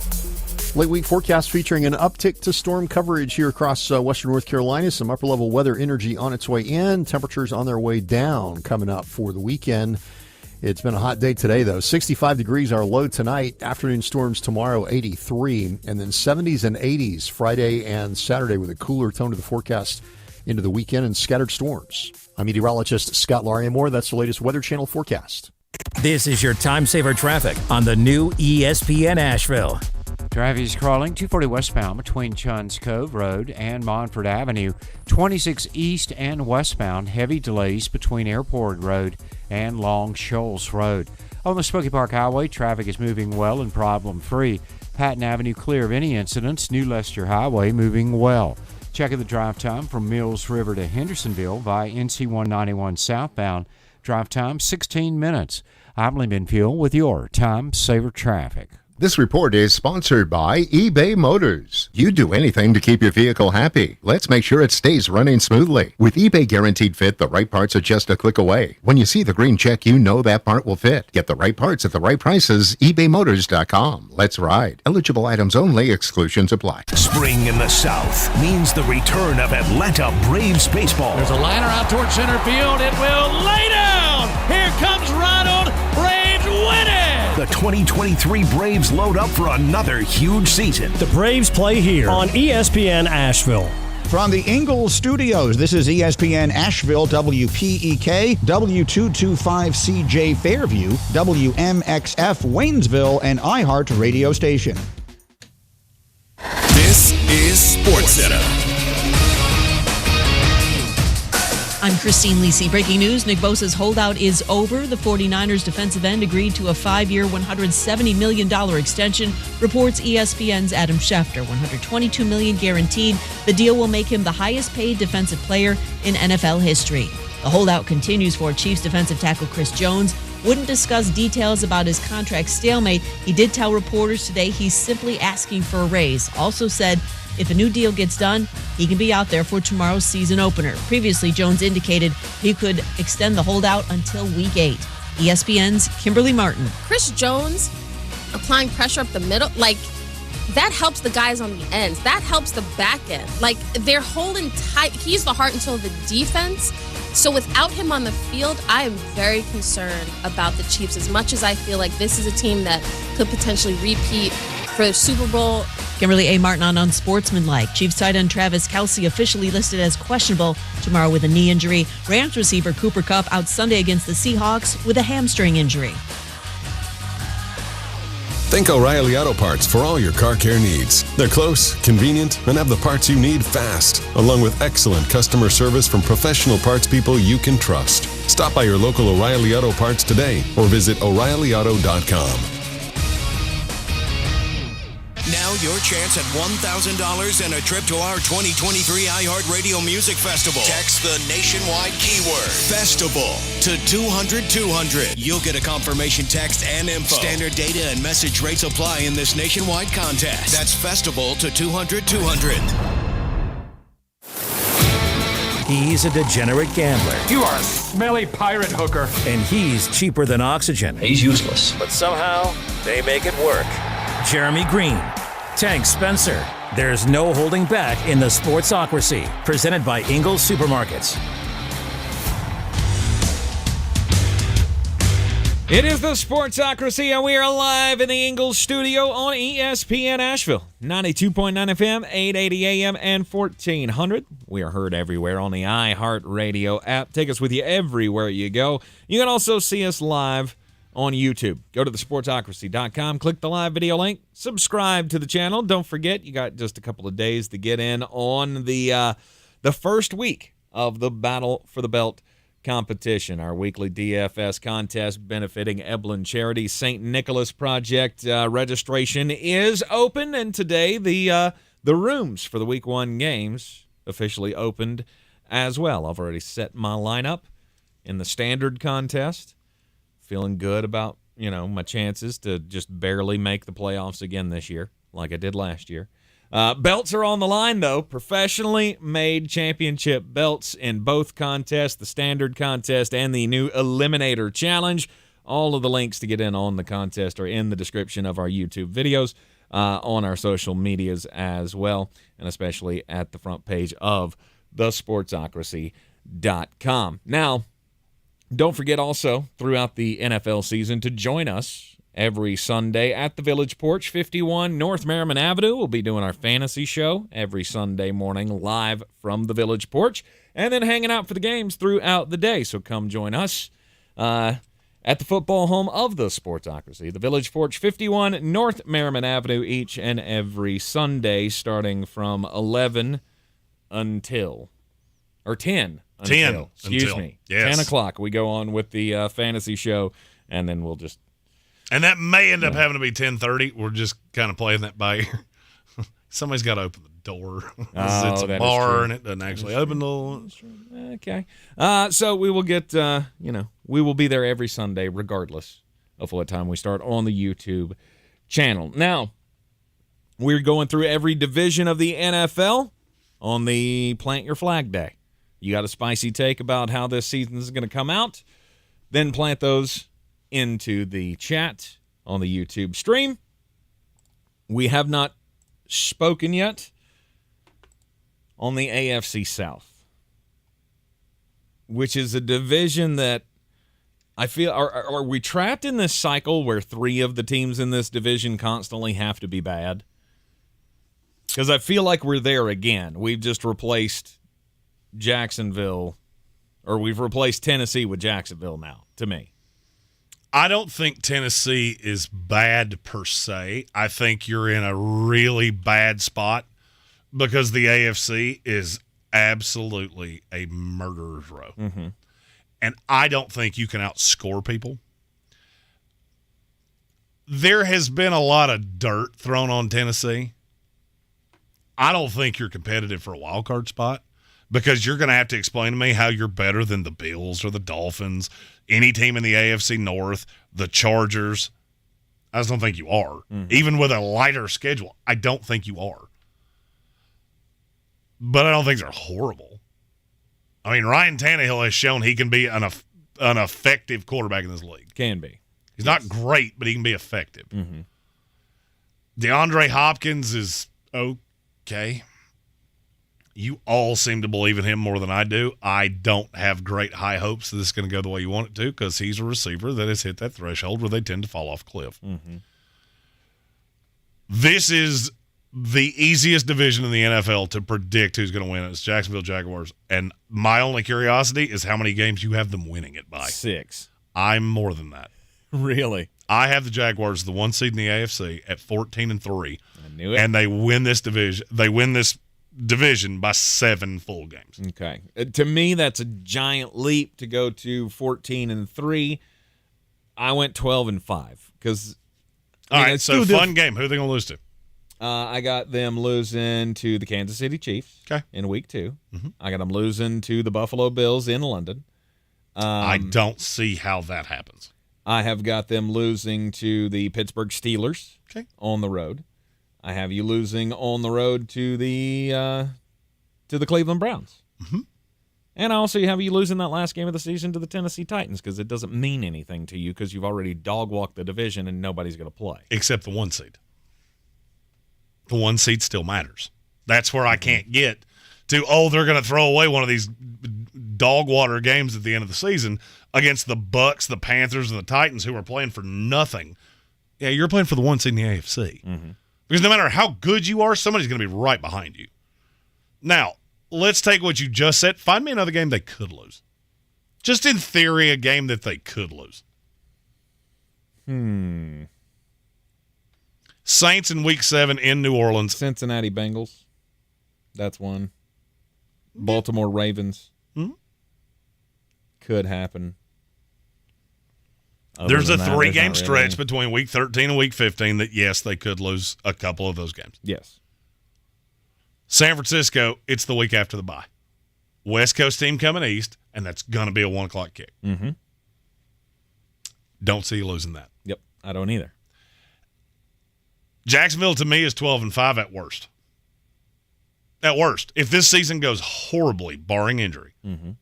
Late week forecast featuring an uptick to storm coverage here across western North Carolina. Some upper level weather energy on its way in. Temperatures on their way down coming up for the weekend. It's been a hot day today, though. 65 degrees our low tonight. Afternoon storms tomorrow, 83. And then 70s and 80s Friday and Saturday with a cooler tone to the forecast into the weekend and scattered storms. I'm meteorologist Scott Lariamore. That's the latest Weather Channel forecast. This is your time saver traffic on the new ESPN Asheville. Traffic is crawling 240 westbound between Chuns Cove Road and Montford Avenue. 26 east and westbound, heavy delays between Airport Road and Long Shoals Road. On the Smoky Park Highway, traffic is moving well and problem-free. Patton Avenue clear of any incidents. New Leicester Highway moving well. Checking the drive time from Mills River to Hendersonville via NC 191 southbound. Drive time 16 minutes. I'm Lee Benfield with your Time Saver Traffic. This report is sponsored by eBay Motors. You do anything to keep your vehicle happy. Let's make sure it stays running smoothly. With eBay Guaranteed Fit, the right parts are just a click away. When you see the green check, you know that part will fit. Get the right parts at the right prices. ebaymotors.com. Let's ride. Eligible items only. Exclusions apply. Spring in the South means the return of Atlanta Braves baseball. There's a liner out toward center field. It will lay down. Here comes Ronald. Braves win it. The 2023 Braves load up for another huge season. The Braves play here on ESPN Asheville. From the Ingalls Studios, this is ESPN Asheville, WPEK, W225CJ Fairview, WMXF Waynesville, and iHeart Radio Station. This is SportsCenter. I'm Christine Lisi. Breaking news, Nick Bosa's holdout is over. The 49ers defensive end agreed to a 5-year, $170 million extension, reports ESPN's Adam Schefter. $122 million guaranteed. The deal will make him the highest-paid defensive player in NFL history. The holdout continues for Chiefs defensive tackle Chris Jones. Wouldn't discuss details about his contract stalemate. He did tell reporters today he's simply asking for a raise. Also said if a new deal gets done, he can be out there for tomorrow's season opener. Previously, Jones indicated he could extend the holdout until Week 8. ESPN's Kimberly Martin. Chris Jones applying pressure up the middle, that helps the guys on the ends. That helps the back end. They're holding tight. He's the heart and soul of the defense. So without him on the field, I am very concerned about the Chiefs, as much as I feel like this is a team that could potentially repeat for the Super Bowl. Kimberly A. Martin on Unsportsmanlike. Chiefs tight end Travis Kelce officially listed as questionable tomorrow with a knee injury. Rams receiver Cooper Kupp out Sunday against the Seahawks with a hamstring injury. Think O'Reilly Auto Parts for all your car care needs. They're close, convenient, and have the parts you need fast, along with excellent customer service from professional parts people you can trust. Stop by your local O'Reilly Auto Parts today or visit O'ReillyAuto.com. Now your chance at $1,000 and a trip to our 2023 iHeartRadio Music Festival. Text the nationwide keyword FESTIVAL to 200-200. You'll get a confirmation text and info. Standard data and message rates apply in this nationwide contest. That's FESTIVAL to 200-200. He's a degenerate gambler. You are a smelly pirate hooker. And he's cheaper than oxygen. He's useless. But somehow, they make it work. Jeremy Green, Tank Spencer. There's no holding back in the Sportsocracy, presented by Ingalls Supermarkets. It is the Sportsocracy, and we are live in the Ingalls studio on ESPN Asheville. 92.9 FM, 880 AM, and 1400. We are heard everywhere on the iHeartRadio app. Take us with you everywhere you go. You can also see us live on YouTube. Go to thesportsocracy.com, click the live video link, subscribe to the channel. Don't forget, you got just a couple of days to get in on the first week of the Battle for the Belt competition, our weekly DFS contest benefiting Eblin Charity St. Nicholas Project. Registration is open, and today the rooms for the Week 1 games officially opened as well. I've already set my lineup in the standard contest. Feeling good about, my chances to just barely make the playoffs again this year, like I did last year. Belts are on the line, though. Professionally made championship belts in both contests, the standard contest and the new Eliminator challenge. All of the links to get in on the contest are in the description of our YouTube videos, on our social medias as well, and especially at the front page of thesportsocracy.com. Now, Don't forget also throughout the NFL season to join us every Sunday at the Village Porch, 51 North Merriman Avenue. We'll be doing our fantasy show every Sunday morning live from the Village Porch and then hanging out for the games throughout the day. So come join us at the football home of the Sportsocracy, the Village Porch, 51 North Merriman Avenue, each and every Sunday starting from 11 until, or 10 until, excuse me, yes. 10 o'clock. We go on with the fantasy show, and then we'll just... And that may end up having to be 10:30. We're just kind of playing that by ear. Somebody's got to open the door. It's a bar, and it doesn't actually open the door. Okay. So we will get, we will be there every Sunday regardless of what time we start on the YouTube channel. Now, we're going through every division of the NFL on the Plant Your Flag Day. You got a spicy take about how this season is going to come out, then plant those into the chat on the YouTube stream. We have not spoken yet on the AFC South, which is a division that I feel, are we trapped in this cycle where three of the teams in this division constantly have to be bad? Because I feel like we're there again. We've just replaced Jacksonville, or we've replaced Tennessee with Jacksonville now, to me. I don't think Tennessee is bad per se. I think you're in a really bad spot because the AFC is absolutely a murderer's row. Mm-hmm. And I don't think you can outscore people. There has been a lot of dirt thrown on Tennessee. I don't think you're competitive for a wild card spot because you're going to have to explain to me how you're better than the Bills or the Dolphins, any team in the AFC North, the Chargers. I just don't think you are. Mm-hmm. Even with a lighter schedule, I don't think you are. But I don't think they're horrible. I mean, Ryan Tannehill has shown he can be an effective quarterback in this league. Can be. He's not great, but he can be effective. Mm-hmm. DeAndre Hopkins is okay. You all seem to believe in him more than I do. I don't have great high hopes that this is going to go the way you want it to because he's a receiver that has hit that threshold where they tend to fall off a cliff. Mm-hmm. This is the easiest division in the NFL to predict who's going to win. It's Jacksonville Jaguars. And my only curiosity is how many games you have them winning it by. 6. I'm more than that. Really? I have the Jaguars, the 1 seed in the AFC, at 14-3. I knew it. And they win this division. They win this division by 7 full games. Okay. To me, that's a giant leap to go to 14-3. I went 12-5 because. All right, so fun game. Who are they going to lose to? I got them losing to the Kansas City Chiefs in week 2. Mm-hmm. I got them losing to the Buffalo Bills in London. I don't see how that happens. I have got them losing to the Pittsburgh Steelers on the road. I have you losing on the road to the Cleveland Browns. Mm-hmm. And I also have you losing that last game of the season to the Tennessee Titans because it doesn't mean anything to you because you've already dog-walked the division and nobody's going to play. Except the 1 seed. The 1 seed still matters. That's where I can't get to, they're going to throw away one of these dog water games at the end of the season against the Bucks, the Panthers, and the Titans who are playing for nothing. Yeah, you're playing for the 1 seed in the AFC. Mm-hmm. Because no matter how good you are, somebody's going to be right behind you. Now, let's take what you just said. Find me another game they could lose. Just in theory, a game that they could lose. Saints in week 7 in New Orleans. Cincinnati Bengals. That's one. Baltimore Ravens. Mm-hmm. Could happen. There's a 3-game stretch between week 13 and week 15 that, yes, they could lose a couple of those games. Yes. San Francisco, it's the week after the bye. West Coast team coming east, and that's going to be a 1 o'clock kick. Mm-hmm. Don't see you losing that. Yep, I don't either. Jacksonville, to me, is 12-5 at worst. At worst. If this season goes horribly, barring injury,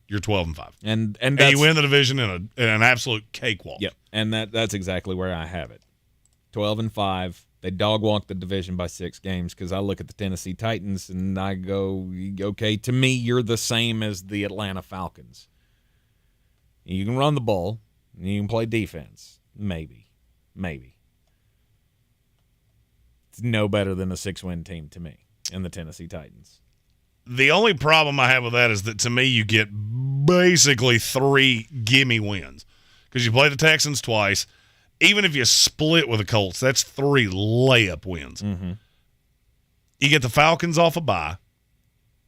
you're 12-5. And you win the division in an absolute cakewalk. Yep, and that's exactly where I have it. 12-5. They dog-walk the division by 6 games because I look at the Tennessee Titans and I go, okay, to me, you're the same as the Atlanta Falcons. You can run the ball, and you can play defense. Maybe. It's no better than a 6-win team to me in the Tennessee Titans. The only problem I have with that is that, to me, you get basically 3 gimme wins. Because you play the Texans twice. Even if you split with the Colts, that's 3 layup wins. Mm-hmm. You get the Falcons off a bye.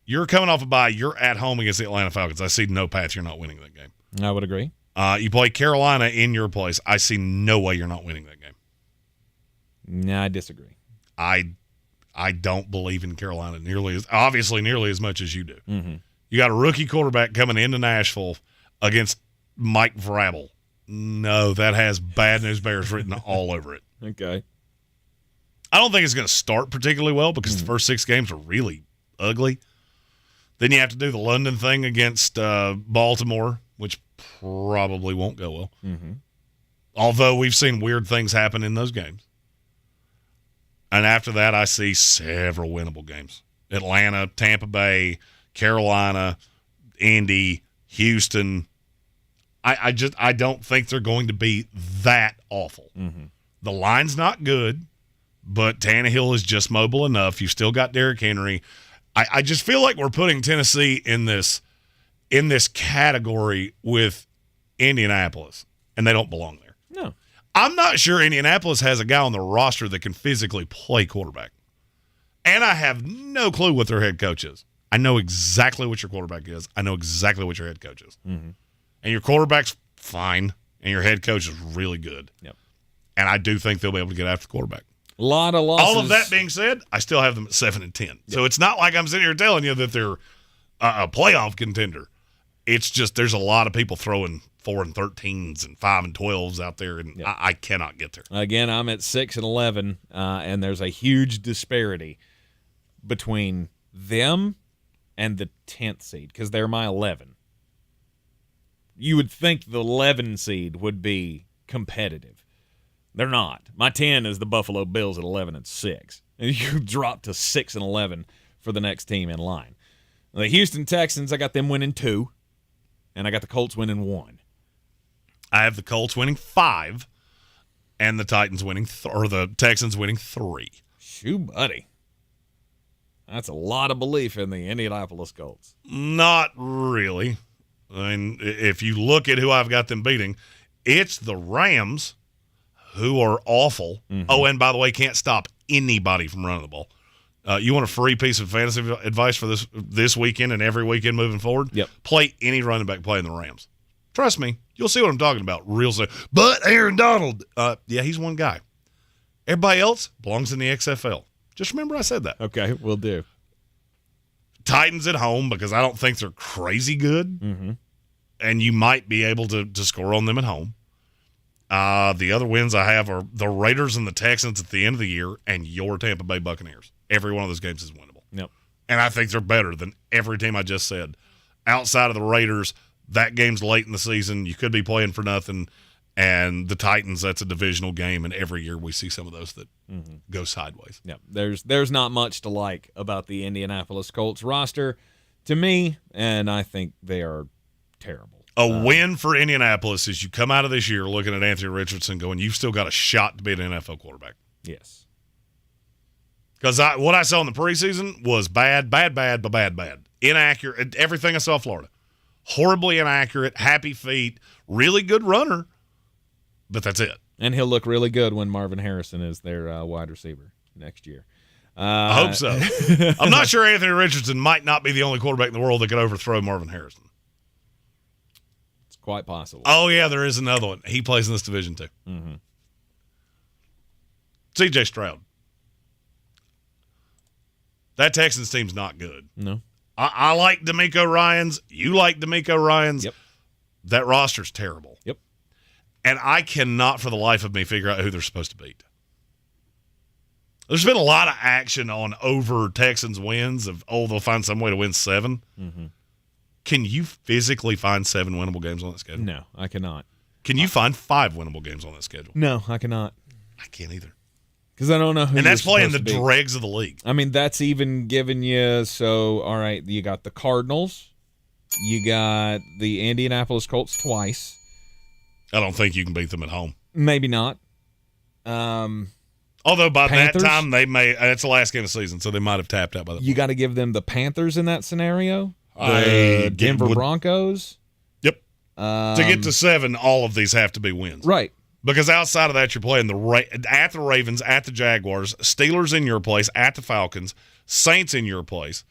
You're coming off a bye. You're at home against the Atlanta Falcons. I see no path you're not winning that game. I would agree. You play Carolina in your place. I see no way you're not winning that game. No, I disagree. I don't believe in Carolina nearly as much as you do. Mm-hmm. You got a rookie quarterback coming into Nashville against Mike Vrabel. No, that has Bad News Bears written all over it. Okay. I don't think it's going to start particularly well because the first 6 games are really ugly. Then you have to do the London thing against Baltimore, which probably won't go well. Mm-hmm. Although we've seen weird things happen in those games. And after that, I see several winnable games. Atlanta, Tampa Bay, Carolina, Indy, Houston. I don't think they're going to be that awful. Mm-hmm. The line's not good, but Tannehill is just mobile enough. You've still got Derrick Henry. I just feel like we're putting Tennessee in this category with Indianapolis, and they don't belong there. No. I'm not sure Indianapolis has a guy on the roster that can physically play quarterback. And I have no clue what their head coach is. I know exactly what your quarterback is. I know exactly what your head coach is. Mm-hmm. And your quarterback's fine, and your head coach is really good. Yep. And I do think they'll be able to get after the quarterback. A lot of losses. All of that being said, I still have them at 7-10. Yep. So it's not like I'm sitting here telling you that they're a playoff contender. It's just there's a lot of people throwing 4-13s and 5-12s out there, and Yep. I cannot get there. Again, I'm at 6-11, and there's a huge disparity between them and the 10th seed because they're my 11. You would think the 11 seed would be competitive. They're not. My 10 is the Buffalo Bills at 11-6. And you drop to 6-11 for the next team in line. The Houston Texans, I got them winning 2, and I got the Colts winning 1. I have the Colts winning 5, and the Titans winning or the Texans winning 3. Shoo, buddy. That's a lot of belief in the Indianapolis Colts. Not really. I mean, if you look at who I've got them beating, it's the Rams, who are awful. Mm-hmm. Oh, and by the way, can't stop anybody from running the ball. You want a free piece of fantasy advice for this weekend and every weekend moving forward? Yep. Play any running back playing the Rams. Trust me, you'll see what I'm talking about real soon. But Aaron Donald, yeah, he's one guy. Everybody else belongs in the XFL. Just remember I said that. Okay, we'll do. Titans at home because I don't think they're crazy good, Mm-hmm. and you might be able to score on them at home. The other wins I have are the Raiders and the Texans at the end of the year and your Tampa Bay Buccaneers. Every one of those games is winnable. Yep. And I think they're better than every team I just said. Outside of the Raiders, that game's late in the season. You could be playing for nothing. And the Titans, that's a divisional game, and every year we see some of those that go sideways. Yep. There's not much to like about the Indianapolis Colts roster to me, and I think they are terrible. A win for Indianapolis is you come out of this year looking at Anthony Richardson going, you've still got a shot to be an NFL quarterback. Yes. Because what I saw in the preseason was bad. Inaccurate. Everything I saw in Florida. Horribly inaccurate, happy feet, really good runner, but that's it. And he'll look really good when Marvin Harrison is their wide receiver next year. I hope so. I'm not sure Anthony Richardson might not be the only quarterback in the world that could overthrow Marvin Harrison. It's quite possible. Oh, yeah, there is another one. He plays in this division, too. Mm-hmm. C.J. Stroud. That Texans team's not good. No. I like D'Amico Ryans. You like D'Amico Ryans. Yep. That roster's terrible. Yep. And I cannot for the life of me figure out who they're supposed to beat. There's been a lot of action on over Texans wins of, they'll find some way to win 7. Mm-hmm. Can you physically find 7 winnable games on that schedule? No, I cannot. Can you find 5 winnable games on that schedule? No, I cannot. I can't either. Because I don't know who. And that's playing the supposed to be. dregs of the league. I mean, that's even giving you, all right, you got the Cardinals, You got the Indianapolis Colts twice. I don't think you can beat them at home. Maybe not. Although by Panthers? that time, they may. That's the last game of the season, so they might have tapped out by the You got to give them the Panthers in that scenario. I Denver Broncos. Yep. To get to 7, all of these have to be wins. Right. Because outside of that, you're playing at the Ravens, at the Jaguars, Steelers in your place, at the Falcons, Saints in your place.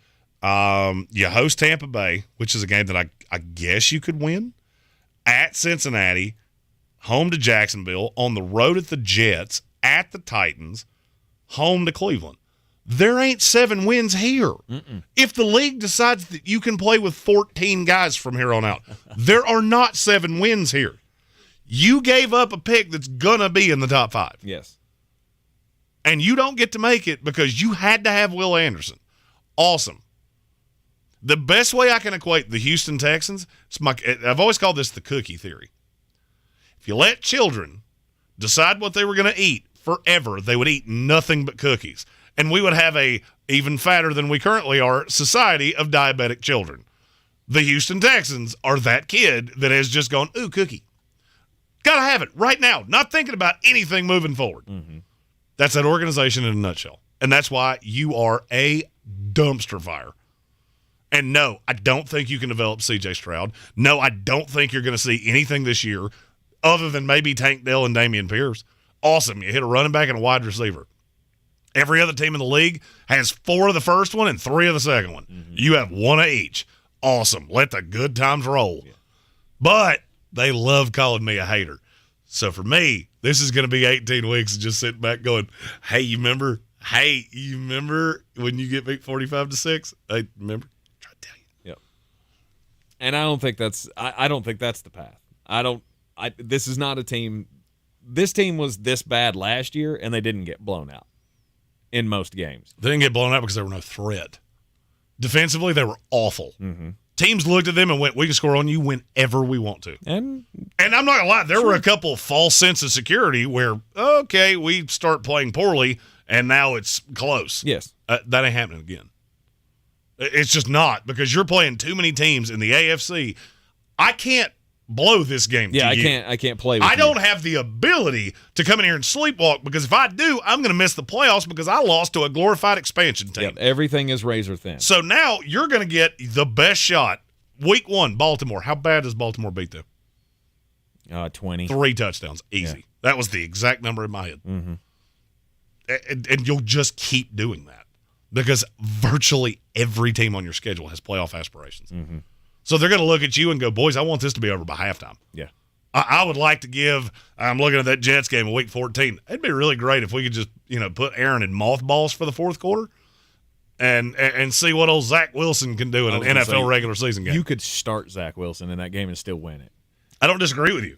You host Tampa Bay, which is a game that I guess you could win. At Cincinnati, home to Jacksonville, on the road at the Jets, at the Titans, home to Cleveland. There ain't 7 wins here. If the league decides that you can play with 14 guys from here on out, there are not 7 wins here. You gave up a pick that's going to be in the top 5. Yes. And you don't get to make it because you had to have Will Anderson. Awesome. The best way I can equate the Houston Texans, I've always called this the cookie theory. If you let children decide what they were going to eat forever, they would eat nothing but cookies. And we would have a even fatter than we currently are society of diabetic children. The Houston Texans are that kid that has just gone, ooh, cookie. Got to have it right now. Not thinking about anything moving forward. That's that organization in a nutshell. And that's why you are a dumpster fire. And no, I don't think you can develop C.J. Stroud. No, I don't think you're going to see anything this year other than maybe Tank Dell and Dameon Pierce. Awesome. You hit a running back and a wide receiver. Every other team in the league has 4 of the first one and 3 of the second one. You have 1 of each. Awesome. Let the good times roll. Yeah. But they love calling me a hater. So for me, this is going to be 18 weeks of just sitting back going, hey, you remember when you get beat 45-6? Hey, remember? Try to tell you. Yep. And I don't think that's the path. This is not a team. This team was this bad last year, and they didn't get blown out in most games. They didn't get blown out because there were no threat. Defensively, they were awful. Teams looked at them and went, we can score on you whenever we want to. And I'm not going to lie, there were a couple of false sense of security where, okay, we start playing poorly, and now it's close. Yes. That ain't happening again. It's just not, because you're playing too many teams in the AFC. I can't blow this game to you. I can't play with I don't have the ability to come in here and sleepwalk, because if I do, I'm going to miss the playoffs because I lost to a glorified expansion team. Yep, everything is razor thin. So now you're going to get the best shot. Week 1, Baltimore. How bad does Baltimore beat them? 20. 3 touchdowns. Easy. Yeah. That was the exact number in my head. And you'll just keep doing that because virtually every team on your schedule has playoff aspirations. So they're going to look at you and go, boys, I want this to be over by halftime. Yeah. I would like to give – I'm looking at that Jets game in Week 14. It'd be really great if we could just, put Aaron in mothballs for the fourth quarter and see what old Zach Wilson can do in an NFL regular season game. You could start Zach Wilson in that game and still win it. I don't disagree with you.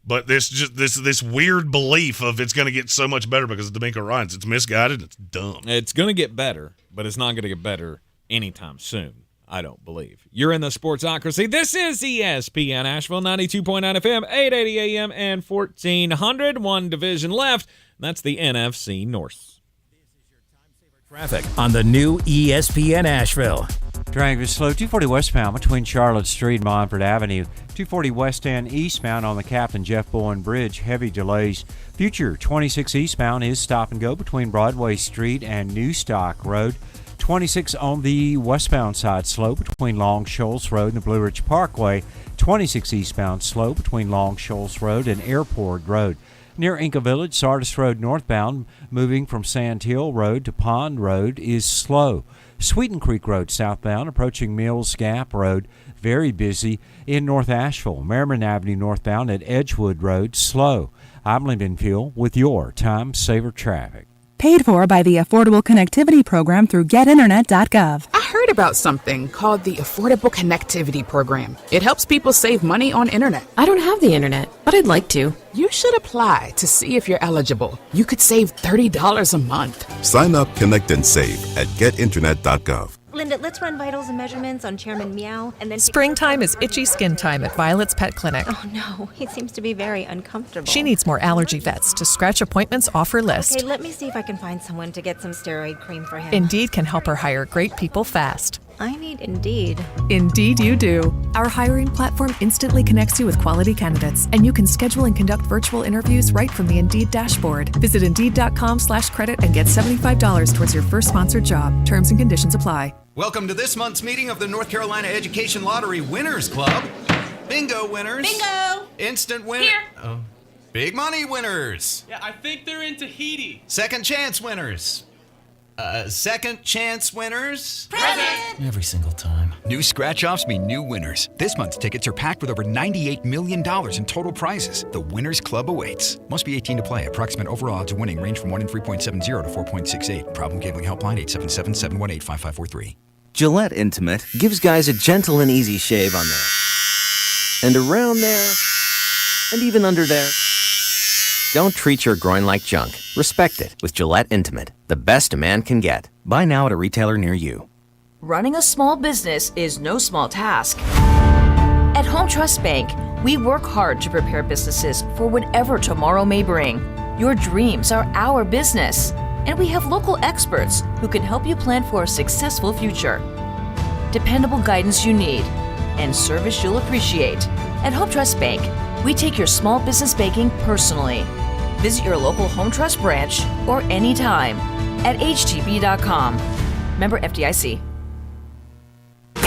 But this weird belief of it's going to get so much better because of D'Amico Ryans, it's misguided and it's dumb. It's going to get better, but it's not going to get better anytime soon. I don't believe. You're in the Sportsocracy. This is ESPN Asheville, 92.9 FM, 880 AM, and 1400. One division left. That's the NFC North. Traffic on the new ESPN Asheville. Driving slow, 240 westbound between Charlotte Street and Montford Avenue. 240 west end eastbound on the Captain Jeff Bowen Bridge. Heavy delays. Future 26 eastbound is stop and go between Broadway Street and New Stock Road. 26 on the westbound side slow between Long Shoals Road and the Blue Ridge Parkway. 26 eastbound slow between Long Shoals Road and Airport Road. Near Inca Village, Sardis Road northbound, moving from Sand Hill Road to Pond Road is slow. Sweeten Creek Road southbound, approaching Mills Gap Road, very busy in North Asheville. Merriman Avenue northbound at Edgewood Road, slow. I'm Lyndon Fuel with your Time Saver Traffic. Paid for by the Affordable Connectivity Program through getinternet.gov. I heard about something called the Affordable Connectivity Program. It helps people save money on internet. I don't have the internet, but I'd like to. You should apply to see if you're eligible. You could save $30 a month. Sign up, connect, and save at getinternet.gov. Linda, let's run vitals and measurements on Chairman Meow, and then... Springtime is itchy skin time at Violet's Pet Clinic. Oh, no. He seems to be very uncomfortable. She needs more allergy vets to scratch appointments off her list. Okay, let me see if I can find someone to get some steroid cream for him. Indeed can help her hire great people fast. I need Indeed. Indeed you do. Our hiring platform instantly connects you with quality candidates, and you can schedule and conduct virtual interviews right from the Indeed dashboard. Visit Indeed.com/credit and get $75 towards your first sponsored job. Terms and conditions apply. Welcome to this month's meeting of the North Carolina Education Lottery Winners Club. Bingo winners. Bingo! Instant winner. Here. Oh. Big money winners. Yeah, I think they're in Tahiti. Second chance winners. Second chance winners. Present! Every single time. New scratch-offs mean new winners. This month's tickets are packed with over $98 million in total prizes. The Winners Club awaits. Must be 18 to play. Approximate overall odds of winning range from 1 in 3.70 to 4.68. Problem gambling helpline 877-718-5543. Gillette Intimate gives guys a gentle and easy shave on there. And around there. And even under there. Don't treat your groin like junk. Respect it with Gillette Intimate, the best a man can get. Buy now at a retailer near you. Running a small business is no small task. At Home Trust Bank, we work hard to prepare businesses for whatever tomorrow may bring. Your dreams are our business, and we have local experts who can help you plan for a successful future. Dependable guidance you need, and service you'll appreciate. At Home Trust Bank, we take your small business banking personally. Visit your local Home Trust branch or anytime at htb.com. Member FDIC.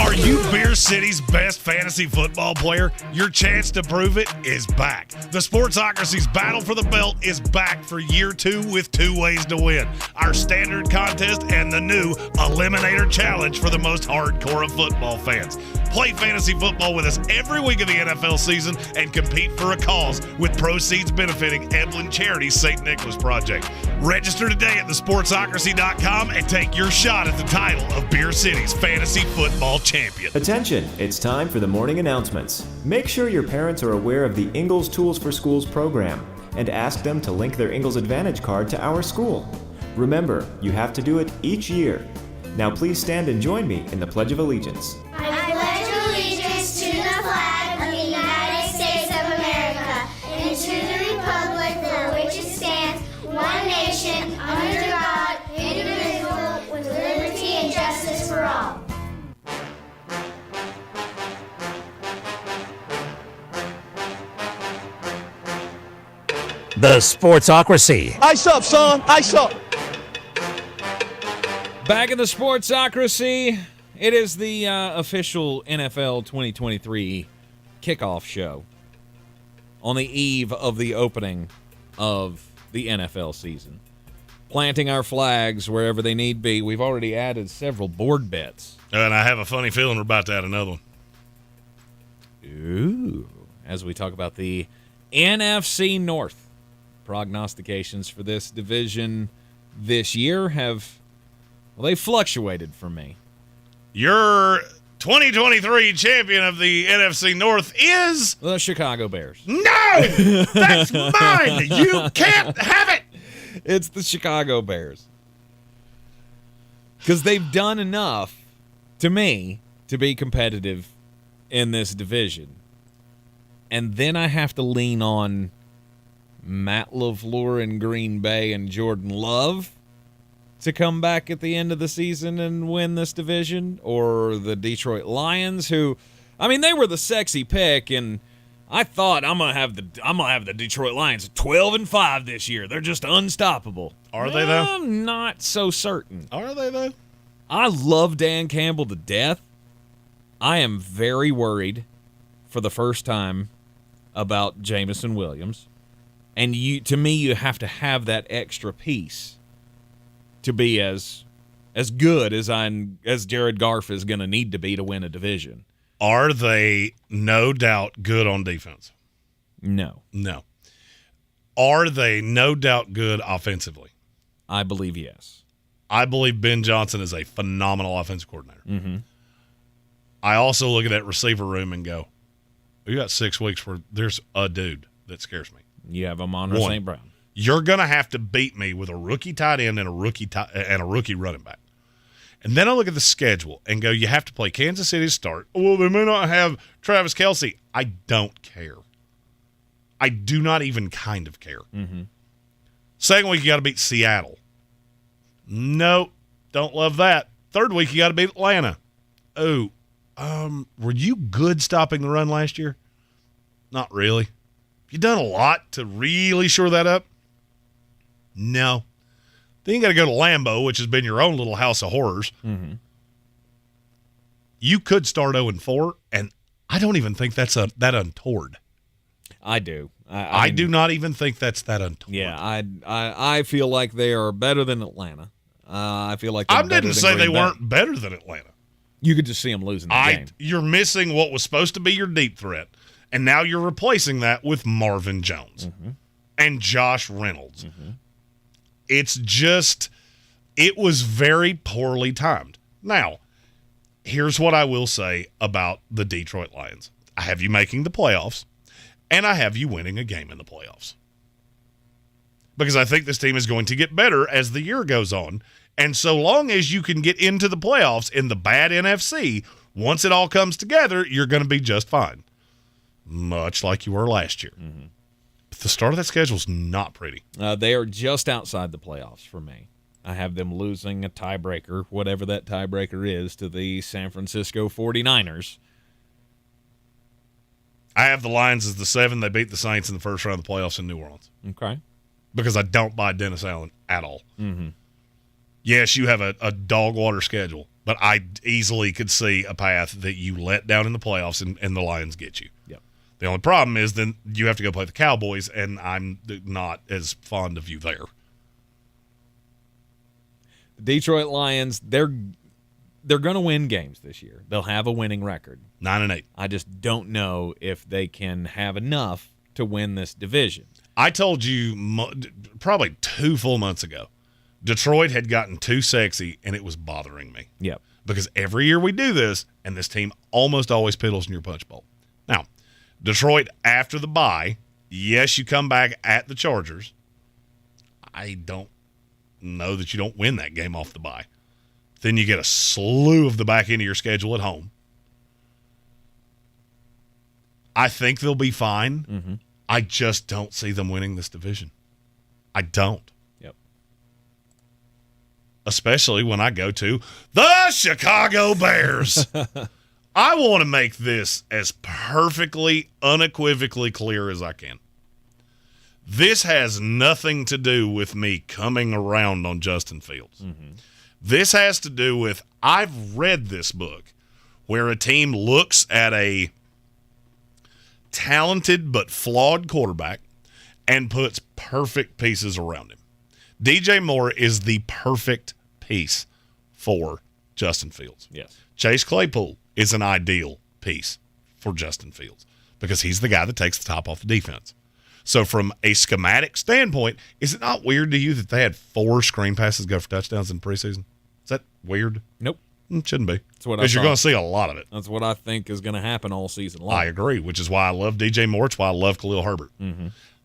Are you Beer City's best fantasy football player? Your chance to prove it is back. The Sportsocracy's Battle for the Belt is back for year 2 with 2 ways to win. Our standard contest and the new Eliminator Challenge for the most hardcore of football fans. Play fantasy football with us every week of the NFL season and compete for a cause with proceeds benefiting Evelyn Charity's St. Nicholas Project. Register today at thesportsocracy.com and take your shot at the title of Beer City's fantasy football champion. Attention, it's time for the morning announcements. Make sure your parents are aware of the Ingalls Tools for Schools program and ask them to link their Ingalls Advantage card to our school. Remember, you have to do it each year. Now please stand and join me in the Pledge of Allegiance. I pledge allegiance to the flag of the United States of America and to the republic for which it stands, one nation, under God, indivisible, with liberty and justice for all. The Sportsocracy. Ice up, son. Ice up. Back in the Sportsocracy, it is the official NFL 2023 kickoff show on the eve of the opening of the NFL season. Planting our flags wherever they need be. We've already added several board bets. And I have a funny feeling we're about to add another one. Ooh. As we talk about the NFC North. Prognostications for this division this year have, well, they fluctuated for me. Your 2023 champion of the NFC North is the Chicago Bears. No! That's mine! You can't have it! It's the Chicago Bears. Because they've done enough, to me, to be competitive in this division. And then I have to lean on Matt LaFleur in Green Bay and Jordan Love to come back at the end of the season and win this division, or the Detroit Lions, who, I mean, they were the sexy pick, and I thought I'm gonna have the Detroit Lions 12-5 this year. They're just unstoppable. Are they though? I'm not so certain. Are they though? I love Dan Campbell to death. I am very worried for the first time about Jameson Williams. And to me, you have to have that extra piece to be as good as Jared Goff is going to need to be to win a division. Are they no doubt good on defense? No. Are they no doubt good offensively? I believe yes. I believe Ben Johnson is a phenomenal offensive coordinator. Mm-hmm. I also look at that receiver room and go, we got 6 weeks where there's a dude that scares me. You have Amon-Ra St. Brown. You're going to have to beat me with a rookie tight end and a rookie running back. And then I look at the schedule and go, you have to play Kansas City to start. Well, they may not have Travis Kelce. I don't care. I do not even kind of care. Mm-hmm. Second week, you got to beat Seattle. Nope, don't love that. Third week, you got to beat Atlanta. were you good stopping the run last year? Not really. You done a lot to really shore that up? No. Then you got to go to Lambeau, which has been your own little house of horrors. Mm-hmm. You could start 0-4, and I don't even think that's that untoward. I do. I do not even think that's that untoward. Yeah, I feel like they are better than Atlanta. I feel like I didn't say they weren't better than Atlanta. You could just see them losing the game. You're missing what was supposed to be your deep threat, and now you're replacing that with Marvin Jones and Josh Reynolds. It's just, it was very poorly timed. Now, here's what I will say about the Detroit Lions. I have you making the playoffs, and I have you winning a game in the playoffs. Because I think this team is going to get better as the year goes on. And so long as you can get into the playoffs in the bad NFC, once it all comes together, you're going to be just fine. Much like you were last year. But the start of that schedule is not pretty. They are just outside the playoffs for me. I have them losing a tiebreaker, whatever that tiebreaker is, to the San Francisco 49ers. I have the Lions as the 7. They beat the Saints in the first round of the playoffs in New Orleans. Okay. Because I don't buy Dennis Allen at all. Yes, you have a dog water schedule, but I easily could see a path that you let down in the playoffs and the Lions get you. Yep. The only problem is then you have to go play the Cowboys, and I'm not as fond of you there. The Detroit Lions, they're going to win games this year. They'll have a winning record. 9-8. I just don't know if they can have enough to win this division. I told you probably 2 full months ago, Detroit had gotten too sexy, and it was bothering me. Yep. Because every year we do this, and this team almost always piddles in your punch bowl. Now, Detroit, after the bye, yes, you come back at the Chargers. I don't know that you don't win that game off the bye. Then you get a slew of the back end of your schedule at home. I think they'll be fine. I just don't see them winning this division. I don't. Yep. Especially when I go to the Chicago Bears. I want to make this as perfectly, unequivocally clear as I can. This has nothing to do with me coming around on Justin Fields. This has to do with, I've read this book where a team looks at a talented but flawed quarterback and puts perfect pieces around him. DJ Moore is the perfect piece for Justin Fields. Yes. Chase Claypool is an ideal piece for Justin Fields because he's the guy that takes the top off the defense. So from a schematic standpoint, is it not weird to you that they had 4 screen passes go for touchdowns in preseason? Is that weird? Nope. It shouldn't be. That's what because you're going to see a lot of it. That's what I think is going to happen all season long. I agree, which is why I love DJ Moore. It's why I love Khalil Herbert.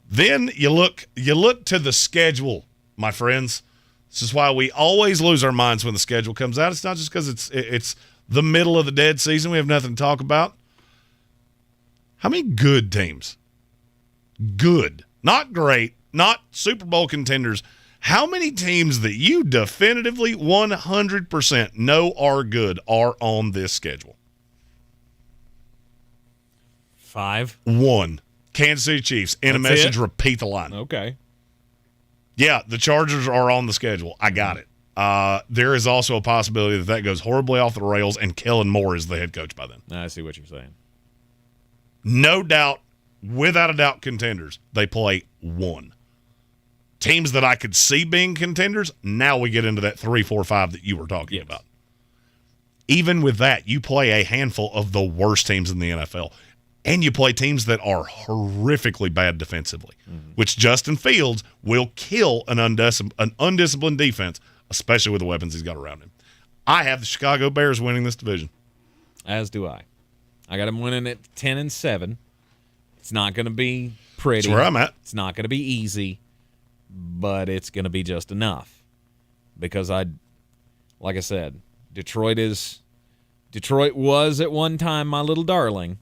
Then you look to the schedule, my friends. This is why we always lose our minds when the schedule comes out. It's not just because it's the middle of the dead season. We have nothing to talk about. How many good teams? Good. Not great. Not Super Bowl contenders. How many teams that you definitively 100% know are good are on this schedule? 5. 1. Kansas City Chiefs. In a message, repeat the line. Okay. Yeah, the Chargers are on the schedule. I got it. There is also a possibility that goes horribly off the rails and Kellen Moore is the head coach by then. I see what you're saying. No doubt, without a doubt, contenders. They play 1. Teams that I could see being contenders, now we get into that 3, 4, 5 that you were talking about. Even with that, you play a handful of the worst teams in the NFL. And you play teams that are horrifically bad defensively, which Justin Fields will kill an undisciplined defense, especially with the weapons he's got around him. I have the Chicago Bears winning this division. As do I. I got them winning at 10-7. It's not going to be pretty. That's where I'm at. It's not going to be easy, but it's going to be just enough. Because like I said, Detroit was at one time my little darling.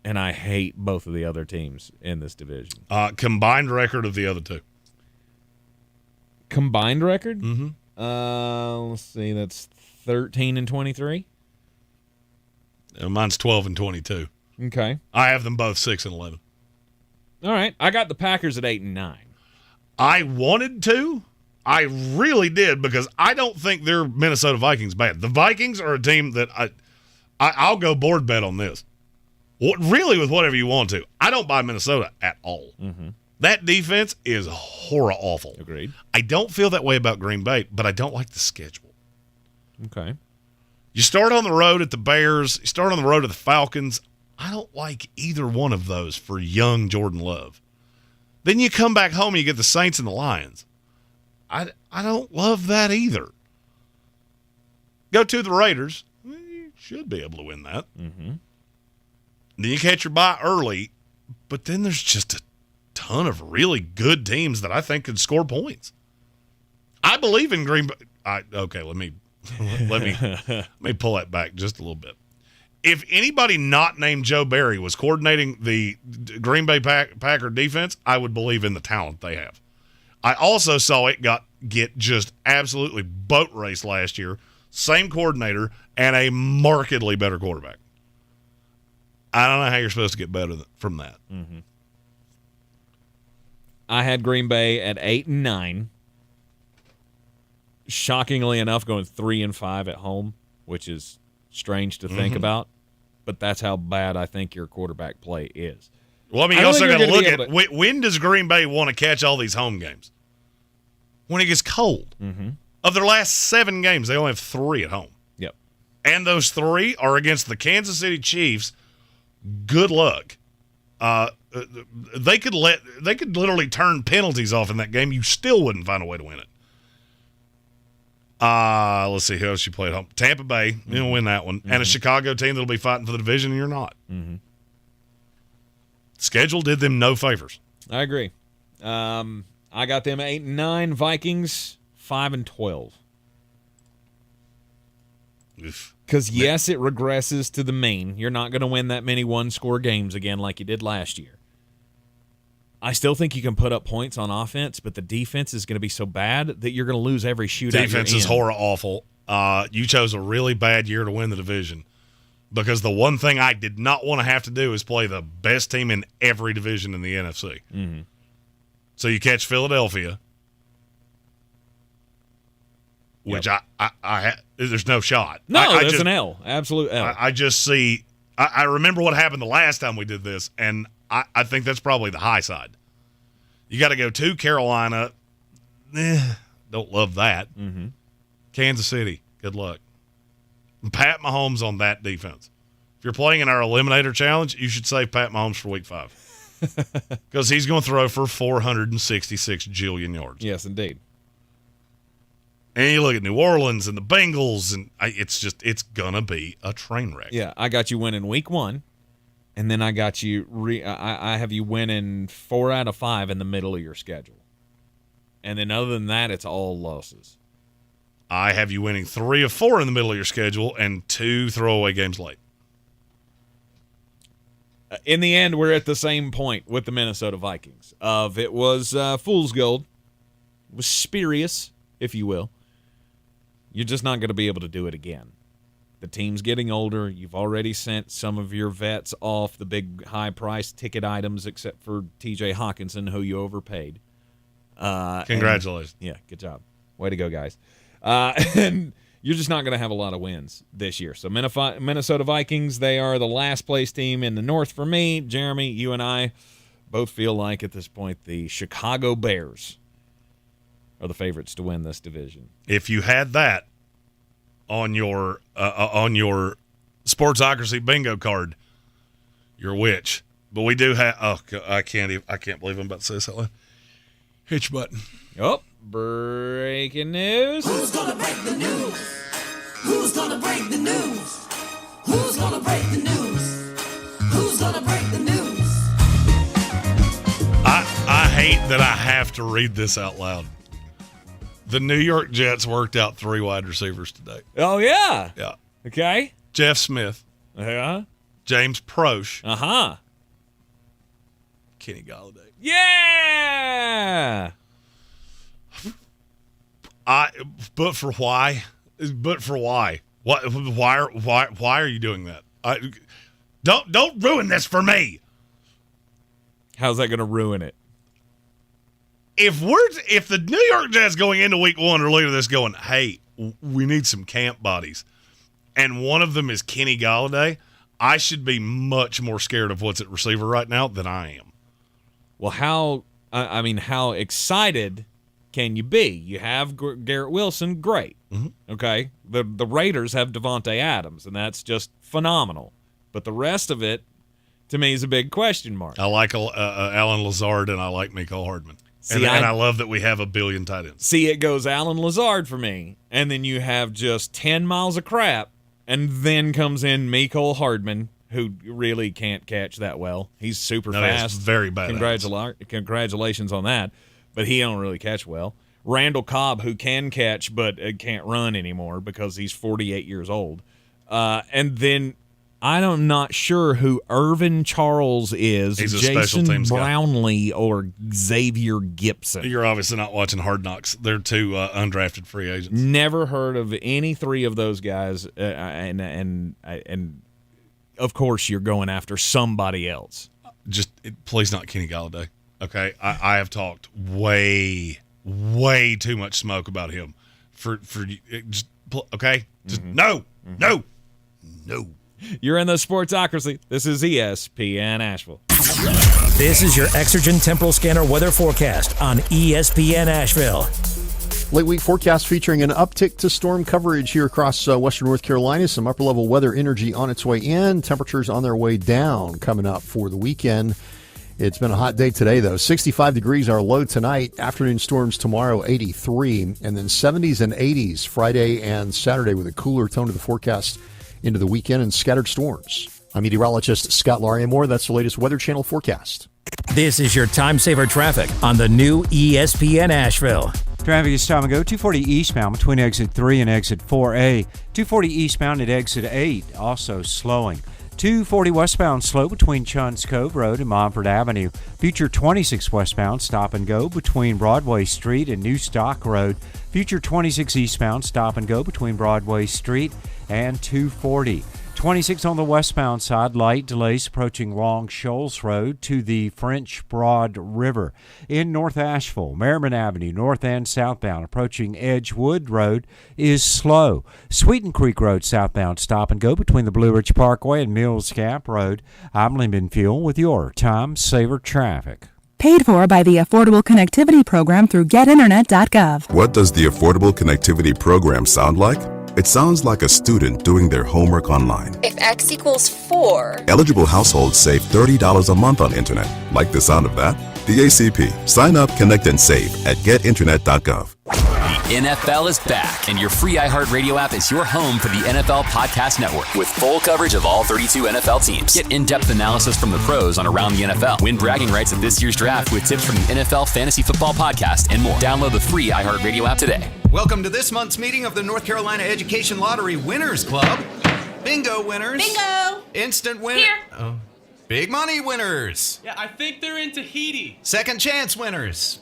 And I hate both of the other teams in this division. Combined record of the other two. Combined record? Mm-hmm. Let's see. That's 13-23. Mine's 12-22. Okay. I have them both 6-11. All right. I got the Packers at 8-9. I wanted to. I really did, because I don't think their Minnesota Vikings bad. The Vikings are a team that I'll go board bet on this. Really, with whatever you want to. I don't buy Minnesota at all. Mm-hmm. That defense is horror awful. Agreed. I don't feel that way about Green Bay, but I don't like the schedule. Okay. You start on the road at the Bears. You start on the road at the Falcons. I don't like either one of those for young Jordan Love. Then you come back home and you get the Saints and the Lions. I don't love that either. Go to the Raiders. You should be able to win that. Mm-hmm. Then you catch your bye early, but then there's just a ton of really good teams that I think could score points. I believe in Green Bay. Okay, let me pull that back just a little bit. If anybody not named Joe Barry was coordinating the Green Bay Packer defense, I would believe in the talent they have. I also saw it get just absolutely boat raced last year. Same coordinator and a markedly better quarterback. I don't know how you're supposed to get better from that. Mm-hmm. I had Green Bay at 8-9. Shockingly enough, going 3-5 at home, which is strange to think about. But that's how bad I think your quarterback play is. Well, I mean, you also got to look at when does Green Bay want to catch all these home games? When it gets cold. Mm-hmm. Of their last 7 games, they only have 3 at home. Yep. And those 3 are against the Kansas City Chiefs. Good luck. They could literally turn penalties off in that game. You still wouldn't find a way to win it. Let's see who else you play at home. Tampa Bay, you'll win that one. And a Chicago team that'll be fighting for the division, and you're not. Mm-hmm. Schedule did them no favors. I agree. I got them 8-9. Vikings 5-12. Because yes, it regresses to the mean. You're not going to win that many one-score games again like you did last year. I still think you can put up points on offense, but the defense is going to be so bad that you're going to lose every shootout. Defense is horror awful. You chose a really bad year to win the division, because the one thing I did not want to have to do is play the best team in every division in the NFC. Mm-hmm. So you catch Philadelphia, which there's no shot. No, there's an L. Absolute L. I just see – I remember what happened the last time we did this, and I think that's probably the high side. You got to go to Carolina. Don't love that. Mm-hmm. Kansas City, good luck. Pat Mahomes on that defense. If you're playing in our Eliminator Challenge, you should save Pat Mahomes for Week 5. Because he's going to throw for 466 jillion yards. Yes, indeed. And you look at New Orleans and the Bengals, and it's going to be a train wreck. Yeah, I got you winning Week 1, and then I got you I have you winning 4 out of 5 in the middle of your schedule. And then other than that, it's all losses. I have you winning 3 of 4 in the middle of your schedule and 2 throwaway games late. In the end, we're at the same point with the Minnesota Vikings. It was fool's gold. It was spurious, if you will. You're just not going to be able to do it again. The team's getting older. You've already sent some of your vets off the big high-priced ticket items, except for T.J. Hawkinson, who you overpaid. Congratulations. Yeah, good job. Way to go, guys. And you're just not going to have a lot of wins this year. So Minnesota Vikings, they are the last place team in the North for me. Jeremy, you and I both feel like at this point the Chicago Bears are the favorites to win this division. If you had that on your Sportsocracy bingo card, you're a witch. But we do have. Oh, I can't believe I'm about to say this out loud. Hit your button. Oh, breaking news. Who's gonna break the news? Who's gonna break the news? Who's gonna break the news? Who's gonna break the news? I hate that I have to read this out loud. The New York Jets worked out 3 wide receivers today. Oh, yeah. Yeah. Okay. Jeff Smith. Yeah. James Proche. Uh-huh. Kenny Golladay. Yeah. But for why? Why are you doing that? Don't ruin this for me. How's that going to ruin it? If the New York Jets going into week 1 are looking at this going, hey, we need some camp bodies, and one of them is Kenny Golladay, I should be much more scared of what's at receiver right now than I am. Well, how excited can you be? You have Garrett Wilson, great. Mm-hmm. Okay? The Raiders have Devontae Adams, and that's just phenomenal. But the rest of it, to me, is a big question mark. I like Alan Lazard, and I like Mecole Hardman. And I love that we have a billion tight ends. See, it goes Alan Lazard for me, and then you have just 10 miles of crap, and then comes in Mecole Hardman, who really can't catch that well. He's super fast. He's very bad. Congratulations on that, but he don't really catch well. Randall Cobb, who can catch but can't run anymore because he's 48 years old. And then I'm not sure who Irvin Charles is. He's a Jason special teams Brownlee guy. Or Xavier Gibson. You're obviously not watching Hard Knocks. They're two undrafted free agents. Never heard of any three of those guys, and of course you're going after somebody else. Please not Kenny Golladay. Okay, I have talked way too much smoke about him. No. You're in the Sportsocracy. This is ESPN Asheville. This is your Exergen Temporal Scanner weather forecast on ESPN Asheville. Late week forecast featuring an uptick to storm coverage here across western North Carolina. Some upper level weather energy on its way in. Temperatures on their way down coming up for the weekend. It's been a hot day today, though. 65 degrees our low tonight. Afternoon storms tomorrow, 83. And then 70s and 80s Friday and Saturday with a cooler tone to the forecast into the weekend and scattered storms. I'm meteorologist Scott Lauriamore. That's the latest Weather Channel forecast. This is your time saver traffic on the new ESPN Asheville. Traffic is time to go. 240 eastbound between exit 3 and exit 4A. 240 eastbound at exit 8, also slowing. 240 westbound slow between Chuns Cove Road and Montford Avenue. Future 26 westbound stop and go between Broadway Street and New Stock Road. Future 26 eastbound stop and go between Broadway Street and 240. 26 on the westbound side, light delays approaching Long Shoals Road to the French Broad River. In North Asheville, Merriman Avenue, north and southbound, approaching Edgewood Road is slow. Sweeten Creek Road southbound stop and go between the Blue Ridge Parkway and Mills Gap Road. I'm Lyndon Fuel with your Time Saver Traffic. Paid for by the Affordable Connectivity Program through getinternet.gov. What does the Affordable Connectivity Program sound like? It sounds like a student doing their homework online. If X equals 4. Eligible households save $30 a month on internet. Like the sound of that? The ACP. Sign up, connect, and save at getinternet.gov. The NFL is back, and your free iHeartRadio app is your home for the NFL Podcast Network with full coverage of all 32 NFL teams. Get in-depth analysis from the pros on Around the NFL. Win bragging rights at this year's draft with tips from the NFL Fantasy Football Podcast and more. Download the free iHeartRadio app today. Welcome to this month's meeting of the North Carolina Education Lottery Winners Club. Bingo winners. Bingo! Instant winner. Here. Oh. Big money winners. Yeah, I think they're in Tahiti. Second chance winners.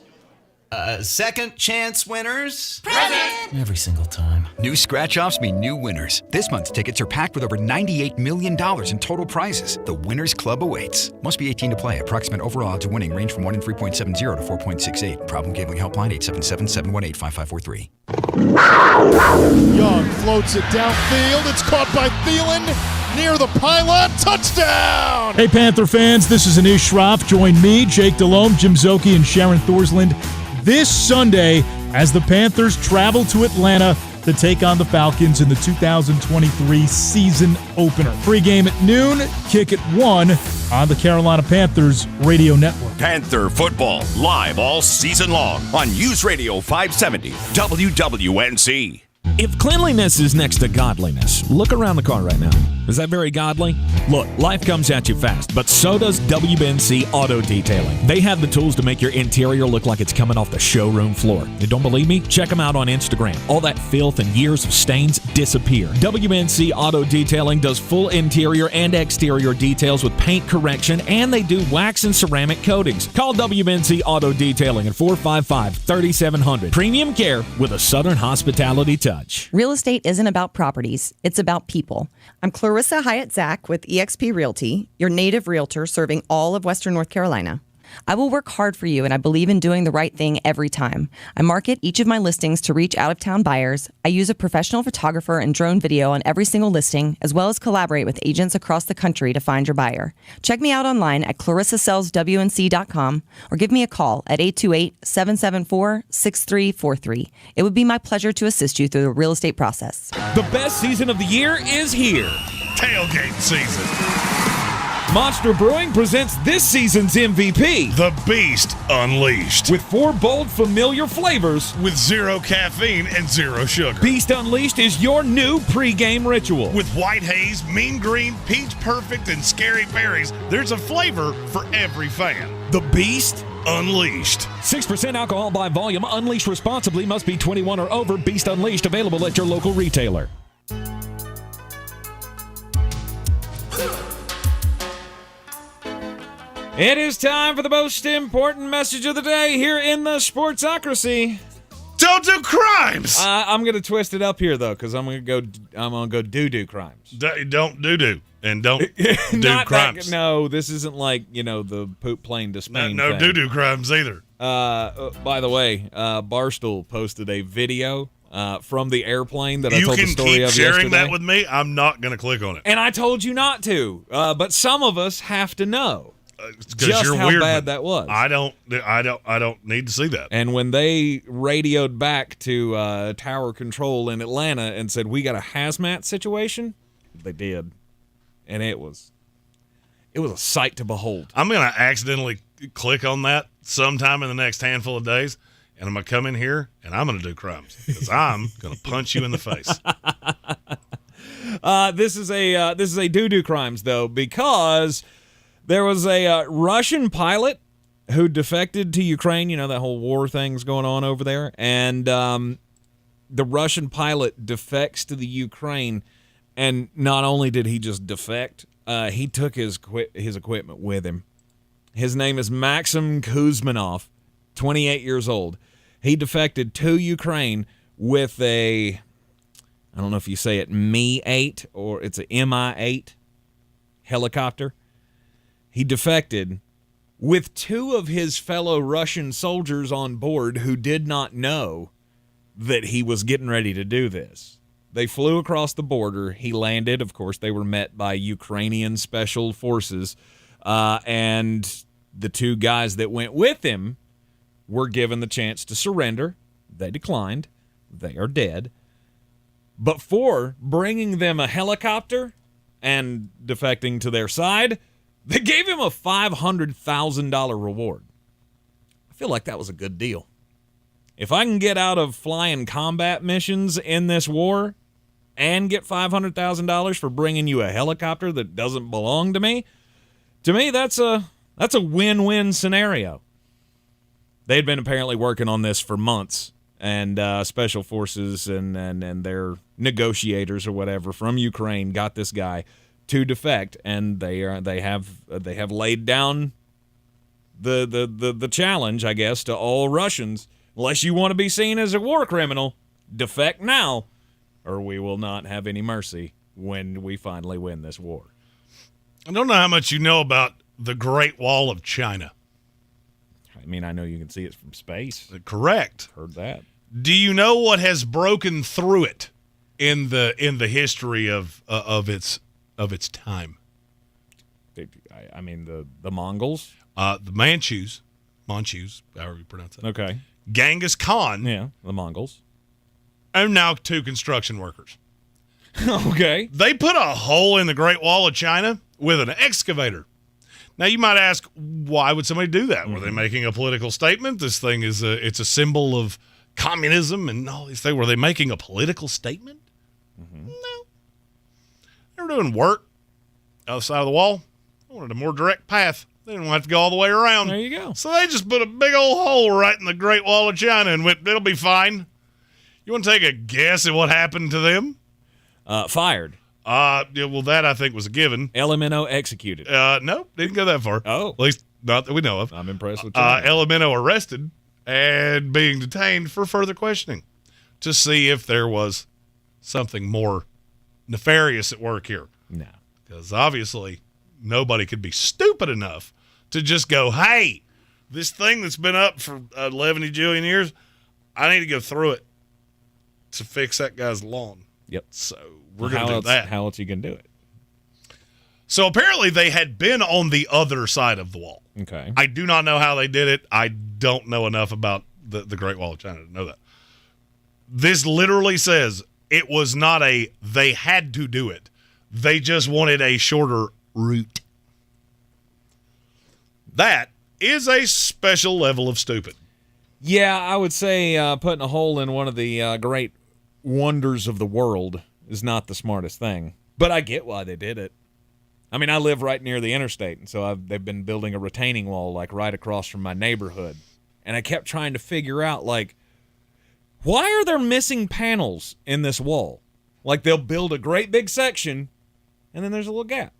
Second chance winners. Present! Every single time. New scratch-offs mean new winners. This month's tickets are packed with over $98 million in total prizes. The Winners Club awaits. Must be 18 to play. Approximate overall odds of winning range from 1 in 3.70 to 4.68. Problem gambling helpline 877-718-5543. Young floats it downfield. It's caught by Thielen near the pylon. Touchdown! Hey, Panther fans. This is Anish Shroff. Join me, Jake Delhomme, Jim Zoki, and Sharon Thorsland this Sunday as the Panthers travel to Atlanta to take on the Falcons in the 2023 season opener. Pre-game at noon, kick at 1 on the Carolina Panthers radio network. Panther football live all season long on News Radio 570 WWNC. If cleanliness is next to godliness, look around the car right now. Is that very godly? Look, life comes at you fast, but so does WNC Auto Detailing. They have the tools to make your interior look like it's coming off the showroom floor. You don't believe me? Check them out on Instagram. All that filth and years of stains disappear. WNC Auto Detailing does full interior and exterior details with paint correction, and they do wax and ceramic coatings. Call WNC Auto Detailing at 455-3700. Premium care with a Southern hospitality touch. Real estate isn't about properties, it's about people. I'm Clarissa Clarissa Hyatt Zach with eXp Realty, your native realtor serving all of Western North Carolina. I will work hard for you, and I believe in doing the right thing every time. I market each of my listings to reach out-of-town buyers. I use a professional photographer and drone video on every single listing, as well as collaborate with agents across the country to find your buyer. Check me out online at clarissasellswnc.com or give me a call at 828-774-6343. It would be my pleasure to assist you through the real estate process. The best season of the year is here. Tailgate season. Monster Brewing presents this season's MVP, The Beast Unleashed. with 4 bold, familiar flavors. With 0 caffeine and 0 sugar. Beast Unleashed is your new pregame ritual. With white haze, mean green, peach perfect, and scary berries, there's a flavor for every fan. The Beast Unleashed. 6% alcohol by volume. Unleashed responsibly. Must be 21 or over. Beast Unleashed available at your local retailer. It is time for the most important message of the day here in the Sportsocracy. Don't do crimes. I'm gonna twist it up here though, because I'm gonna go do crimes. Don't do and don't do crimes. No, this isn't like the poop plane to Spain. No do crimes either. By the way, Barstool posted a video from the airplane that I told the story of yesterday. You can keep sharing that with me. I'm not gonna click on it. And I told you not to. But some of us have to know. Just you're how weird, bad that was. I don't need to see that. And when they radioed back to Tower Control in Atlanta and said, we got a hazmat situation, they did. And it was a sight to behold. I'm going to accidentally click on that sometime in the next handful of days, and I'm going to come in here, and I'm going to do crimes. Because I'm going to punch you in the face. This is a do crimes, though, because there was a Russian pilot who defected to Ukraine. You know, that whole war thing's going on over there. And the Russian pilot defects to the Ukraine. And not only did he just defect, he took his equipment with him. His name is Maxim Kuzmanov, 28 years old. He defected to Ukraine with I don't know if you say it Mi-8 or it's a Mi-8 helicopter. He defected with 2 of his fellow Russian soldiers on board who did not know that he was getting ready to do this. They flew across the border. He landed. Of course, they were met by Ukrainian special forces. And the 2 guys that went with him were given the chance to surrender. They declined. They are dead. But for bringing them a helicopter and defecting to their side, they gave him a $500,000 reward. I feel like that was a good deal. If I can get out of flying combat missions in this war and get $500,000 for bringing you a helicopter that doesn't belong to me that's a win-win scenario. They'd been apparently working on this for months, and special forces and their negotiators or whatever from Ukraine got this guy to defect, and they have laid down the challenge, I guess, to all Russians. Unless you want to be seen as a war criminal, defect now, or we will not have any mercy when we finally win this war. I don't know how much you know about the Great Wall of China. I mean, I know you can see it from space. Correct. Heard that. Do you know what has broken through it in the history of its time? I mean, the Mongols? The Manchus, however you pronounce it. Okay. Genghis Khan. Yeah, the Mongols. And now 2 construction workers. Okay. They put a hole in the Great Wall of China with an excavator. Now, you might ask, why would somebody do that? Were they making a political statement? This thing it's a symbol of communism and all these things. Were they making a political statement? No. They were doing work outside of the wall. They wanted a more direct path. They didn't have to go all the way around. There you go. So they just put a big old hole right in the Great Wall of China and went, it'll be fine. You want to take a guess at what happened to them? Fired. Yeah, well, that I think was a given. Elemento executed. No, didn't go that far. Oh. At least not that we know of. I'm impressed with Elemento arrested and being detained for further questioning to see if there was something more nefarious at work here. No. Because obviously nobody could be stupid enough to just go, hey, this thing that's been up for 11 jillion years, I need to go through it to fix that guy's lawn. Yep. So we're going to do that. How else are you going to do it? So apparently they had been on the other side of the wall. Okay. I do not know how they did it. I don't know enough about the Great Wall of China to know that. This literally says it was not they had to do it. They just wanted a shorter route. That is a special level of stupid. Yeah, I would say putting a hole in one of the great wonders of the world is not the smartest thing. But I get why they did it. I mean, I live right near the interstate, and so they've been building a retaining wall like right across from my neighborhood. And I kept trying to figure out, like, why are there missing panels in this wall? Like, they'll build a great big section, and then there's a little gap.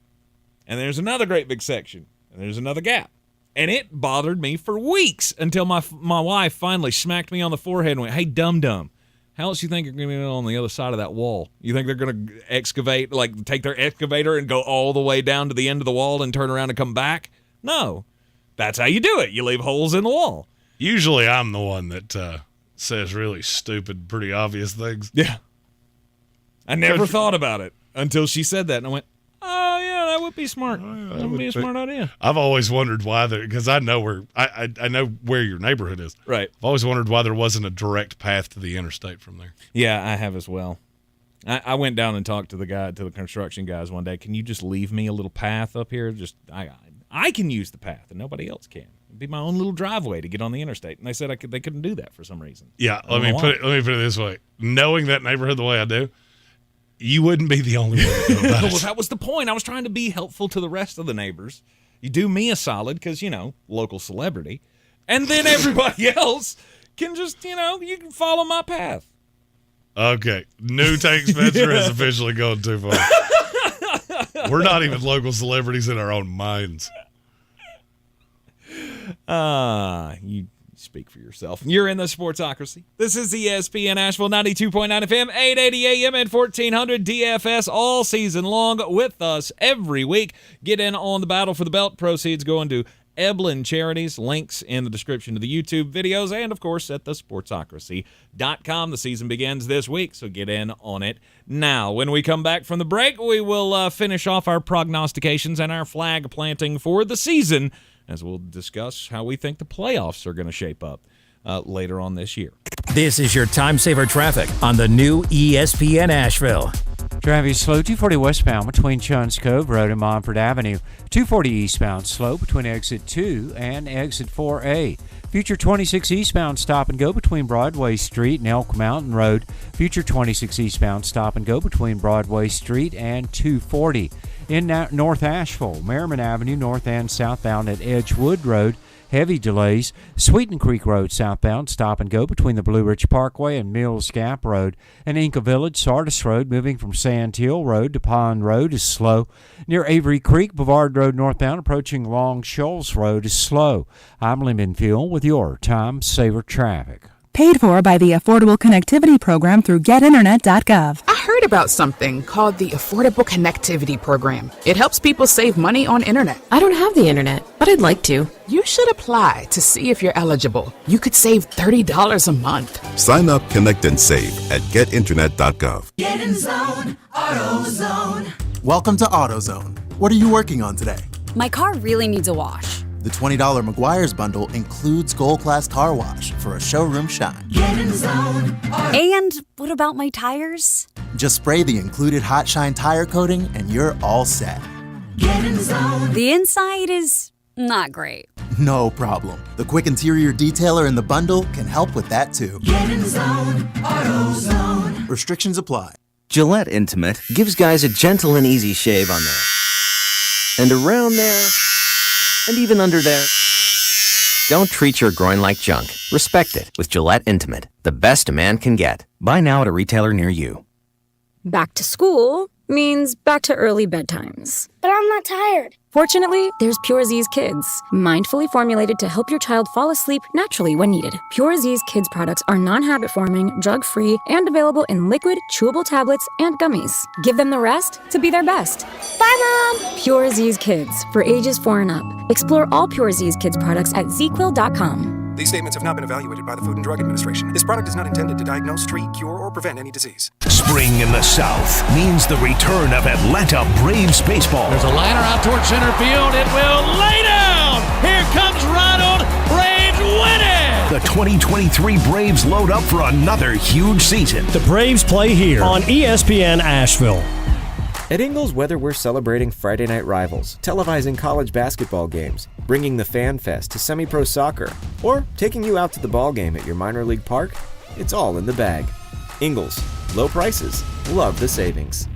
And there's another great big section, and there's another gap. And it bothered me for weeks until my wife finally smacked me on the forehead and went, hey, dum-dum, how else you think you're going to be on the other side of that wall? You think they're going to excavate, like take their excavator and go all the way down to the end of the wall and turn around and come back? No. That's how you do it. You leave holes in the wall. Usually I'm the one that says really stupid, pretty obvious things. Yeah. I never thought about it until she said that, and I went, oh, yeah, that would be smart. That would be a smart idea. I've always wondered why because I know where I know where your neighborhood is. Right. I've always wondered why there wasn't a direct path to the interstate from there. Yeah, I have as well. I went down and talked to the construction guys one day. Can you just leave me a little path up here? Just I can use the path and nobody else can. It'd be my own little driveway to get on the interstate. And they said they couldn't do that for some reason. Yeah, let me put it this way. Knowing that neighborhood the way I do, you wouldn't be the only one to do about it. Well, that was the point. I was trying to be helpful to the rest of the neighbors. You do me a solid because, local celebrity. And then everybody else can just, you can follow my path. Okay. New Tank Spencer has officially gone too far. We're not even local celebrities in our own minds. You speak for yourself. You're in the Sportsocracy. This is ESPN Asheville, 92.9 FM, 880 AM, and 1400 DFS all season long with us every week. Get in on the battle for the belt. Proceeds going to Eblin Charities. Links in the description of the YouTube videos and, of course, at the Sportsocracy.com. The season begins this week, so get in on it now. When we come back from the break, we will finish off our prognostications and our flag planting for the season, as we'll discuss how we think the playoffs are going to shape up later on this year. This is your time saver traffic on the new ESPN Asheville. Traffic slow 240 westbound between Chuns Cove Road and Montford Avenue. 240 eastbound slow between exit 2 and exit 4A. Future 26 eastbound stop and go between Broadway Street and Elk Mountain Road. Future 26 eastbound stop and go between Broadway Street and 240. In North Asheville, Merriman Avenue north and southbound at Edgewood Road. Heavy delays. Sweeten Creek Road southbound stop and go between the Blue Ridge Parkway and Mills Gap Road. And Inca Village, Sardis Road moving from Sand Hill Road to Pond Road is slow. Near Avery Creek, Bavard Road northbound approaching Long Shoals Road is slow. I'm Lyman Fuel with your time saver traffic. Paid for by the Affordable Connectivity Program through getinternet.gov. I heard about something called the Affordable Connectivity Program. It helps people save money on internet. I don't have the internet, but I'd like to. You should apply to see if you're eligible. You could save $30 a month. Sign up, connect, and save at getinternet.gov. Get in zone, AutoZone. Welcome to AutoZone. What are you working on today? My car really needs a wash. The $20 Meguiar's bundle includes Gold Class Car Wash for a showroom shine. Get in zone. And what about my tires? Just spray the included Hot Shine tire coating and you're all set. Get in zone. The inside is not great. No problem. The quick interior detailer in the bundle can help with that too. Get in zone. AutoZone. Restrictions apply. Gillette Intimate gives guys a gentle and easy shave on there. And around there. And even under there. Don't treat your groin like junk. Respect it with Gillette Intimate, the best a man can get. Buy now at a retailer near you. Back to school means back to early bedtimes. But I'm not tired. Fortunately, there's Pure Z's Kids, mindfully formulated to help your child fall asleep naturally when needed. Pure Z's Kids products are non-habit forming, drug-free, and available in liquid, chewable tablets and gummies. Give them the rest to be their best. Bye, Mom! Pure Z's Kids, for ages 4 and up. Explore all Pure Z's Kids products at zquill.com. These statements have not been evaluated by the Food and Drug Administration. This product is not intended to diagnose, treat, cure, or prevent any disease. Spring in the South means the return of Atlanta Braves baseball. There's a liner out towards center field. It will lay down. Here comes Ronald. Braves win it. The 2023 Braves load up for another huge season. The Braves play here on ESPN Asheville. At Ingles, whether we're celebrating Friday night rivals, televising college basketball games, bringing the Fan Fest to semi-pro soccer, or taking you out to the ball game at your minor league park, it's all in the bag. Ingles, low prices, love the savings.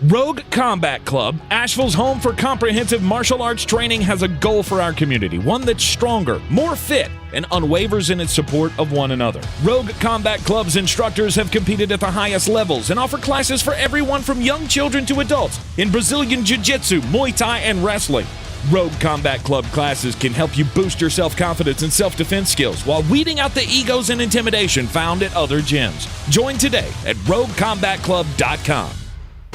Rogue Combat Club, Asheville's home for comprehensive martial arts training, has a goal for our community, one that's stronger, more fit, and unwavers in its support of one another. Rogue Combat Club's instructors have competed at the highest levels and offer classes for everyone from young children to adults in Brazilian Jiu-Jitsu, Muay Thai, and wrestling. Rogue Combat Club classes can help you boost your self-confidence and self-defense skills while weeding out the egos and intimidation found at other gyms. Join today at roguecombatclub.com.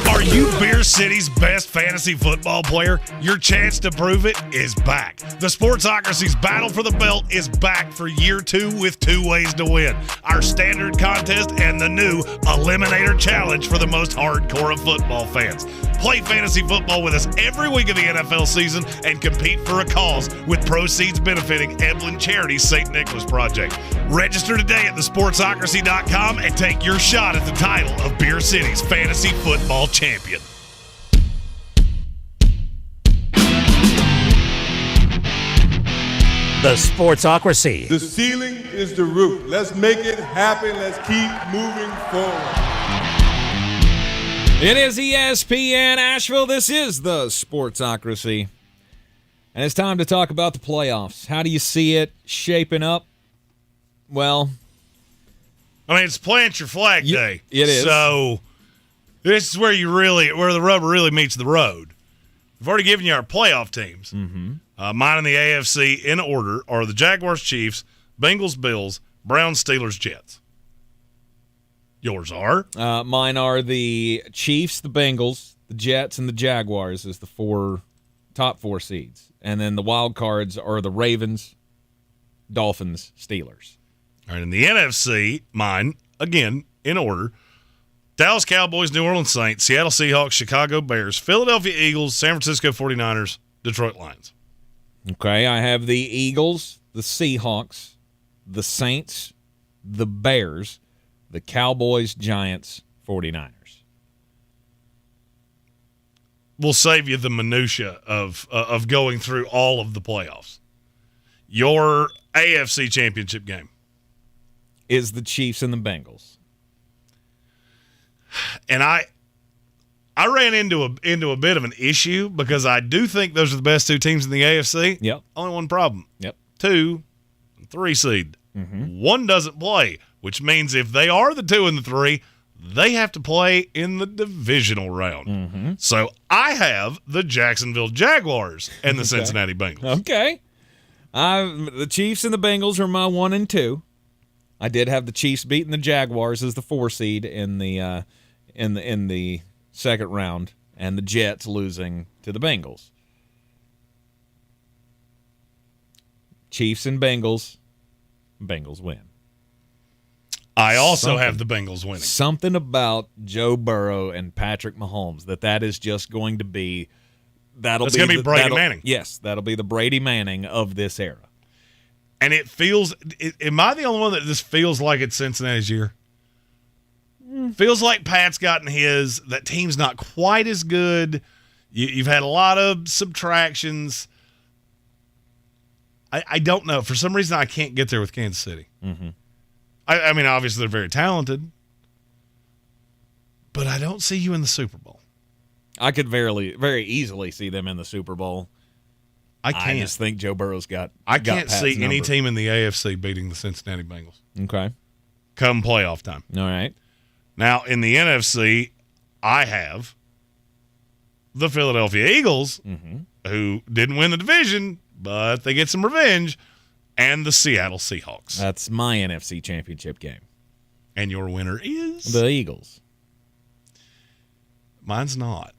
Are you Beer City's best fantasy football player? Your chance to prove it is back. The Sportsocracy's Battle for the Belt is back for year 2 with 2 ways to win. Our standard contest and the new Eliminator Challenge for the most hardcore of football fans. Play fantasy football with us every week of the NFL season and compete for a cause with proceeds benefiting Evelyn Charity's St. Nicholas Project. Register today at thesportsocracy.com and take your shot at the title of Beer City's fantasy football champion. The Sportsocracy. The ceiling is the roof. Let's make it happen. Let's keep moving forward. It is ESPN Asheville. This is the Sportsocracy. And it's time to talk about the playoffs. How do you see it shaping up? Well, I mean, it's plant your flag day. It is. So this is where the rubber really meets the road. We've already given you our playoff teams. Mm-hmm. Mine in the AFC in order are the Jaguars, Chiefs, Bengals, Bills, Browns, Steelers, Jets. Yours are? Mine are the Chiefs, the Bengals, the Jets, and the Jaguars as the top 4 seeds. And then the wild cards are the Ravens, Dolphins, Steelers. All right, in the NFC, mine, again, in order, Dallas Cowboys, New Orleans Saints, Seattle Seahawks, Chicago Bears, Philadelphia Eagles, San Francisco 49ers, Detroit Lions. Okay, I have the Eagles, the Seahawks, the Saints, the Bears, the Cowboys, Giants, 49ers. We'll save you the minutia of going through all of the playoffs. Your AFC championship game is the Chiefs and the Bengals. And I ran into a bit of an issue because I do think those are the best 2 teams in the AFC. Yep. Only one problem. Yep. 2, 3 seed. Mm-hmm. 1 doesn't play, which means if they are the 2 and the 3, they have to play in the divisional round. Mm-hmm. So I have the Jacksonville Jaguars and the Cincinnati Bengals. Okay. The Chiefs and the Bengals are my 1 and 2. I did have the Chiefs beating the Jaguars as the 4 seed in the second round, and the Jets losing to the Bengals. Chiefs and Bengals. Bengals win. I also have the Bengals winning. Something about Joe Burrow and Patrick Mahomes that is just going to be That's going to be Brady Manning. Yes, that'll be the Brady Manning of this era. And it feels – am I the only one that just feels like it's Cincinnati's year? Feels like Pat's gotten his. That team's not quite as good. You've had a lot of subtractions. I don't know. For some reason, I can't get there with Kansas City. Mm-hmm. I mean, obviously, they're very talented. But I don't see you in the Super Bowl. I could very easily see them in the Super Bowl. I can't. I just think Joe Burrow's got I can't Pat's see any number. team in the AFC beating the Cincinnati Bengals. Okay. Come playoff time. All right. Now, in the NFC, I have the Philadelphia Eagles, who didn't win the division, but they get some revenge, and the Seattle Seahawks. That's my NFC Championship game. And your winner is? The Eagles. Mine's not.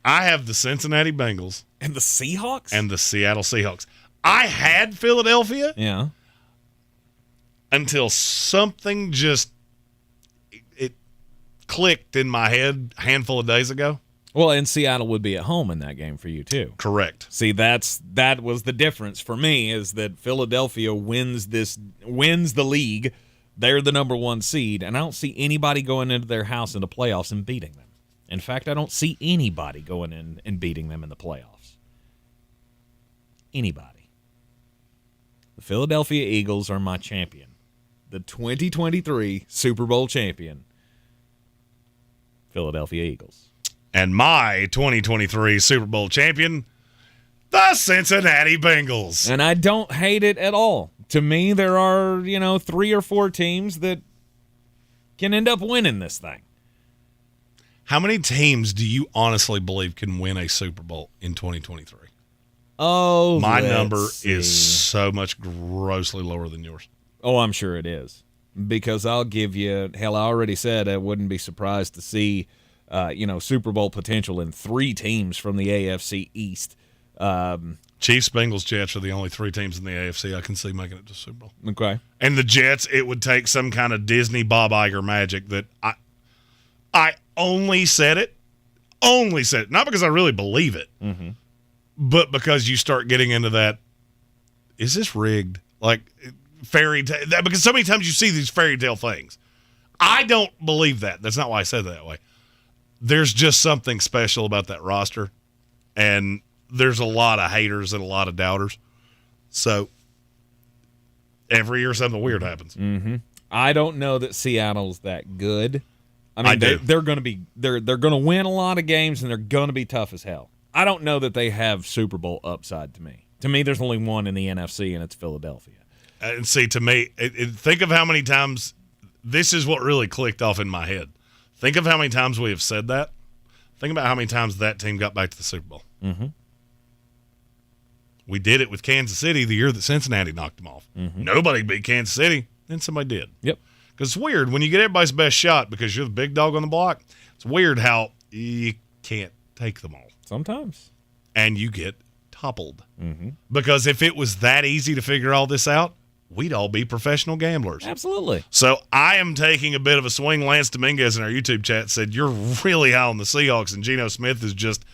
I have the Cincinnati Bengals. And the Seahawks? And the Seattle Seahawks. I had Philadelphia. Yeah. Until something just it clicked in my head a handful of days ago. Well, and Seattle would be at home in that game for you too. Correct. See, that was the difference for me, is that Philadelphia wins the league. They're the number 1 seed, and I don't see anybody going into their house in the playoffs and beating them. In fact, I don't see anybody going in and beating them in the playoffs. Anybody. The Philadelphia Eagles are my champion. The 2023 Super Bowl champion. Philadelphia Eagles. And my 2023 Super Bowl champion, the Cincinnati Bengals. And I don't hate it at all. To me, there are, 3 or 4 teams that can end up winning this thing. How many teams do you honestly believe can win a Super Bowl in 2023? Oh, my number is so much grossly lower than yours. Oh, I'm sure it is. Because I'll give you, hell, I already said I wouldn't be surprised to see, Super Bowl potential in 3 teams from the AFC East. Chiefs, Bengals, Jets are the only 3 teams in the AFC I can see making it to Super Bowl. Okay. And the Jets, it would take some kind of Disney Bob Iger magic that I only said it, not because I really believe it, but because you start getting into that, is this rigged? Like fairy tale, because so many times you see these fairy tale things. I don't believe that. That's not why I said it that way. There's just something special about that roster, and there's a lot of haters and a lot of doubters. So every year something weird happens. I don't know that Seattle's that good. I mean, they're going to be they're going to win a lot of games, and they're going to be tough as hell. I don't know that they have Super Bowl upside to me. To me, there's only one in the NFC, and it's Philadelphia. And see, to me, think of how many times this is what really clicked off in my head. Think of how many times we have said that. Think about how many times that team got back to the Super Bowl. We did it with Kansas City the year that Cincinnati knocked them off. Nobody beat Kansas City, then somebody did. Yep. Because it's weird when you get everybody's best shot because you're the big dog on the block. It's weird how you can't take them all. Sometimes. And you get toppled. Because if it was that easy to figure all this out, we'd all be professional gamblers. Absolutely. So I am taking a bit of a swing. Lance Dominguez in our YouTube chat said, you're really high on the Seahawks, and Geno Smith is just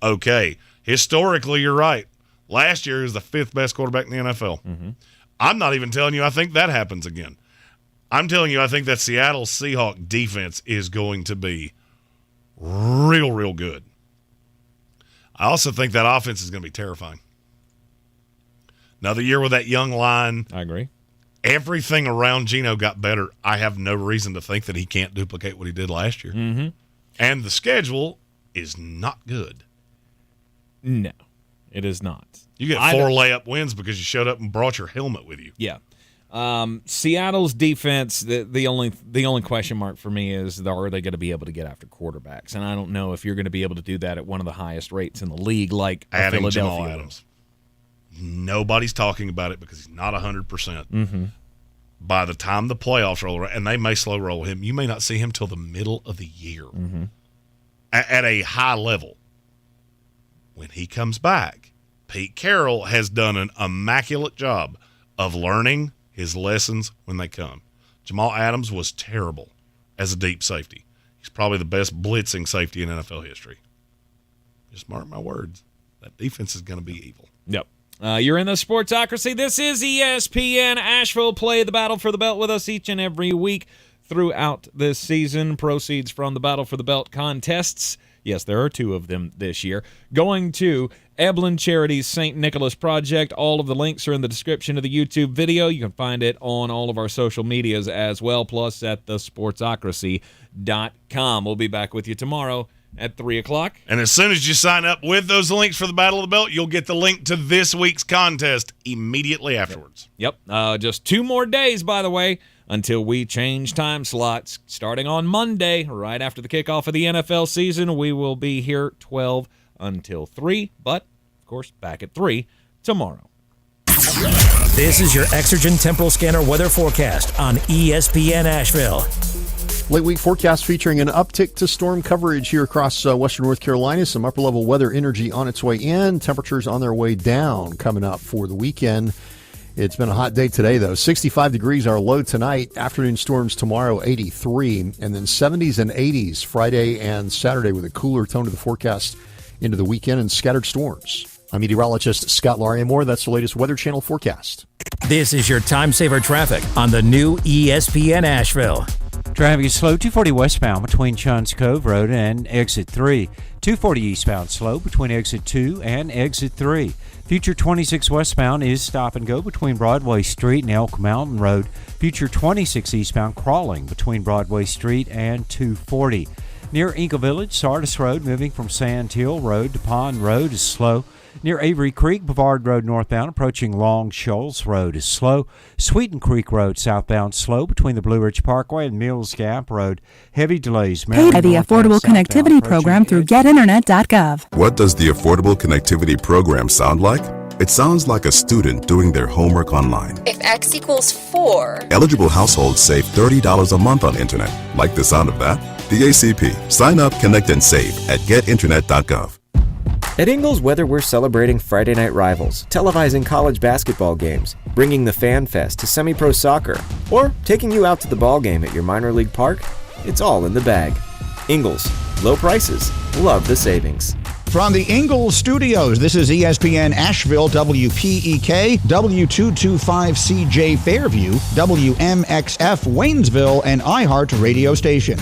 okay. Historically, you're right. Last year, he was the 5th best quarterback in the NFL. I'm not even telling you I think that happens again. I'm telling you I think that Seattle Seahawks defense is going to be real, real good. I also think that offense is going to be terrifying. Another year with that young line. I agree. Everything around Geno got better. I have no reason to think that he can't duplicate what he did last year. And the schedule is not good. No, it is not. You get 4 layup wins because you showed up and brought your helmet with you. Yeah. Seattle's defense, the only question mark for me is, are they going to be able to get after quarterbacks? And I don't know if you're going to be able to do that at one of the highest rates in the league, like adding Philadelphia. Jamal Adams. Nobody's talking about it because he's not 100%. By the time the playoffs roll around, and they may slow roll him, you may not see him till the middle of the year at a high level. When he comes back, Pete Carroll has done an immaculate job of learning his lessons when they come. Jamal Adams was terrible as a deep safety. He's probably the best blitzing safety in NFL history. Just mark my words. That defense is going to be evil. Yep. You're in the Sportsocracy. This is ESPN Asheville. Play the Battle for the Belt with us each and every week throughout this season. Proceeds from the Battle for the Belt contests. Yes, there are 2 of them this year. Going to Eblin Charity's St. Nicholas Project. All of the links are in the description of the YouTube video. You can find it on all of our social medias as well, plus at thesportsocracy.com. We'll be back with you tomorrow at 3 o'clock. And as soon as you sign up with those links for the Battle of the Belt, you'll get the link to this week's contest immediately afterwards. Yep. Just 2 more days, by the way, until we change time slots. Starting on Monday, right after the kickoff of the NFL season, we will be here 12 until 3, but, of course, back at 3 tomorrow. This is your Exergen Temporal Scanner weather forecast on ESPN Asheville. Late week forecast featuring an uptick to storm coverage here across western North Carolina. Some upper level weather energy on its way in. Temperatures on their way down coming up for the weekend. It's been a hot day today, though. 65 degrees our low tonight. Afternoon storms tomorrow, 83. And then 70s and 80s Friday and Saturday with a cooler tone to the forecast into the weekend and scattered storms. I'm meteorologist Scott Larimore. That's the latest Weather Channel forecast. This is your time saver traffic on the new ESPN Asheville. Traffic is slow, 240 westbound between Chunds Cove Road and Exit 3. 240 eastbound slow between Exit 2 and Exit 3. Future 26 westbound is stop and go between Broadway Street and Elk Mountain Road. Future 26 eastbound crawling between Broadway Street and 240. Near Eagle Village, Sardis Road moving from Sand Hill Road to Pond Road is slow. Near Avery Creek, Bavard Road northbound approaching Long Shoals Road is slow. Sweeten Creek Road southbound slow between the Blue Ridge Parkway and Mills Gap Road. Heavy delays. Paid by the Affordable Connectivity Program through getinternet.gov. What does the Affordable Connectivity Program sound like? It sounds like a student doing their homework online. If X equals 4. Eligible households save $30 a month on internet. Like the sound of that? The ACP. Sign up, connect, and save at getinternet.gov. At Ingles, whether we're celebrating Friday night rivals, televising college basketball games, bringing the Fan Fest to semi-pro soccer, or taking you out to the ball game at your minor league park, it's all in the bag. Ingles, low prices, love the savings. From the Ingles Studios, this is ESPN Asheville, WPEK, W225CJ Fairview, WMXF Waynesville, and iHeart radio station.